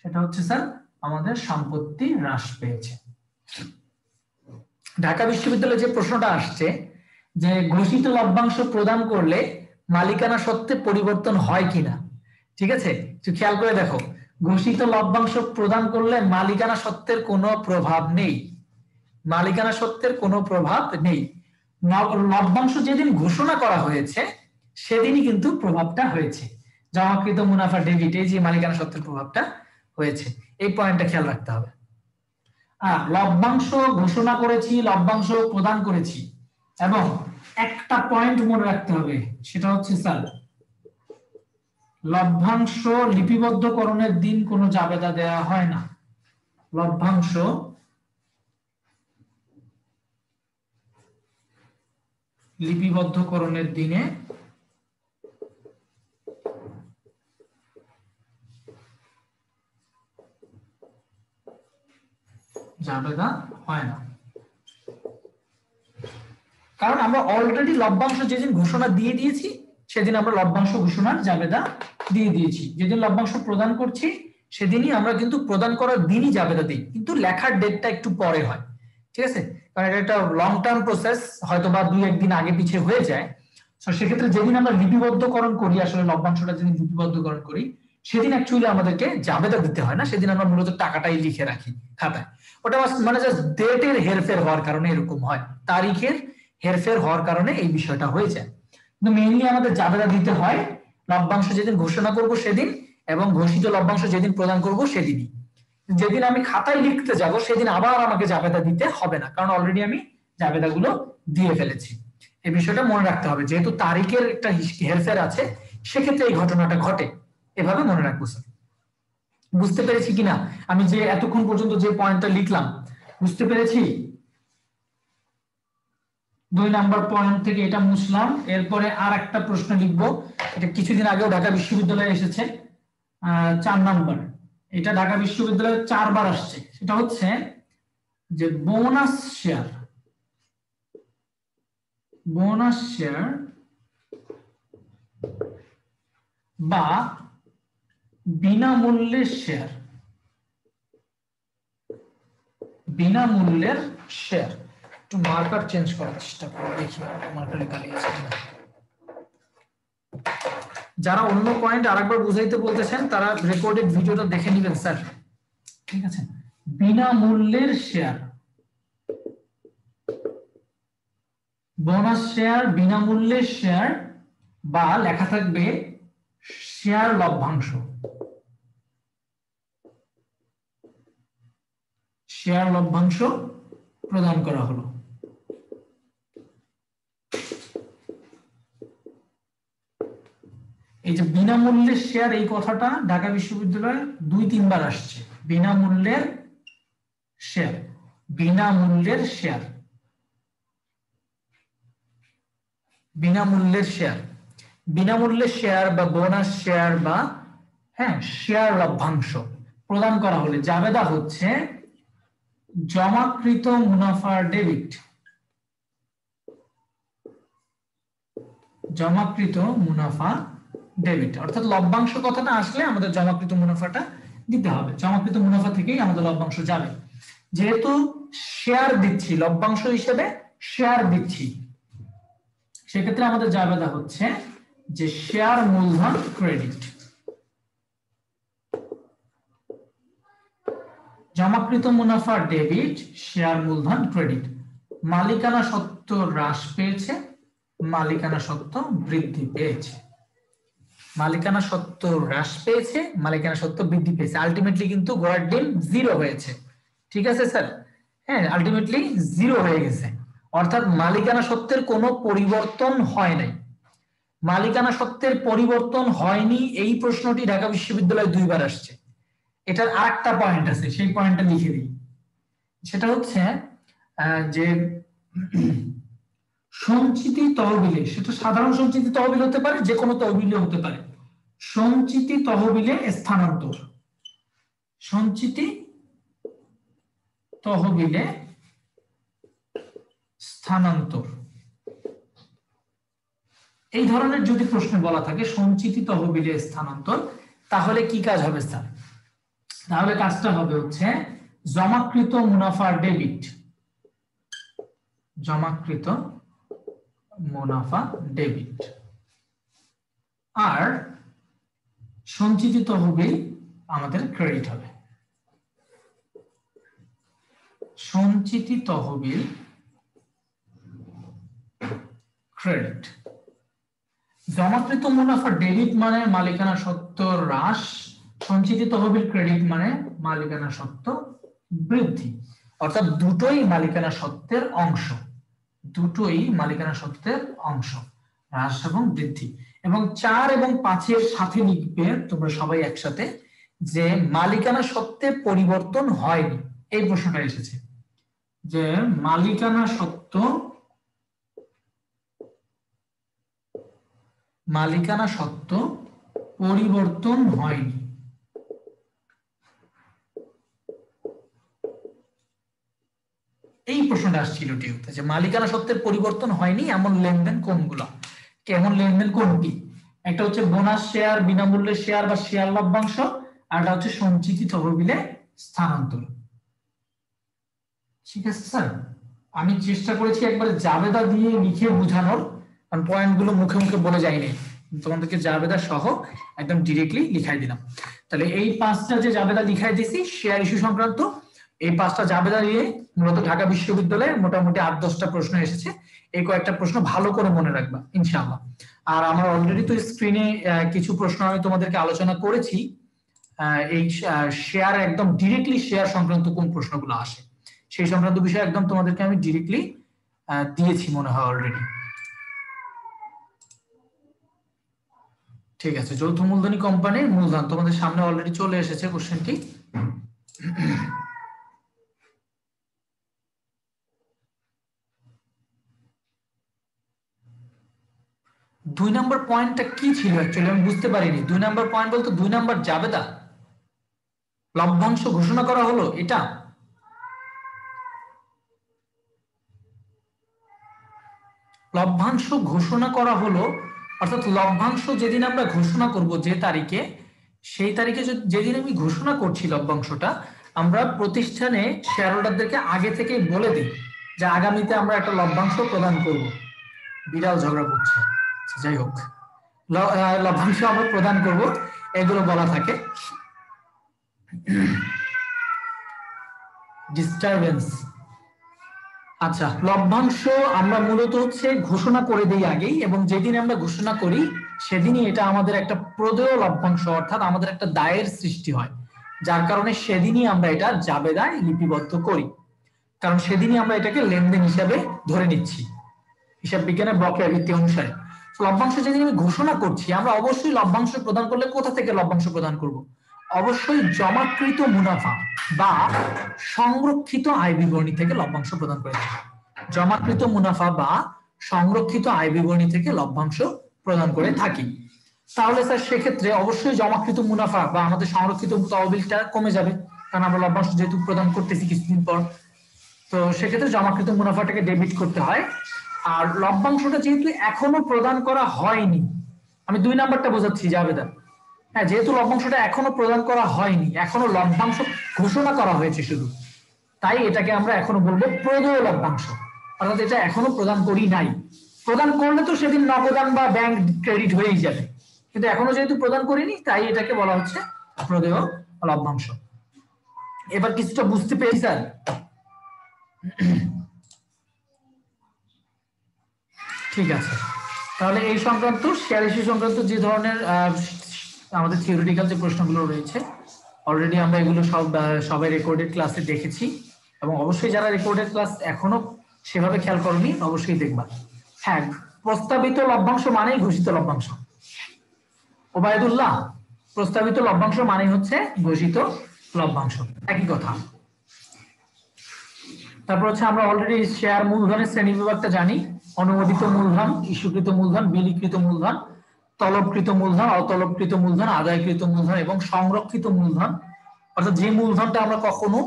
সেটা হচ্ছে স্যার আমাদের সম্পত্তি হ্রাস পেয়েছে। ঢাকা বিশ্ববিদ্যালয়ে যে প্রশ্নটা আসছে যে ঘোষিত লভ্যাংশ প্রদান করলে মালিকানা সত্ত্বে পরিবর্তন হয় কিনা, ঠিক আছে, একটু খেয়াল করে দেখো। ঘোষিত লভ্যাংশ প্রদান করলে মালিকানা সত্ত্বের কোনো প্রভাব নেই, মালিকানা সত্ত্বের কোনো প্রভাব নেই। লভ্যাংশ যেদিন ঘোষণা করা হয়েছে সেদিনই কিন্তু প্রভাবটা হয়েছে, জমাকৃত মুনাফা ডেবিট, এই যে মালিকানা সত্ত্বের প্রভাবটা হয়েছে, এই পয়েন্টটা খেয়াল রাখতে হবে। আর লভ্যাংশ ঘোষণা করেছি, লভ্যাংশ প্রদান করেছি, এবং একটা পয়েন্ট মনে রাখতে হবে, সেটা হচ্ছে স্যার লভ্যাংশ লিপিবদ্ধকরণের দিন কোনো জাবেদা দেয়া হয় না। লভ্যাংশ লিপিবদ্ধকরণের দিনে জাবেদা হয় না, কারণ আমরা অলরেডি লভ্যাংশ যেদিন ঘোষণা দিয়ে দিয়েছি সেদিন আমরা লভ্যাংশ ঘোষণার জাবেদা দিয়ে দিয়েছি। যেদিন লভ্যাংশ প্রদান করছি সেদিনই আমরা কিন্তু প্রদান করার দিনই জাবেদা দিই, কিন্তু লেখার ডেটটা একটু পরে হয়, ঠিক আছে, কারণ এটা একটা লং টার্ম প্রসেস, হয়তো বা 2-1 দিন আগে পিছিয়ে হয়ে যায়। তো সেক্ষেত্রে যেদিন আমরা লিপিবদ্ধকরণ করি, আসলে লভ্যাংশটা যেদিন লিপিবদ্ধকরণ করি সেদিন অ্যাকচুয়ালি আমাদেরকে জাবেদা দিতে হয় না, সেদিন আমরা মূলত টাকাটাই লিখে রাখি খাতায়। ওটা মানে জাস্ট ডেটের হেরফের হওয়ার কারণে এরকম হয়, তারিখের হেরফের হওয়ার কারণে এই বিষয়টা হয়ে যায়। কিন্তু মেইনলি আমাদের জাবেদা দিতে হয় লভ্যাংশ যেদিন ঘোষণা করব সেদিন, এবং ঘোষিত লভ্যাংশ যেদিন প্রদান করব সেদিনই। যেদিন আমি খাতায় লিখতে যাব সেদিন আবার আমাকে জাবেদা দিতে হবে না, কারণ অলরেডি আমি জাবেদাগুলো দিয়ে ফেলেছি। এই বিষয়টা মনে রাখতে হবে, যেহেতু তারিখের একটা হেরফের আছে সেক্ষেত্রে এই ঘটনাটা ঘটে, এভাবে মনে রাখবো স্যার। বুঝতে পেরেছি কিনা আমি যে এতক্ষণ পর্যন্ত যে পয়েন্টটা লিখলাম, বুঝতে পেরেছি? 2 নাম্বার পয়েন্ট থেকে এটা মুছলাম, এরপরে আর একটা প্রশ্ন লিখবো, এটা কিছুদিন আগেও ঢাকা বিশ্ববিদ্যালয়ে এসেছে, 4 নাম্বার। এটা ঢাকা বিশ্ববিদ্যালয়ে 4 বার আসছে, সেটা হচ্ছে যে বোনাস শেয়ার, বোনাস শেয়ার বা বিনামূল্যের শেয়ার, বিনামূল্যের শেয়ার। একটু মার্কার চেঞ্জ করার চেষ্টা করো, দেখি মার্কারে কালি আছে কিনা। যারা অন্য পয়েন্ট আরেকবার বুঝাইতে বলতেছেন তারা রেকর্ডেড ভিডিওটা দেখে নেবেন স্যার, ঠিক আছে। বিনামূল্যের শেয়ার, বোনাস শেয়ার, বিনামূল্যের শেয়ার, বা লেখা থাকবে শেয়ার লভ্যাংশ, শেয়ার লভ্যাংশ প্রদান করা হলো। এই যে বিনামূল্যের শেয়ার, এই কথাটা ঢাকা বিশ্ববিদ্যালয়ে 2-3 বার আসছে। বিনামূল্যের শেয়ার, বিনামূল্যের শেয়ার, বিনামূল্যের শেয়ার, বিনামূল্যের শেয়ার বা বোনাস শেয়ার বা শেয়ার লভ্যাংশ প্রদান করা হলে জাবেদা হচ্ছে জমাকৃত মুনাফার ডেবিট, জমাকৃত মুনাফা ডেবিট, অর্থাৎ লভ্যাংশ কথাটা আসলে আমাদের জমাকৃত মুনাফাটা দিতে হবে, জমাকৃত মুনাফা থেকেই আমাদের লভ্যাংশ যাবে। যেহেতু শেয়ার দিচ্ছি, লভ্যাংশ হিসেবে শেয়ার দিচ্ছি, সেক্ষেত্রে আমাদের জাবেদা হচ্ছে যে শেয়ার মূলধন ক্রেডিট, জমাকৃত মুনাফা ডেবিট, শেয়ার মূলধন ক্রেডিট। মালিকানা সত্ত্ব হ্রাস পেয়েছে, মালিকানা সত্ত্ব বৃদ্ধি পেয়েছে, মালিকানা সত্ত্ব হ্রাস পেয়েছে, মালিকানা সত্ত্ব বৃদ্ধি পেয়েছে, আলটিমেটলি কিন্তু গড়ের ডিম 0 হয়েছে, ঠিক আছে স্যার? আলটিমেটলি 0 হয়ে গেছে, অর্থাৎ মালিকানা সত্ত্বের কোনো পরিবর্তন হয় নাই। মালিকানা সত্ত্বের পরিবর্তন হয়নি এই প্রশ্নটি ঢাকা বিশ্ববিদ্যালয়ে 2 বার আসছে, এটার আরেকটা পয়েন্ট আছে, সেই পয়েন্টটা লিখে দিই। সেটা হচ্ছে যে সঞ্চিতি তহবিলে, সেটা সাধারণ সঞ্চিতি তহবিল হতে পারে, যে কোনো তহবিলে হতে পারে, সঞ্চিতি তহবিলে স্থানান্তর, সঞ্চিতি তহবিলে স্থানান্তর, এই ধরনের যদি প্রশ্ন বলা থাকে সঞ্চিতি তহবিলে স্থানান্তর, তাহলে কি কাজ হবে স্যার? তাহলে কাজটা হবে হচ্ছে জমাকৃত মুনাফা ডেবিট, জমাকৃত মুনাফা ডেবিট, আর সঞ্চিতি তহবিল আমাদের ক্রেডিট হবে। সঞ্চিতি তহবিল ক্রেডিট। জমাকৃত মুনাফা ডেবিট মানে মালিকানা সত্ত্ব হ্রাস, সঞ্চিতি তহবিল ক্রেডিট মানে মালিকানা সত্ত্ব বৃদ্ধি। অর্থাৎ দুটোই মালিকানা সত্ত্বের অংশ, দুটোই মালিকানা সত্ত্বের অংশ, হ্রাস এবং বৃদ্ধি। এবং 4 এবং 5-এর সাথে লিখবে তোমরা সবাই একসাথে যে মালিকানা সত্ত্বে পরিবর্তন হয়নি। এই প্রশ্নটা এসেছে যে মালিকানা সত্ত্ব, মালিকানা সত্ত্ব পরিবর্তন হয়নি। এই প্রশ্নটা আসছিল টিউতে যে মালিকানা সত্ত্বের পরিবর্তন হয়নি এমন লেনদেন কোনগুলো, কেমন লেনদেন কোনটি? একটা হচ্ছে বোনাস শেয়ার, বিনামূল্যের শেয়ার বা শেয়ার লভ্যাংশ, আর একটা হচ্ছে সঞ্চিতি তহবিলে স্থানান্তর। ঠিক আছে স্যার, আমি চেষ্টা করেছি একবার জাবেদা দিয়ে লিখে বোঝানোর, কারণ পয়েন্টগুলো মুখে মুখে বলে যায়নি, তোমাদেরকে জাবেদা সহ একদম ডিরেক্টলি লিখাই দিলাম। তাহলে এই 5টা যে জাবেদা লিখাই দিছি শেয়ার ইস্যু সংক্রান্ত, এই 5টা জাবেদা দিয়ে মূলত ঢাকা বিশ্ববিদ্যালয়ে মোটামুটি 8-10টা প্রশ্ন এসেছে। এই কয়েকটা প্রশ্ন ভালো করে মনে রাখবা ইনশাআল্লাহ। আর আমার অলরেডি তো স্ক্রিনে কিছু প্রশ্ন আমি তোমাদেরকে আলোচনা করেছি, এই শেয়ার একদম ডিরেক্টলি শেয়ার সংক্রান্ত কোন প্রশ্নগুলো আসে সেই সংক্রান্ত বিষয় একদম তোমাদেরকে আমি ডিরেক্টলি দিয়েছি মনে হয় অলরেডি। ঠিক আছে, যৌথ মূলধনী কোম্পানির মূলধন তোমাদের সামনে অলরেডি চলে এসেছে কোশ্চেনটি। 2 নম্বর পয়েন্টটা কি ছিল অ্যাকচুয়ালি আমি বুঝতে পারিনি। 2 নম্বর পয়েন্ট বলতে 2 নম্বর জাবেদা লভ্যাংশ ঘোষণা করা হলো, এটা লভ্যাংশ ঘোষণা করা হলো, অর্থাৎ লভ্যাংশ যেদিন আমরা ঘোষণা করব যে তারিখে, সেই তারিখে যেদিন আমি ঘোষণা করছি লভ্যাংশটা, আমরা প্রতিষ্ঠানে শেয়ার হোল্ডারদেরকে আগে থেকে বলে দিই যে আগামীতে আমরা একটা লভ্যাংশ প্রদান করব। বিড়াল ঝগড়া করছে, যাই হোক, লভ্যাংশ আমরা প্রদান করব এগুলো বলা থাকে। ডিস্টারবেন্স। আচ্ছা, লভ্যাংশ আমরা মূলত হচ্ছে ঘোষণা করে দিই আগেই, এবং যেদিন আমরা ঘোষণা করি সেদিনই এটা আমাদের একটা প্রদেয় লভ্যাংশ, অর্থাৎ আমাদের একটা দায়ের সৃষ্টি হয়, যার কারণে সেদিনই আমরা এটা জাবেদায় লিপিবদ্ধ করি, কারণ সেদিনই আমরা এটাকে লেনদেন হিসাবে ধরে নিচ্ছি হিসাব বিজ্ঞানের বকেয়া ভিত্তি অনুসারে। লভ্যাংশ যেদিন আমি ঘোষণা করছি, আমরা অবশ্যই লভ্যাংশ প্রদান করলে কোথা থেকে লভ্যাংশ প্রদান করব? অবশ্যই জমাকৃত মুনাফা বা সংরক্ষিত আয় বিবরণী থেকে লভ্যাংশ প্রদান করে থাকি। জমাকৃত মুনাফা বা সংরক্ষিত আয় বিবরণী থেকে লভ্যাংশ প্রদান করে থাকি। তাহলে স্যার সেক্ষেত্রে অবশ্যই জমাকৃত মুনাফা বা আমাদের সংরক্ষিত তহবিলটা কমে যাবে, কারণ আমরা লভ্যাংশ যেহেতু প্রদান করতেছি কিছুদিন পর, তো সেক্ষেত্রে জমাকৃত মুনাফাটাকে ডেবিট করতে হয়। আর লভ্যাংশটা যেহেতু এখনো প্রদান করা হয়নি, আমি 2 নাম্বারটা বোঝাচ্ছি জাবেদা, হ্যাঁ, যেহেতু লভ্যাংশটা এখনো প্রদান করা হয়নি, এখনো লভ্যাংশ ঘোষণা করা হয়েছে শুধু, তাই এটাকে আমরা এখনো বলবো প্রদেয় লভ্যাংশ, অর্থাৎ এটা এখনো প্রদান করি নাই। প্রদান করলে তো সেদিন নগদান বা ব্যাংক ক্রেডিট হয়েই যাবে, কিন্তু এখনো যেহেতু প্রদান করিনি তাই এটাকে বলা হচ্ছে প্রদেয় লভ্যাংশ। এবার কিছুটা বুঝতে পেরেছি স্যার? ঠিক আছে, তাহলে এই সংক্রান্ত শেয়ার ইস্যু সংক্রান্ত যে ধরনের আমাদের থিওরিটিক্যাল যে প্রশ্নগুলো রয়েছে অলরেডি আমরা এগুলো সবাই রেকর্ডেড ক্লাসে দেখেছি, এবং অবশ্যই যারা রেকর্ডেড ক্লাস এখনো সেভাবে খেয়াল করনি অবশ্যই দেখবা। হ্যাঁ, প্রস্তাবিত লভ্যাংশ মানেই ঘোষিত লভ্যাংশ। ওবায়দুল্লাহ, প্রস্তাবিত লভ্যাংশ মানে হচ্ছে ঘোষিত লভ্যাংশ, একই কথা। তারপর হচ্ছে আমরা অলরেডি শেয়ার মূলধনের শ্রেণী বিভাগটা জানি। অনুমোদিত মূলধন, ইস্যুকৃত মূলধন, বিলিকৃত মূলধন, তলবকৃত মূলধন, অতলবকৃত মূলধন, আদায়কৃত মূলধন এবং সংরক্ষিত মূলধন। অর্থাৎ যে মূলধনটা আমরা কখনো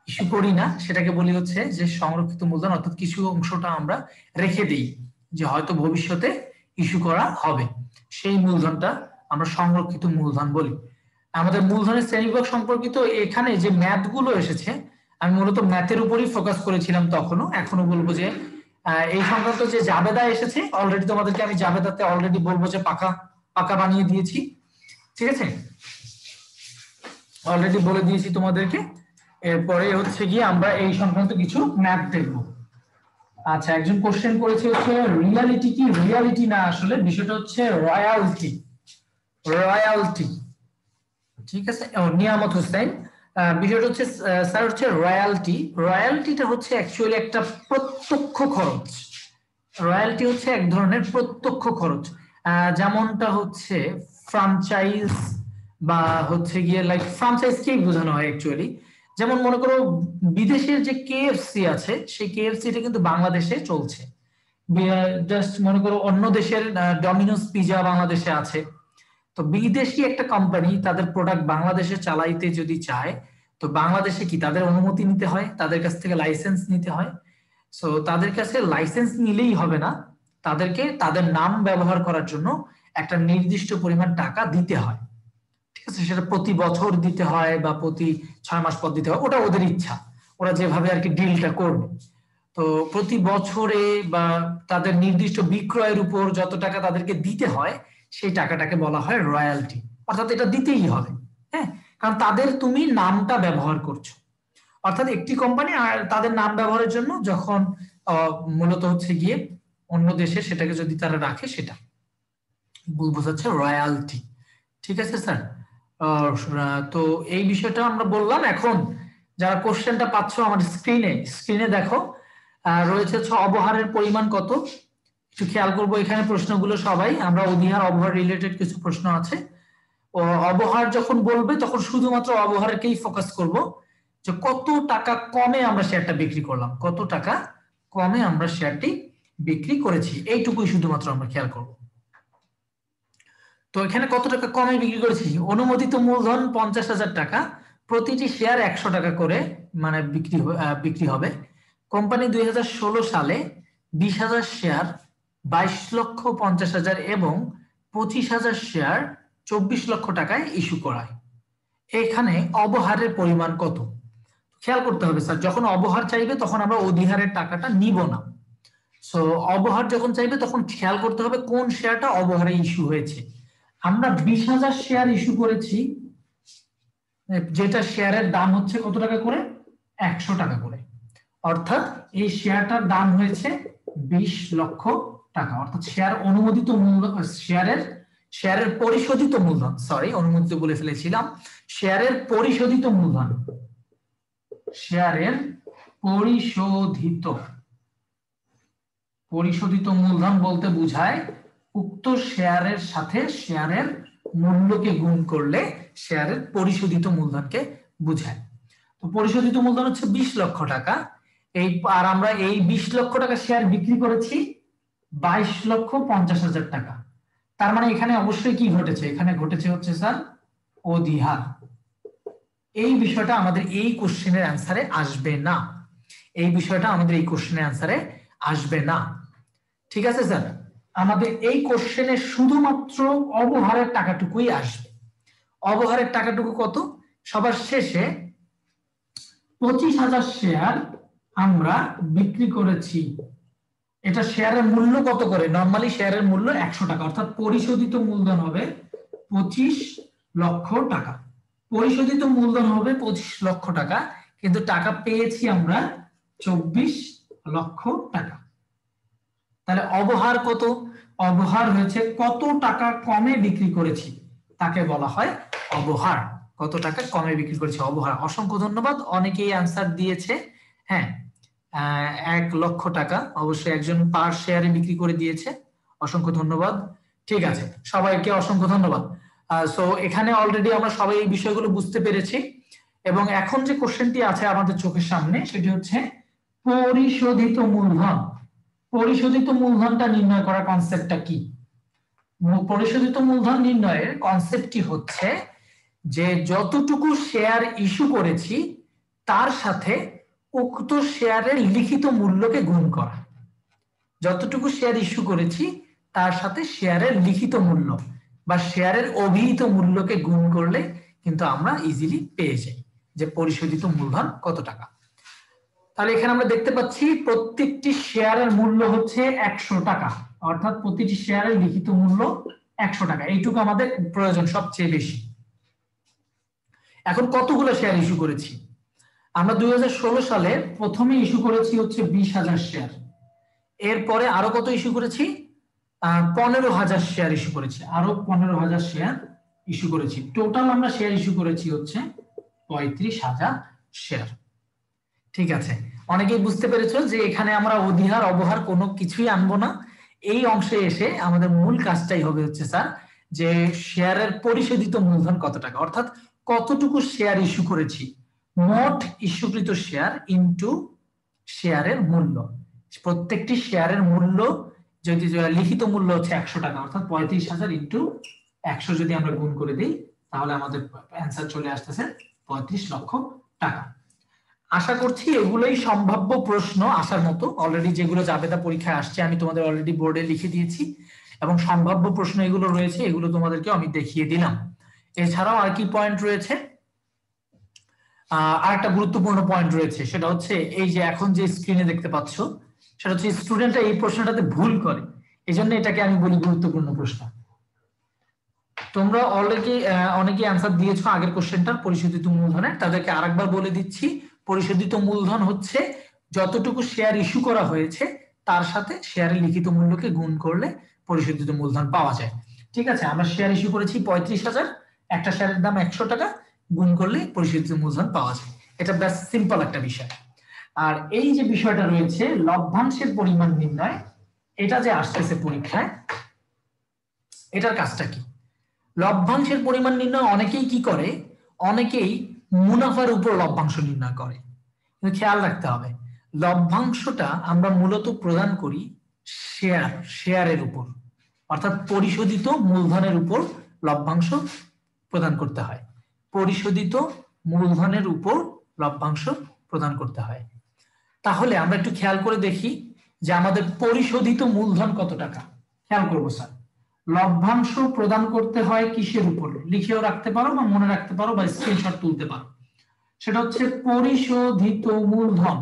ইস্যু করি না সেটাকে বলি হচ্ছে যে সংরক্ষিত মূলধন, অর্থাৎ কিছু অংশটা আমরা রেখে দিই যে হয়তো ভবিষ্যতে ইস্যু করা হবে, সেই মূলধনটা আমরা সংরক্ষিত মূলধন বলি। আমাদের মূলধনের শ্রেণীবিভাগ সম্পর্কিত এখানে যে ম্যাথ গুলো এসেছে, আমি মূলত ম্যাথের উপরই ফোকাস করেছিলাম তখনও, এখনো বলবো যে এই সংক্রান্ত যে জাবেদা এসেছে অলরেডি তোমাদেরকে আমি জাবেদাতে অলরেডি বলবো যে পাকা পাকা বানিয়ে দিয়েছি, ঠিক আছে, অলরেডি বলে দিয়েছি তোমাদেরকে। এরপরে হচ্ছে গিয়ে আমরা এই সংক্রান্ত কিছু ম্যাথ দেখবো। আচ্ছা, একজন কোশ্চেন করেছে হচ্ছে রিয়ালিটি কি, রিয়ালিটি না, আসলে বিষয়টা হচ্ছে রয়্যালটি, রয়্যালটি, ঠিক আছে। নিয়ামত হোসেন, বিষয়টা হচ্ছে স্যার হচ্ছে রয়্যালটি, রয়্যালটিটা হচ্ছে অ্যাকচুয়ালি একটা প্রত্যক্ষ খরচ। রয়্যালটি হচ্ছে এক ধরনের প্রত্যক্ষ খরচ, যেমনটা হচ্ছে ফ্র্যাঞ্চাইজ বা হচ্ছে গিয়ে লাইক ফ্র্যাঞ্চাইজ কে বোঝানো হয় অ্যাকচুয়ালি। যেমন মনে করো বিদেশের যে কেএফসি আছে সেই কেএফসিটা কিন্তু বাংলাদেশে চলছে, জাস্ট মনে করো অন্য দেশের ডমিনোস পিজা বাংলাদেশে আছে, তো বিদেশি একটা কোম্পানি তাদের প্রোডাক্ট বাংলাদেশে চালাইতে যদি চায় তো বাংলাদেশে কি তাদের অনুমতি নিতে হয়, তাদের কাছ থেকে লাইসেন্স নিতে হয়। সো তাদের কাছে লাইসেন্স নিলেই হবে না, তাদেরকে তাদের নাম ব্যবহার করার জন্য একটা নির্দিষ্ট পরিমাণ টাকা দিতে হয়, ঠিক আছে, সেটা প্রতি বছর দিতে হয় বা প্রতি 6 মাস পর দিতে হয়, ওটা ওদের ইচ্ছা, ওরা যেভাবে আর কি ডিলটা করবে। তো প্রতি বছরে বা তাদের নির্দিষ্ট বিক্রয়ের উপর যত টাকা তাদেরকে দিতে হয় সেই টাকাটাকে বলা হয় রয়্যালটি, অর্থাৎ এটা দিতেই হবে, হ্যাঁ, কারণ তাদের তুমি নামটা ব্যবহার করছো। অর্থাৎ একটি কোম্পানি আর তাদের নাম ব্যবহারের জন্য যখন মূলত হচ্ছে গিয়ে অন্য দেশে সেটাকে যদি তারা রাখে সেটা বোঝাচ্ছে রয়্যালটি, ঠিক আছে স্যার। তো এই বিষয়টা আমরা বললাম। এখন যারা কোশ্চেনটা পাচ্ছ আমার স্ক্রিনে, স্ক্রিনে দেখো রয়েছে হচ্ছে অবহারের পরিমাণ কত, একটু খেয়াল করবো এখানে প্রশ্নগুলো সবাই, আমরা অধিহার অবহার রিলেটেড কিছু প্রশ্ন আছে। অবহার যখন বলবে তখন শুধুমাত্র অবহারকেই ফোকাস করব, যে কত টাকা কমে আমরা শেয়ারটা বিক্রি করলাম, কত টাকা কমে আমরা শেয়ারটি বিক্রি করেছি, এইটুকুই শুধুমাত্র আমরা খেয়াল করব। তো এখানে কত টাকা কমে বিক্রি করেছি, অনুমোদিত মূলধন 50,000 টাকা, প্রতিটি শেয়ার 100 টাকা করে মানে বিক্রি হবে। কোম্পানি 2016 সালে 20,000 শেয়ার 22,50,000 এবং 25,000 শেয়ার 24 লক্ষ টাকায় ইস্যু করায়। এখানে অবহারের পরিমাণ কত খেয়াল করতে হবে স্যার, যখন অবহার চাইবে তখন আমরা অধিহারের টাকাটা নিব না। সো অবহার যখন চাইবে তখন খেয়াল করতে হবে কোন শেয়ারটা অবহারে ইস্যু হয়েছে। আমরা 20,000 শেয়ার ইস্যু করেছি, যেটা শেয়ারের দাম হচ্ছে কত টাকা করে, 100 টাকা করে, অর্থাৎ এই শেয়ারটার দাম হয়েছে 20 লক্ষ টাকা। অর্থাৎ শেয়ার অনুমোদিত মূল্য, শেয়ারের পরিশোধিত মূলধন, সরি অনুমোদিত বলে ফেলেছিলাম, শেয়ারের পরিশোধিত মূলধন, শেয়ারের পরিশোধিত মূলধন বলতে বোঝায় উক্ত শেয়ারের সাথে শেয়ারের মূল্যকে গুণ করলে শেয়ারের পরিশোধিত মূলধনকে বোঝায়। তো পরিশোধিত মূলধন হচ্ছে 20 লক্ষ টাকা, আর আমরা এই 20 লক্ষ টাকা শেয়ার বিক্রি করেছি 22,50,000 টাকা। তার মানে এখানে অবশ্যই কি ঘটেছে, এখানে ঘটেছে হচ্ছে স্যার অধিহার। এই বিষয়টা আমাদের এই কোশ্চেনের অ্যান্সারে আসবে না, এই বিষয়টা আমাদের এই কোশ্চেনের অ্যান্সারে আসবে না, ঠিক আছে স্যার। আমাদের এই কোশ্চেনে শুধুমাত্র অবহারের টাকাটুকুই আসবে। অবহারের টাকাটুকু কত, সবার শেষে 25,000 শেয়ার আমরা বিক্রি করেছি, এটা শেয়ারের মূল্য কত করে, নরমালি শেয়ারের মূল্য 100 টাকা, অর্থাৎ পরিশোধিত মূলধন হবে 25 লক্ষ টাকা, পরিশোধিত মূলধন হবে 25 লক্ষ টাকা, কিন্তু টাকা পেয়েছি আমরা 24 লক্ষ টাকা। তাহলে অবহার কত, অবহার হয়েছে কত টাকা কমে বিক্রি করেছি তাকে বলা হয় অবহার, কত টাকা কমে বিক্রি করেছি অবহার। অসংখ্য ধন্যবাদ, অনেকেই আনসার দিয়েছে, হ্যাঁ 1 লক্ষ টাকা অবশ্যই একজন পার শেয়ারে বিক্রি করে দিয়েছে, অসংখ্য ধন্যবাদ, ঠিক আছে সবাইকে অসংখ্য ধন্যবাদ। সো এখানে অলরেডি আমরা সবাই এই বিষয়গুলো বুঝতে পেরেছি। এবং এখন যে কোশ্চেনটি আছে আমাদের চোখের সামনে সেটি হচ্ছে পরিশোধিত মূলধন। পরিশোধিত মূলধনটা নির্ণয় করার কনসেপ্টটা কি? পরিশোধিত মূলধন নির্ণয়ের কনসেপ্টটি হচ্ছে যে যতটুকু শেয়ার ইস্যু করেছি তার সাথে উক্ত শেয়ারের লিখিত মূল্যকে গুণ করা। যতটুকু শেয়ার ইস্যু করেছি তার সাথে শেয়ারের লিখিত মূল্য বা শেয়ারের অভিহিত মূল্যকে গুণ করলে কিন্তু আমরা ইজিলি পেয়ে যাই যে পরিশোধিত মূলধন কত টাকা। তাহলে এখানে আমরা দেখতে পাচ্ছি প্রত্যেকটি শেয়ারের মূল্য হচ্ছে 100 টাকা, অর্থাৎ প্রতিটি শেয়ারের লিখিত মূল্য 100 টাকা। এইটুকু আমাদের প্রয়োজন সবচেয়ে বেশি। এখন কতগুলো শেয়ার ইস্যু করেছি? আমরা 2016 সালে প্রথমে ইস্যু করেছি হচ্ছে 20,000 শেয়ার। এরপরে আরো কত ইস্যু করেছি? 15,000 শেয়ার ইস্যু করেছি, আরো 15,000 শেয়ার ইস্যু করেছি। টোটাল আমরা শেয়ার ইস্যু করেছি হচ্ছে 35,000 শেয়ার। ঠিক আছে, অনেকেই বুঝতে পেরেছো যে এখানে আমরা অধিহার অবহার কোনো কিছুই আনবো না। এই অংশে এসে আমাদের মূল কাজটাই হবে হচ্ছে স্যার যে শেয়ারের পরিশোধিত মূলধন কত টাকা, অর্থাৎ কতটুকু শেয়ার ইস্যু করেছি, মোট ইস্যুকৃত শেয়ার ইনটু শেয়ারের মূল্য। প্রত্যেকটি শেয়ারের মূল্য যদি লিখিত মূল্য হচ্ছে 100 টাকা, অর্থাৎ 35,000 ইনটু 100 যদি আমরা গুণ করে দিই তাহলে আমাদের অ্যান্সার চলে আসতেছে 35 লক্ষ টাকা। আশা করছি এগুলোই সম্ভাব্য প্রশ্ন আসার মতো। অলরেডি যেগুলো জাবেদা পরীক্ষায় আসছে আমি তোমাদের অলরেডি বোর্ডে লিখে দিয়েছি এবং সম্ভাব্য প্রশ্ন এগুলো রয়েছে, এগুলো তোমাদেরকে আমি দেখিয়ে দিলাম। এছাড়াও আর কি পয়েন্ট রয়েছে? আরেকটা গুরুত্বপূর্ণ পয়েন্ট রয়েছে, সেটা হচ্ছে এই যে এখন যে স্ক্রিনে দেখতে পাচ্ছ সেটা হচ্ছে স্টুডেন্টরা এই প্রশ্নটাতে ভুল করে, এই জন্য এটাকে আমি বলি গুরুত্বপূর্ণ প্রশ্ন। তোমরা অলরেডি অনেকে অ্যান্সার দিয়েছো আগের কোশ্চেনটার পরিশোধিত মূলধনে, তাদেরকে আরেকবার বলে দিচ্ছি। পরিশোধিত মূলধন হচ্ছে যতটুকু শেয়ার ইস্যু করা হয়েছে তার সাথে শেয়ারের লিখিত মূল্যকে গুণ করলে পরিশোধিত মূলধন পাওয়া যায়। ঠিক আছে, আমরা শেয়ার ইস্যু করেছি 35,000, একটা শেয়ারের দাম 100 টাকা, গুণ করলে পরিশোধিত মূলধন পাওয়া যায়। এটা বেশ সিম্পল একটা বিষয়। আর এই যে বিষয়টা রয়েছে লভ্যাংশের পরিমাণ নির্ণয়, এটা যে আসতেছে পরীক্ষায়, এটার কাজটা কি? লভ্যাংশের পরিমাণ নির্ণয় অনেকেই কি করে, অনেকেই মুনাফার উপর লভ্যাংশ নির্ণয় করে। কিন্তু খেয়াল রাখতে হবে লভ্যাংশটা আমরা মূলত প্রদান করি শেয়ারের উপর, অর্থাৎ পরিশোধিত মূলধনের উপর লভ্যাংশ প্রদান করতে হয়। পরিশোধিত মূলধনের উপর লভ্যাংশ প্রদান করতে হয়। তাহলে আমরা একটু খেয়াল করে দেখি যে আমাদের পরিশোধিত মূলধন কত টাকা। খেয়াল করবো স্যার, লভ্যাংশ প্রদান করতে হয় কিসের উপর? লিখেও রাখতে পারো বা মনে রাখতে পারো বা স্ক্রিনশট তুলতে পারো। সেটা হচ্ছে পরিশোধিত মূলধন,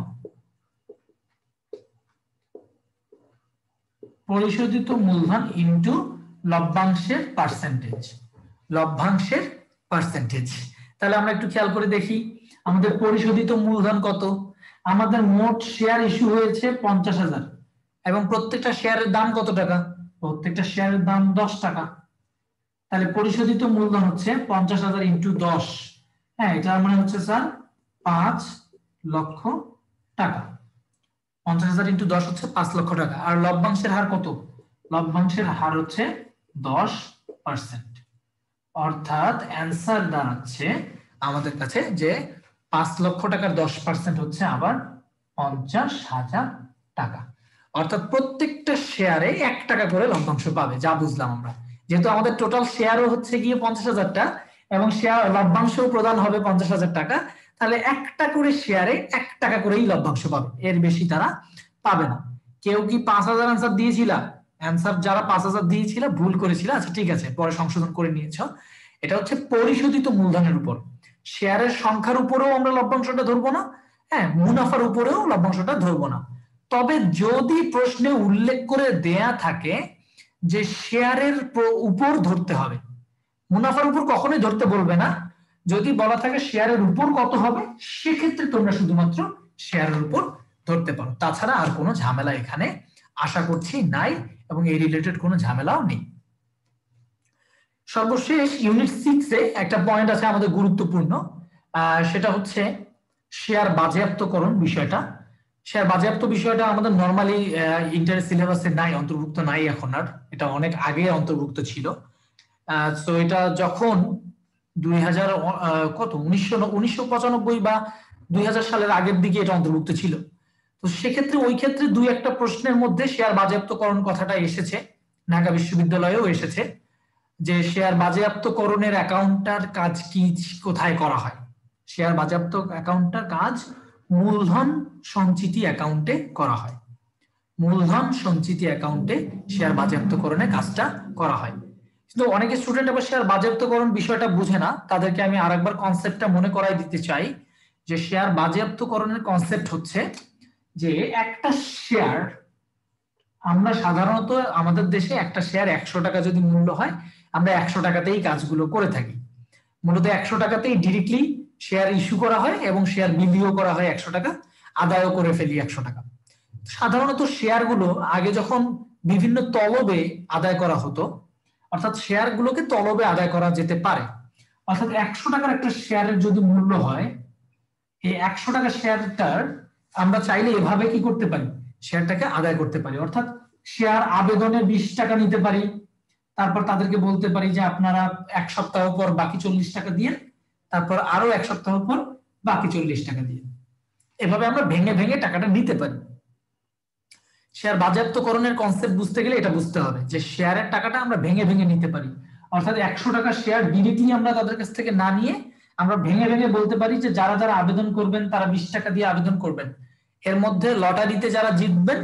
পরিশোধিত মূলধন ইনটু লভ্যাংশের পার্সেন্টেজ, লভ্যাংশের পার্সেন্টেজ। তাহলে আমরা একটু খেয়াল করে দেখি আমাদের পরিশোধিত মূলধন কত। আমাদের মোট শেয়ার ইস্যু হয়েছে 50,000 এবং প্রত্যেকটা শেয়ারের দাম কত টাকা? প্রত্যেকটা শেয়ারের দাম 10 টাকা। তাহলে পরিশোধিত মূলধন হচ্ছে 50,000 ইন্টু 10, হ্যাঁ এটার মানে হচ্ছে স্যার 5 লক্ষ টাকা। 50,000 ইন্টু 10 হচ্ছে 5 লক্ষ টাকা। আর লভ্যাংশের হার কত? লভ্যাংশের হার হচ্ছে 10%, অর্থাৎ অ্যান্সার দাঁড়াচ্ছে আমাদের কাছে যে 5 লক্ষ টাকার 10% হচ্ছে আবার 50,000 টাকা। অর্থাৎ প্রত্যেকটা শেয়ারে 1 টাকা করে লভ্যাংশ পাবে, যা বুঝলাম আমরা। যেহেতু আমাদের টোটাল শেয়ারও হচ্ছে গিয়ে 50,000টা এবং শেয়ার লভ্যাংশ প্রদান হবে 50,000 টাকা, তাহলে একটা করে শেয়ারে 1 টাকা করেই লভ্যাংশ পাবে, এর বেশি তারা পাবে না। কেউ কি 5,000 অ্যান্সার দিয়েছিল? অ্যান্সার যারা 5,000 দিয়েছিল ভুল করেছিল, আচ্ছা ঠিক আছে পরে সংশোধন করে নিয়েছো। এটা হচ্ছে পরিশোধিত মূলধনের উপর, শেয়ারের সংখ্যার উপরেও আমরা লভ্যাংশটা ধরবো না, হ্যাঁ মুনাফার উপরেও লভ্যাংশটা ধরবো না। তবে যদি প্রশ্নে উল্লেখ করে দেয়া থাকে যে শেয়ারের উপর ধরতে হবে, মুনাফার উপর কখনোই ধরতে বলবে না। যদি বলা থাকে শেয়ারের উপর কত হবে, সেক্ষেত্রে তোমরা শুধুমাত্র শেয়ারের উপর ধরতে পারো, তাছাড়া আর কোনো ঝামেলা এখানে আশা করছি নাই এবং এই রিলেটেড কোনো ঝামেলাও নেই। সর্বশেষ ইউনিট 6 এ একটা পয়েন্ট আছে আমাদের গুরুত্বপূর্ণ, সেটা হচ্ছে শেয়ার বাজেয়াপ্তকরণ বিষয়টা। শেয়ার বাজেয়াপ্ত বিষয়টা আমাদের নরমালি ইন্টার সিলেবাসে নাই, অন্তর্ভুক্ত নাই এখন আর, এটা অনেক আগে অন্তর্ভুক্ত ছিল। তো এটা যখন 2000 কত 1995 বা 2000 সালের আগের দিকে এটা অন্তর্ভুক্ত ছিল। তো সেক্ষেত্রে ওই ক্ষেত্রে দুই একটা প্রশ্নের মধ্যে শেয়ার বাজেয়াপ্তকরণ কথাটা এসেছে, ঢাকা বিশ্ববিদ্যালয়েও এসেছে যে শেয়ার বাজেয়াপ্তকরণের অ্যাকাউন্টটার কাজ কি, কোথায় করা হয়। শেয়ার বাজেয়াপ্ত অ্যাকাউন্টটার কাজ মূলধন সঞ্চিতি অ্যাকাউন্টে করা হয়। মূলধন সঞ্চিতি অ্যাকাউন্টে শেয়ার বাজেয়াপ্তকরণের কাজটা করা হয়। কিন্তু অনেকে স্টুডেন্ট আবার শেয়ার বাজেয়াপ্তকরণ বিষয়টা বুঝে না, তাদেরকে আমি আরেকবার কনসেপ্টটা মনে করাই দিতে চাই যে শেয়ার বাজেয়াপ্তকরণের কনসেপ্ট হচ্ছে যে একটা শেয়ার, আমরা সাধারণত আমাদের দেশে একটা শেয়ার 100 টাকা যদি মূল্য হয়, আমরা 100 টাকাতেই কাজগুলো করে থাকি। মূলত 100 টাকাতেই ডিরেক্টলি শেয়ার ইস্যু করা হয় এবং শেয়ার বিলিও করা হয় 100 টাকা, আদায়ও করে ফেলি 100 টাকা। সাধারণত শেয়ারগুলো আগে যখন বিভিন্ন তলবে আদায় করা হতো, অর্থাৎ শেয়ারগুলোকে তলবে আদায় করা যেতে পারে, অর্থাৎ 100 টাকার একটা শেয়ারের যদি মূল্য হয়, এই 100 টাকা শেয়ারটার আমরা চাইলে এভাবে কি করতে পারি, শেয়ারটাকে আদায় করতে পারি। অর্থাৎ শেয়ার আবেদনে 20 টাকা নিতে পারি, তারপর তাদেরকে বলতে পারি যে আপনারা 1 সপ্তাহ পর বাকি 40 টাকা দিয়ে, তারপর আরো 1 সপ্তাহ পর বাকি 40 টাকা দিয়ে, এভাবে আমরা ভেঙে ভেঙে টাকাটা নিতে পারি। শেয়ার বাজেয়াপ্তকরণের কনসেপ্ট বুঝতে গেলে এটা বুঝতে হবে যে শেয়ারের টাকাটা আমরা ভেঙে ভেঙে নিতে পারি। অর্থাৎ 100 টাকা শেয়ার ডিরেক্টলি আমরা তাদের কাছ থেকে না নিয়ে আমরা ভেঙে ভেঙে বলতে পারি যে যারা যারা আবেদন করবেন তারা 20 টাকা দিয়ে আবেদন করবেন, এর মধ্যে লটারিতে যারা জিতবেন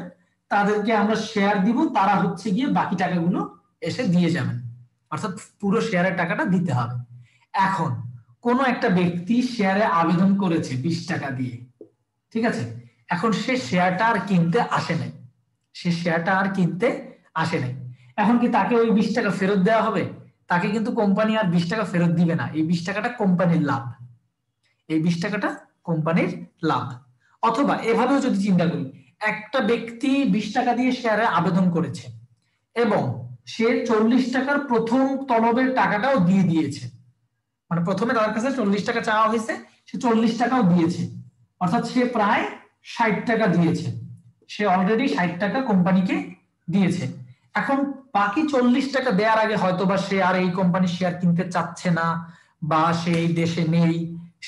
তাদেরকে আমরা শেয়ার দিব, তারা হচ্ছে গিয়ে বাকি টাকাগুলো এসে দিয়ে যাবেন, অর্থাৎ পুরো শেয়ারের টাকাটা দিতে হবে। এখন কোন একটা ব্যক্তি শেয়ারে আবেদন করেছে 20 টাকা দিয়ে, ঠিক আছে, এখন সে শেয়ারটা আর কিনতে আসে নাই, সে শেয়ারটা আর কিনতে আসে নাই, এখন কি তাকে ওই 20 টাকা ফেরত দেওয়া হবে? তাকে কিন্তু কোম্পানি আর 20 টাকা ফেরত দিবে না, এই 20 টাকাটা কোম্পানির লাভ, এই 20 টাকাটা কোম্পানির লাভ। অথবা এভাবেও যদি চিন্তা করি, একটা ব্যক্তি 20 টাকা দিয়ে শেয়ারে আবেদন করেছে এবং সে 40 টাকার প্রথম তলবের টাকাটাও দিয়ে দিয়েছে, মানে প্রথমে তার কাছে 40 টাকা চাওয়া হয়েছে, সে 40 টাকাও দিয়েছে, অর্থাৎ সে প্রায় 60 টাকা দিয়েছে, সে অলরেডি 60 টাকা কোম্পানিকে দিয়েছে। এখন বাকি 40 টাকা দেওয়ার আগে হয়তো বা সে আর এই কোম্পানির শেয়ার কিনতে চাচ্ছে না, বা সে এই দেশে নেই,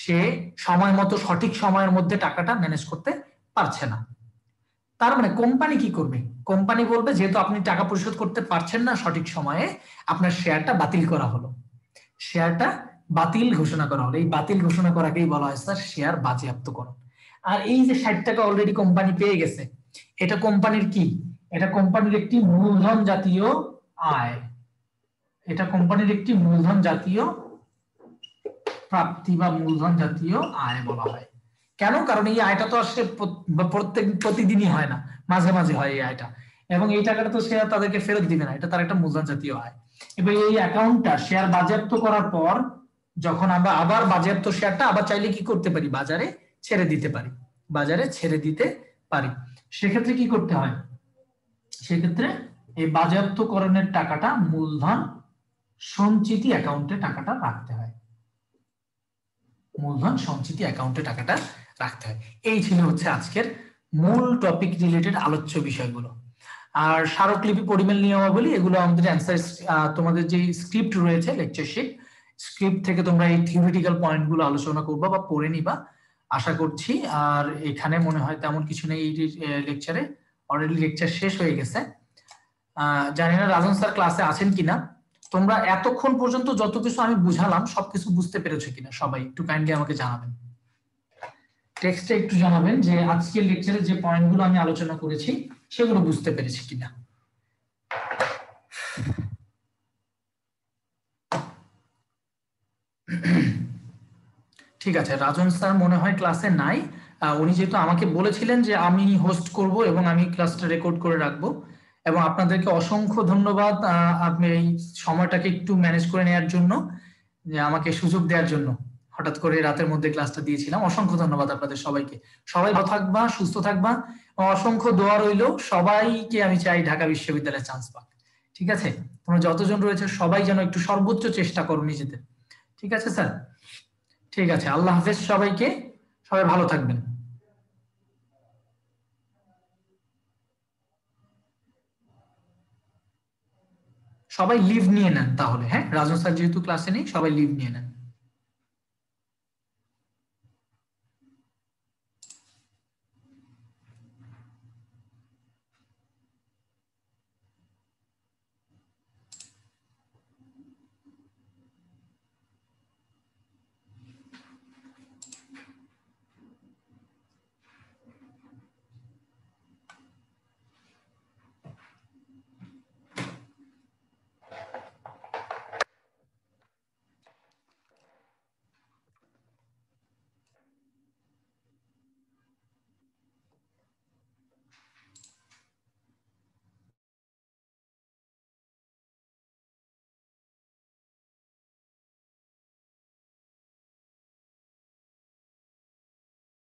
সে সময় মতো সঠিক সময়ের মধ্যে টাকাটা ম্যানেজ করতে পারছে না। তার মানে কোম্পানি কি করবে, কোম্পানি বলবে যেহেতু আপনি টাকা পরিশোধ করতে পারছেন না সঠিক সময়ে, আপনার শেয়ারটা বাতিল করা হলো, শেয়ারটা বাতিল ঘোষণা করা হলো। এই বাতিল ঘোষণা করাকেই বলা হয় স্যার শেয়ার বাজেয়াপ্তকরণ। আর এই যে 60 টাকা অলরেডি কোম্পানি পেয়ে গেছে, এটা কোম্পানির কি, এটা কোম্পানির একটি মূলধন জাতীয় আয়, এটা কোম্পানির একটি মূলধন জাতীয় প্রাপ্তি বা মূলধন জাতীয় আয় বলা হয়। কেন? কারণ এই আয়টা তো আসলে প্রতিদিনই হয় না, মাঝে মাঝে হয় এই আয়টা, এবং এই টাকাটা তো শেয়ার তাদেরকে ফেরত দিবে না, এটা তার একটা মূলধন জাতীয় আয়। এবার এই অ্যাকাউন্টটা শেয়ার বাজেয়াপ্ত করার পর যখন আমরা আবার বাজেয়াপ্ত শেয়ারটা আবার চাইলে কি করতে পারি, বাজারে ছেড়ে দিতে পারি, বাজারে ছেড়ে দিতে পারি। সেক্ষেত্রে কি করতে হয়, সেক্ষেত্রে এই বাজেয়াপ্তকরণের টাকাটা মূলধন সঞ্চিতি অ্যাকাউন্টে টাকাটা রাখতে হয়, মূলধন সঞ্চিতি অ্যাকাউন্টে টাকাটা রাখতে হয়। এই ছিল হচ্ছে আজকের মূল টপিক রিলেটেড আলোচ্য বিষয়গুলো। আর স্মারকলিপি পরিমেল নিয়মাবলী এগুলো আমাদের অ্যান্সার, তোমাদের যে স্ক্রিপ্ট রয়েছে লেকচার শিট, স্ক্রিপ্ট থেকে তোমরা এই থিওরিটিক্যাল পয়েন্টগুলো আলোচনা করবা বা পড়ে নিবা আশা করছি। আর এখানে মনে হয় তেমন কিছু নেই এই লেকচারে, অলরেডি লেকচার শেষ হয়ে গেছে। জানি না রাজন স্যার ক্লাসে আছেন কিনা, তোমরা এতক্ষণ পর্যন্ত যত কিছু আমি বুঝালাম সবকিছু বুঝতে পেরেছো কিনা সবাই একটু কাইন্ডলি আমাকে জানাবেন, টেক্সটে একটু জানাবেন যে আজকের লেকচারে যে পয়েন্টগুলো আমি আলোচনা করেছি সেগুলো বুঝতে পেরেছি কিনা। ঠিক আছে, রাজন স্যার মনে হয় ক্লাসে নাই, উনি যেহেতু আমাকে বলেছিলেন যে আমি হোস্ট করব এবং আমি ক্লাসটা রেকর্ড করে রাখবো, এবং আপনাদেরকে অসংখ্য ধন্যবাদ আপনি এই সময়টাকে একটু ম্যানেজ করে নেওয়ার জন্য, যে আমাকে সুযোগ দেওয়ার জন্য, হঠাৎ করে রাতের মধ্যে ক্লাসটা দিয়েছিলাম। অসংখ্য ধন্যবাদ আপনাদের সবাইকে, সবাই ভালো থাকবা, সুস্থ থাকবা, অসংখ্য দোয়া রইল, সবাইকে আমি চাই ঢাকা বিশ্ববিদ্যালয়ে চান্স পাক। ঠিক আছে, তোমরা যতজন রয়েছে সবাই যেন একটু সর্বোচ্চ চেষ্টা করো নিজেদের। ঠিক আছে স্যার, ঠিক আছে, আল্লাহ হাফেজ সবাইকে, সবাই ভালো থাকবেন। সবাই লিভ নিয়ে নেন তাহলে, হ্যাঁ রাজন স্যার যেহেতু ক্লাসে নেই সবাই লিভ নিয়ে নেন।